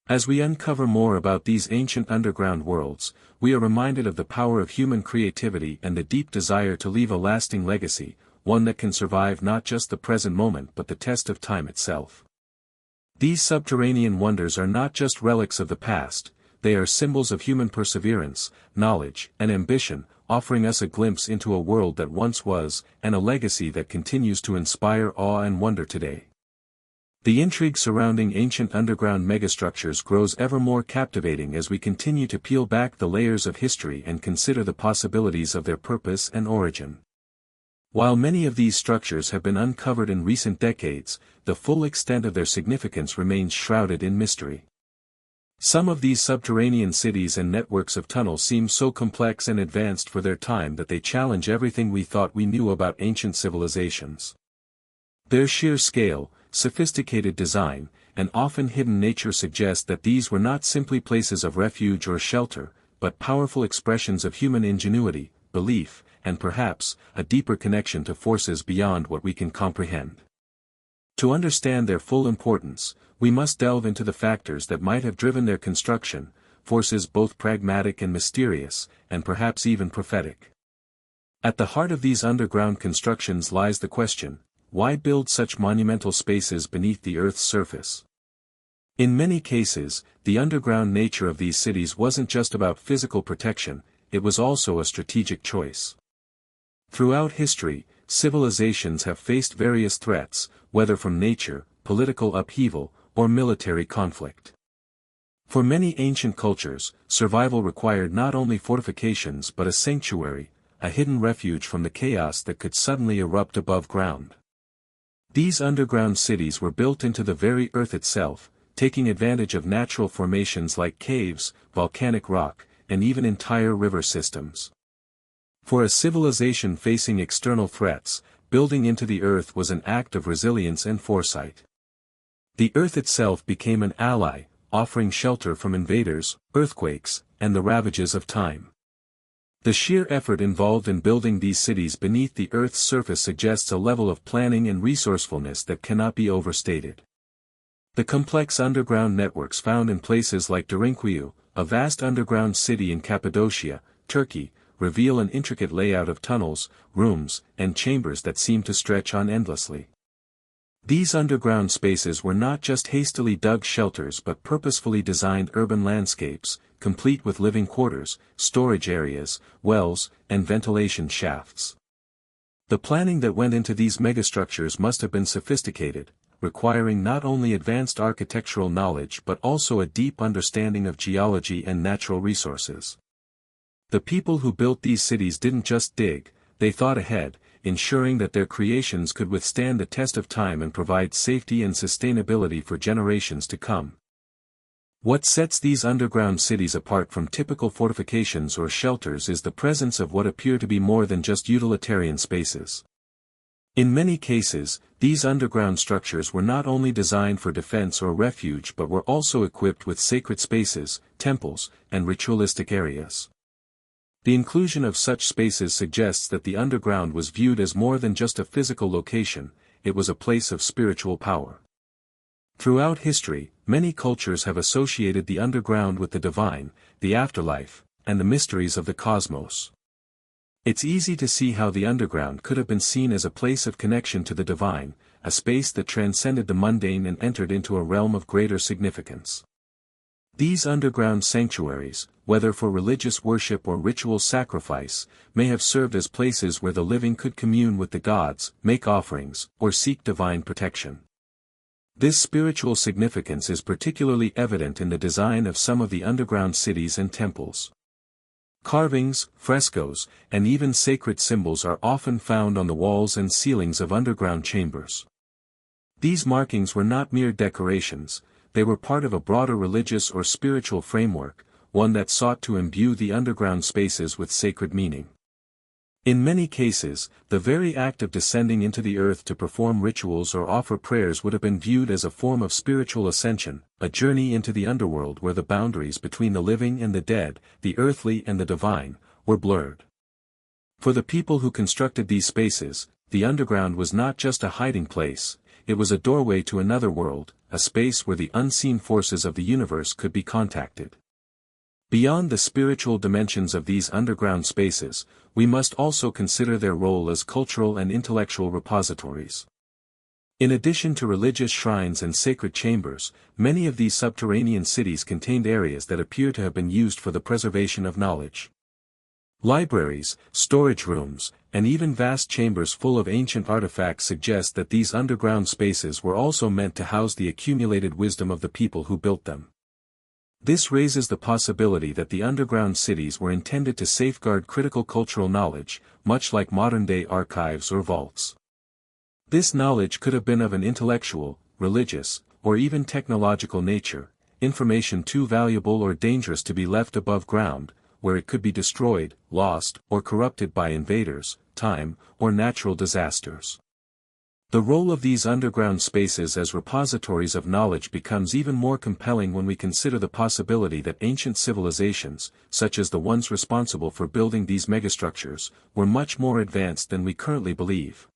As we uncover more about these ancient underground worlds, we are reminded of the power of human creativity and the deep desire to leave a lasting legacy, one that can survive not just the present moment but the test of time itself. These subterranean wonders are not just relics of the past, they are symbols of human perseverance, knowledge, and ambition, offering us a glimpse into a world that once was, and a legacy that continues to inspire awe and wonder today. The intrigue surrounding ancient underground megastructures grows ever more captivating as we continue to peel back the layers of history and consider the possibilities of their purpose and origin. While many of these structures have been uncovered in recent decades, the full extent of their significance remains shrouded in mystery. Some of these subterranean cities and networks of tunnels seem so complex and advanced for their time that they challenge everything we thought we knew about ancient civilizations. Their sheer scale, sophisticated design, and often hidden nature suggest that these were not simply places of refuge or shelter, but powerful expressions of human ingenuity, belief, and perhaps, a deeper connection to forces beyond what we can comprehend. To understand their full importance, we must delve into the factors that might have driven their construction, forces both pragmatic and mysterious, and perhaps even prophetic. At the heart of these underground constructions lies the question, why build such monumental spaces beneath the Earth's surface? In many cases, the underground nature of these cities wasn't just about physical protection, it was also a strategic choice. Throughout history, civilizations have faced various threats, whether from nature, political upheaval, or military conflict. For many ancient cultures, survival required not only fortifications but a sanctuary, a hidden refuge from the chaos that could suddenly erupt above ground. These underground cities were built into the very earth itself, taking advantage of natural formations like caves, volcanic rock, and even entire river systems. For a civilization facing external threats, building into the earth was an act of resilience and foresight. The earth itself became an ally, offering shelter from invaders, earthquakes, and the ravages of time. The sheer effort involved in building these cities beneath the earth's surface suggests a level of planning and resourcefulness that cannot be overstated. The complex underground networks found in places like Derinkuyu, a vast underground city in Cappadocia, Turkey, reveal an intricate layout of tunnels, rooms, and chambers that seem to stretch on endlessly. These underground spaces were not just hastily dug shelters but purposefully designed urban landscapes, complete with living quarters, storage areas, wells, and ventilation shafts. The planning that went into these megastructures must have been sophisticated, requiring not only advanced architectural knowledge but also a deep understanding of geology and natural resources. The people who built these cities didn't just dig, they thought ahead, ensuring that their creations could withstand the test of time and provide safety and sustainability for generations to come. What sets these underground cities apart from typical fortifications or shelters is the presence of what appear to be more than just utilitarian spaces. In many cases, these underground structures were not only designed for defense or refuge but were also equipped with sacred spaces, temples, and ritualistic areas. The inclusion of such spaces suggests that the underground was viewed as more than just a physical location, it was a place of spiritual power. Throughout history, many cultures have associated the underground with the divine, the afterlife, and the mysteries of the cosmos. It's easy to see how the underground could have been seen as a place of connection to the divine, a space that transcended the mundane and entered into a realm of greater significance. These underground sanctuaries, whether for religious worship or ritual sacrifice, may have served as places where the living could commune with the gods, make offerings, or seek divine protection. This spiritual significance is particularly evident in the design of some of the underground cities and temples. Carvings, frescoes, and even sacred symbols are often found on the walls and ceilings of underground chambers. These markings were not mere decorations, they were part of a broader religious or spiritual framework, one that sought to imbue the underground spaces with sacred meaning. In many cases, the very act of descending into the earth to perform rituals or offer prayers would have been viewed as a form of spiritual ascension, a journey into the underworld where the boundaries between the living and the dead, the earthly and the divine, were blurred. For the people who constructed these spaces, the underground was not just a hiding place, it was a doorway to another world, a space where the unseen forces of the universe could be contacted. Beyond the spiritual dimensions of these underground spaces, we must also consider their role as cultural and intellectual repositories. In addition to religious shrines and sacred chambers, many of these subterranean cities contained areas that appear to have been used for the preservation of knowledge. Libraries, storage rooms, and even vast chambers full of ancient artifacts suggest that these underground spaces were also meant to house the accumulated wisdom of the people who built them. This raises the possibility that the underground cities were intended to safeguard critical cultural knowledge, much like modern-day archives or vaults. This knowledge could have been of an intellectual, religious, or even technological nature, information too valuable or dangerous to be left above ground, where it could be destroyed, lost, or corrupted by invaders, time, or natural disasters. The role of these underground spaces as repositories of knowledge becomes even more compelling when we consider the possibility that ancient civilizations, such as the ones responsible for building these megastructures, were much more advanced than we currently believe.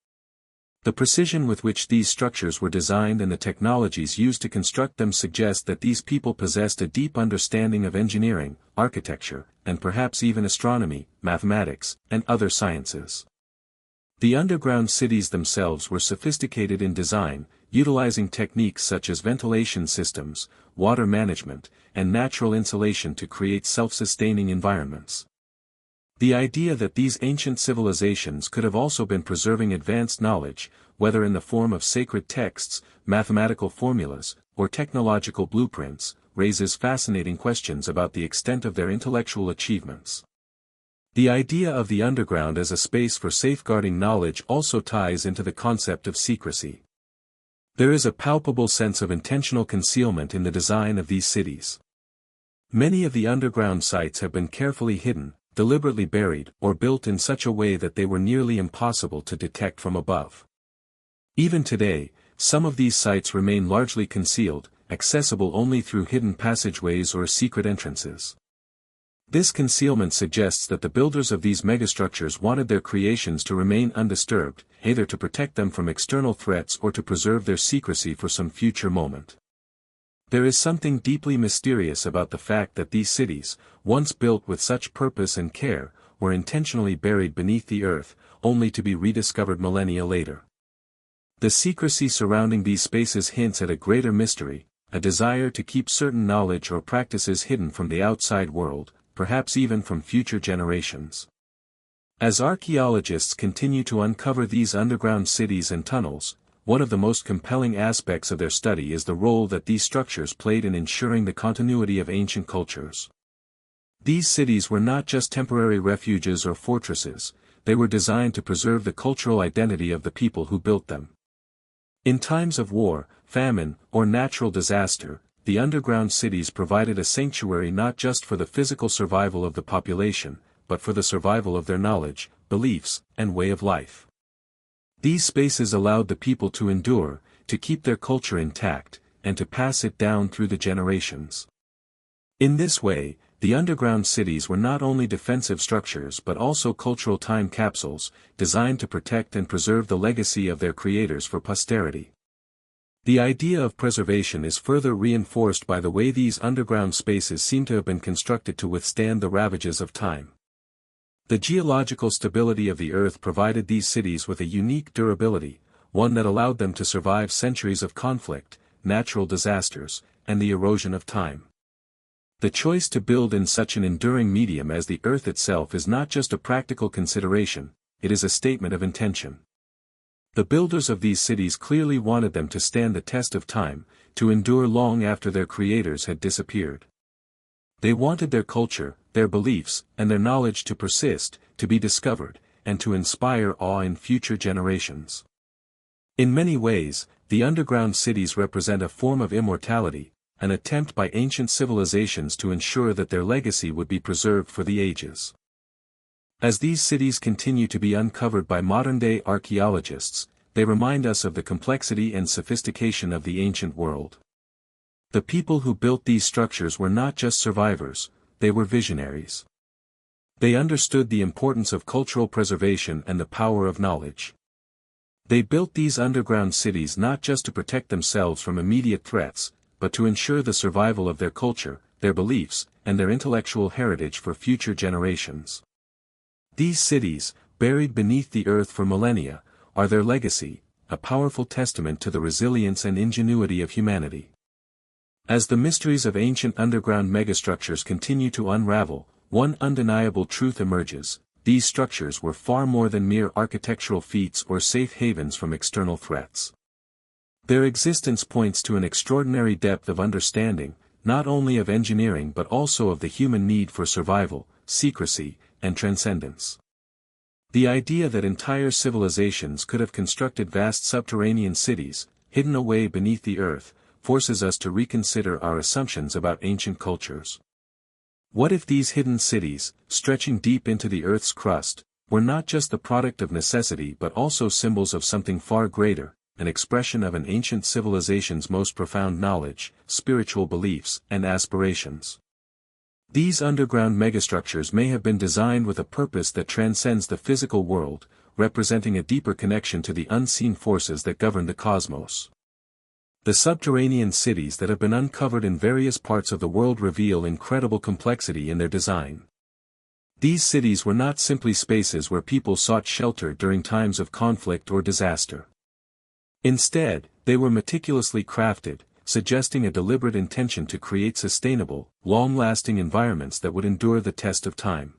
The precision with which these structures were designed and the technologies used to construct them suggest that these people possessed a deep understanding of engineering, architecture, and perhaps even astronomy, mathematics, and other sciences. The underground cities themselves were sophisticated in design, utilizing techniques such as ventilation systems, water management, and natural insulation to create self-sustaining environments. The idea that these ancient civilizations could have also been preserving advanced knowledge, whether in the form of sacred texts, mathematical formulas, or technological blueprints, raises fascinating questions about the extent of their intellectual achievements. The idea of the underground as a space for safeguarding knowledge also ties into the concept of secrecy. There is a palpable sense of intentional concealment in the design of these cities. Many of the underground sites have been carefully hidden, deliberately buried, or built in such a way that they were nearly impossible to detect from above. Even today, some of these sites remain largely concealed, accessible only through hidden passageways or secret entrances. This concealment suggests that the builders of these megastructures wanted their creations to remain undisturbed, either to protect them from external threats or to preserve their secrecy for some future moment. There is something deeply mysterious about the fact that these cities, once built with such purpose and care, were intentionally buried beneath the earth, only to be rediscovered millennia later. The secrecy surrounding these spaces hints at a greater mystery, a desire to keep certain knowledge or practices hidden from the outside world, perhaps even from future generations. As archaeologists continue to uncover these underground cities and tunnels, one of the most compelling aspects of their study is the role that these structures played in ensuring the continuity of ancient cultures. These cities were not just temporary refuges or fortresses, they were designed to preserve the cultural identity of the people who built them. In times of war, famine, or natural disaster, the underground cities provided a sanctuary not just for the physical survival of the population, but for the survival of their knowledge, beliefs, and way of life. These spaces allowed the people to endure, to keep their culture intact, and to pass it down through the generations. In this way, the underground cities were not only defensive structures but also cultural time capsules, designed to protect and preserve the legacy of their creators for posterity. The idea of preservation is further reinforced by the way these underground spaces seem to have been constructed to withstand the ravages of time. The geological stability of the Earth provided these cities with a unique durability, one that allowed them to survive centuries of conflict, natural disasters, and the erosion of time. The choice to build in such an enduring medium as the Earth itself is not just a practical consideration, it is a statement of intention. The builders of these cities clearly wanted them to stand the test of time, to endure long after their creators had disappeared. They wanted their culture, their beliefs, and their knowledge to persist, to be discovered, and to inspire awe in future generations. In many ways, the underground cities represent a form of immortality, an attempt by ancient civilizations to ensure that their legacy would be preserved for the ages. As these cities continue to be uncovered by modern-day archaeologists, they remind us of the complexity and sophistication of the ancient world. The people who built these structures were not just survivors, they were visionaries. They understood the importance of cultural preservation and the power of knowledge. They built these underground cities not just to protect themselves from immediate threats, but to ensure the survival of their culture, their beliefs, and their intellectual heritage for future generations. These cities, buried beneath the earth for millennia, are their legacy, a powerful testament to the resilience and ingenuity of humanity. As the mysteries of ancient underground megastructures continue to unravel, one undeniable truth emerges: these structures were far more than mere architectural feats or safe havens from external threats. Their existence points to an extraordinary depth of understanding, not only of engineering but also of the human need for survival, secrecy, and transcendence. The idea that entire civilizations could have constructed vast subterranean cities, hidden away beneath the earth, forces us to reconsider our assumptions about ancient cultures. What if these hidden cities, stretching deep into the earth's crust, were not just the product of necessity but also symbols of something far greater, an expression of an ancient civilization's most profound knowledge, spiritual beliefs, and aspirations? These underground megastructures may have been designed with a purpose that transcends the physical world, representing a deeper connection to the unseen forces that govern the cosmos. The subterranean cities that have been uncovered in various parts of the world reveal incredible complexity in their design. These cities were not simply spaces where people sought shelter during times of conflict or disaster. Instead, they were meticulously crafted, suggesting a deliberate intention to create sustainable, long-lasting environments that would endure the test of time.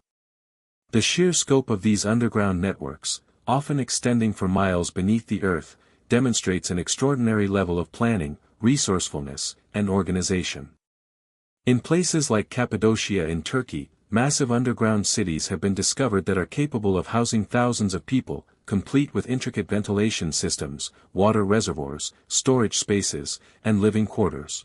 The sheer scope of these underground networks, often extending for miles beneath the earth, demonstrates an extraordinary level of planning, resourcefulness, and organization. In places like Cappadocia in Turkey, massive underground cities have been discovered that are capable of housing thousands of people, complete with intricate ventilation systems, water reservoirs, storage spaces, and living quarters.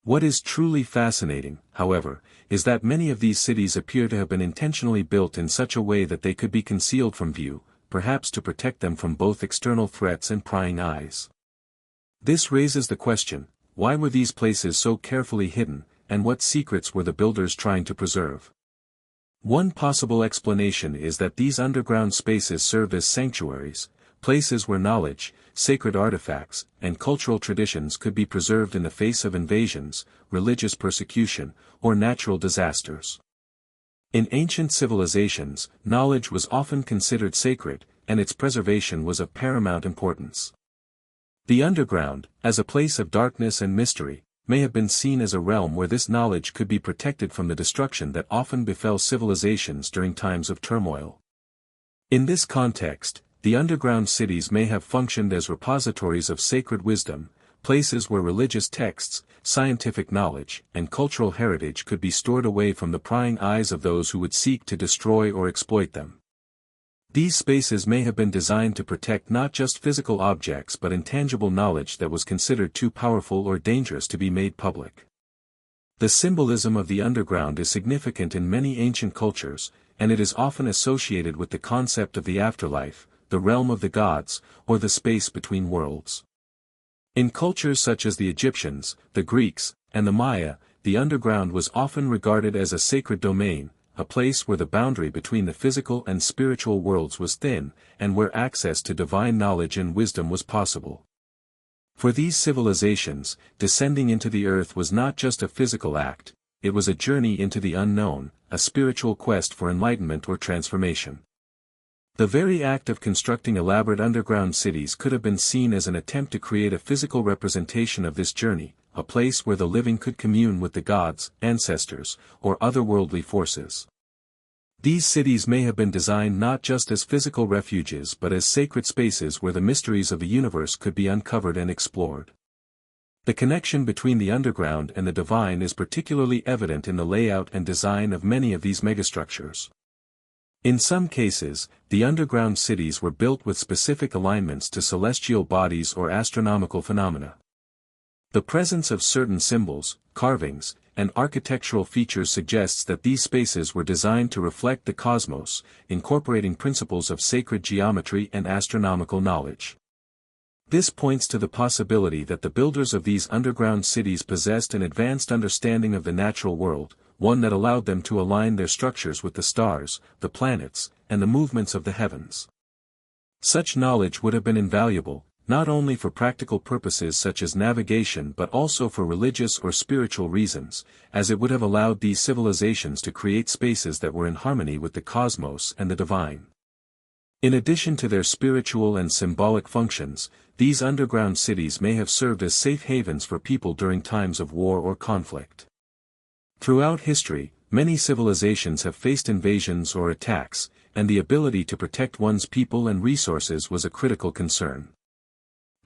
What is truly fascinating, however, is that many of these cities appear to have been intentionally built in such a way that they could be concealed from view, perhaps to protect them from both external threats and prying eyes. This raises the question: why were these places so carefully hidden, and what secrets were the builders trying to preserve? One possible explanation is that these underground spaces served as sanctuaries, places where knowledge, sacred artifacts, and cultural traditions could be preserved in the face of invasions, religious persecution, or natural disasters. In ancient civilizations, knowledge was often considered sacred, and its preservation was of paramount importance. The underground, as a place of darkness and mystery, may have been seen as a realm where this knowledge could be protected from the destruction that often befell civilizations during times of turmoil. In this context, the underground cities may have functioned as repositories of sacred wisdom, places where religious texts, scientific knowledge, and cultural heritage could be stored away from the prying eyes of those who would seek to destroy or exploit them. These spaces may have been designed to protect not just physical objects but intangible knowledge that was considered too powerful or dangerous to be made public. The symbolism of the underground is significant in many ancient cultures, and it is often associated with the concept of the afterlife, the realm of the gods, or the space between worlds. In cultures such as the Egyptians, the Greeks, and the Maya, the underground was often regarded as a sacred domain, a place where the boundary between the physical and spiritual worlds was thin, and where access to divine knowledge and wisdom was possible. For these civilizations, descending into the earth was not just a physical act, it was a journey into the unknown, a spiritual quest for enlightenment or transformation. The very act of constructing elaborate underground cities could have been seen as an attempt to create a physical representation of this journey, a place where the living could commune with the gods, ancestors, or otherworldly forces. These cities may have been designed not just as physical refuges but as sacred spaces where the mysteries of the universe could be uncovered and explored. The connection between the underground and the divine is particularly evident in the layout and design of many of these megastructures. In some cases, the underground cities were built with specific alignments to celestial bodies or astronomical phenomena. The presence of certain symbols, carvings, and architectural features suggests that these spaces were designed to reflect the cosmos, incorporating principles of sacred geometry and astronomical knowledge. This points to the possibility that the builders of these underground cities possessed an advanced understanding of the natural world, one that allowed them to align their structures with the stars, the planets, and the movements of the heavens. Such knowledge would have been invaluable, not only for practical purposes such as navigation but also for religious or spiritual reasons, as it would have allowed these civilizations to create spaces that were in harmony with the cosmos and the divine. In addition to their spiritual and symbolic functions, these underground cities may have served as safe havens for people during times of war or conflict. Throughout history, many civilizations have faced invasions or attacks, and the ability to protect one's people and resources was a critical concern.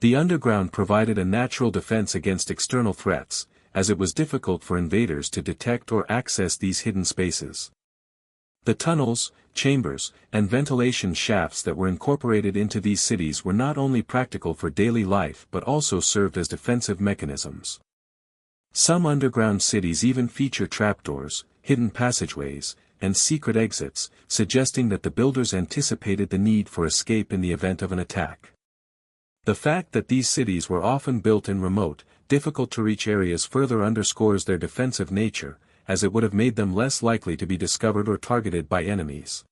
The underground provided a natural defense against external threats, as it was difficult for invaders to detect or access these hidden spaces. The tunnels, chambers, and ventilation shafts that were incorporated into these cities were not only practical for daily life but also served as defensive mechanisms. Some underground cities even feature trapdoors, hidden passageways, and secret exits, suggesting that the builders anticipated the need for escape in the event of an attack. The fact that these cities were often built in remote, difficult-to-reach areas further underscores their defensive nature, as it would have made them less likely to be discovered or targeted by enemies.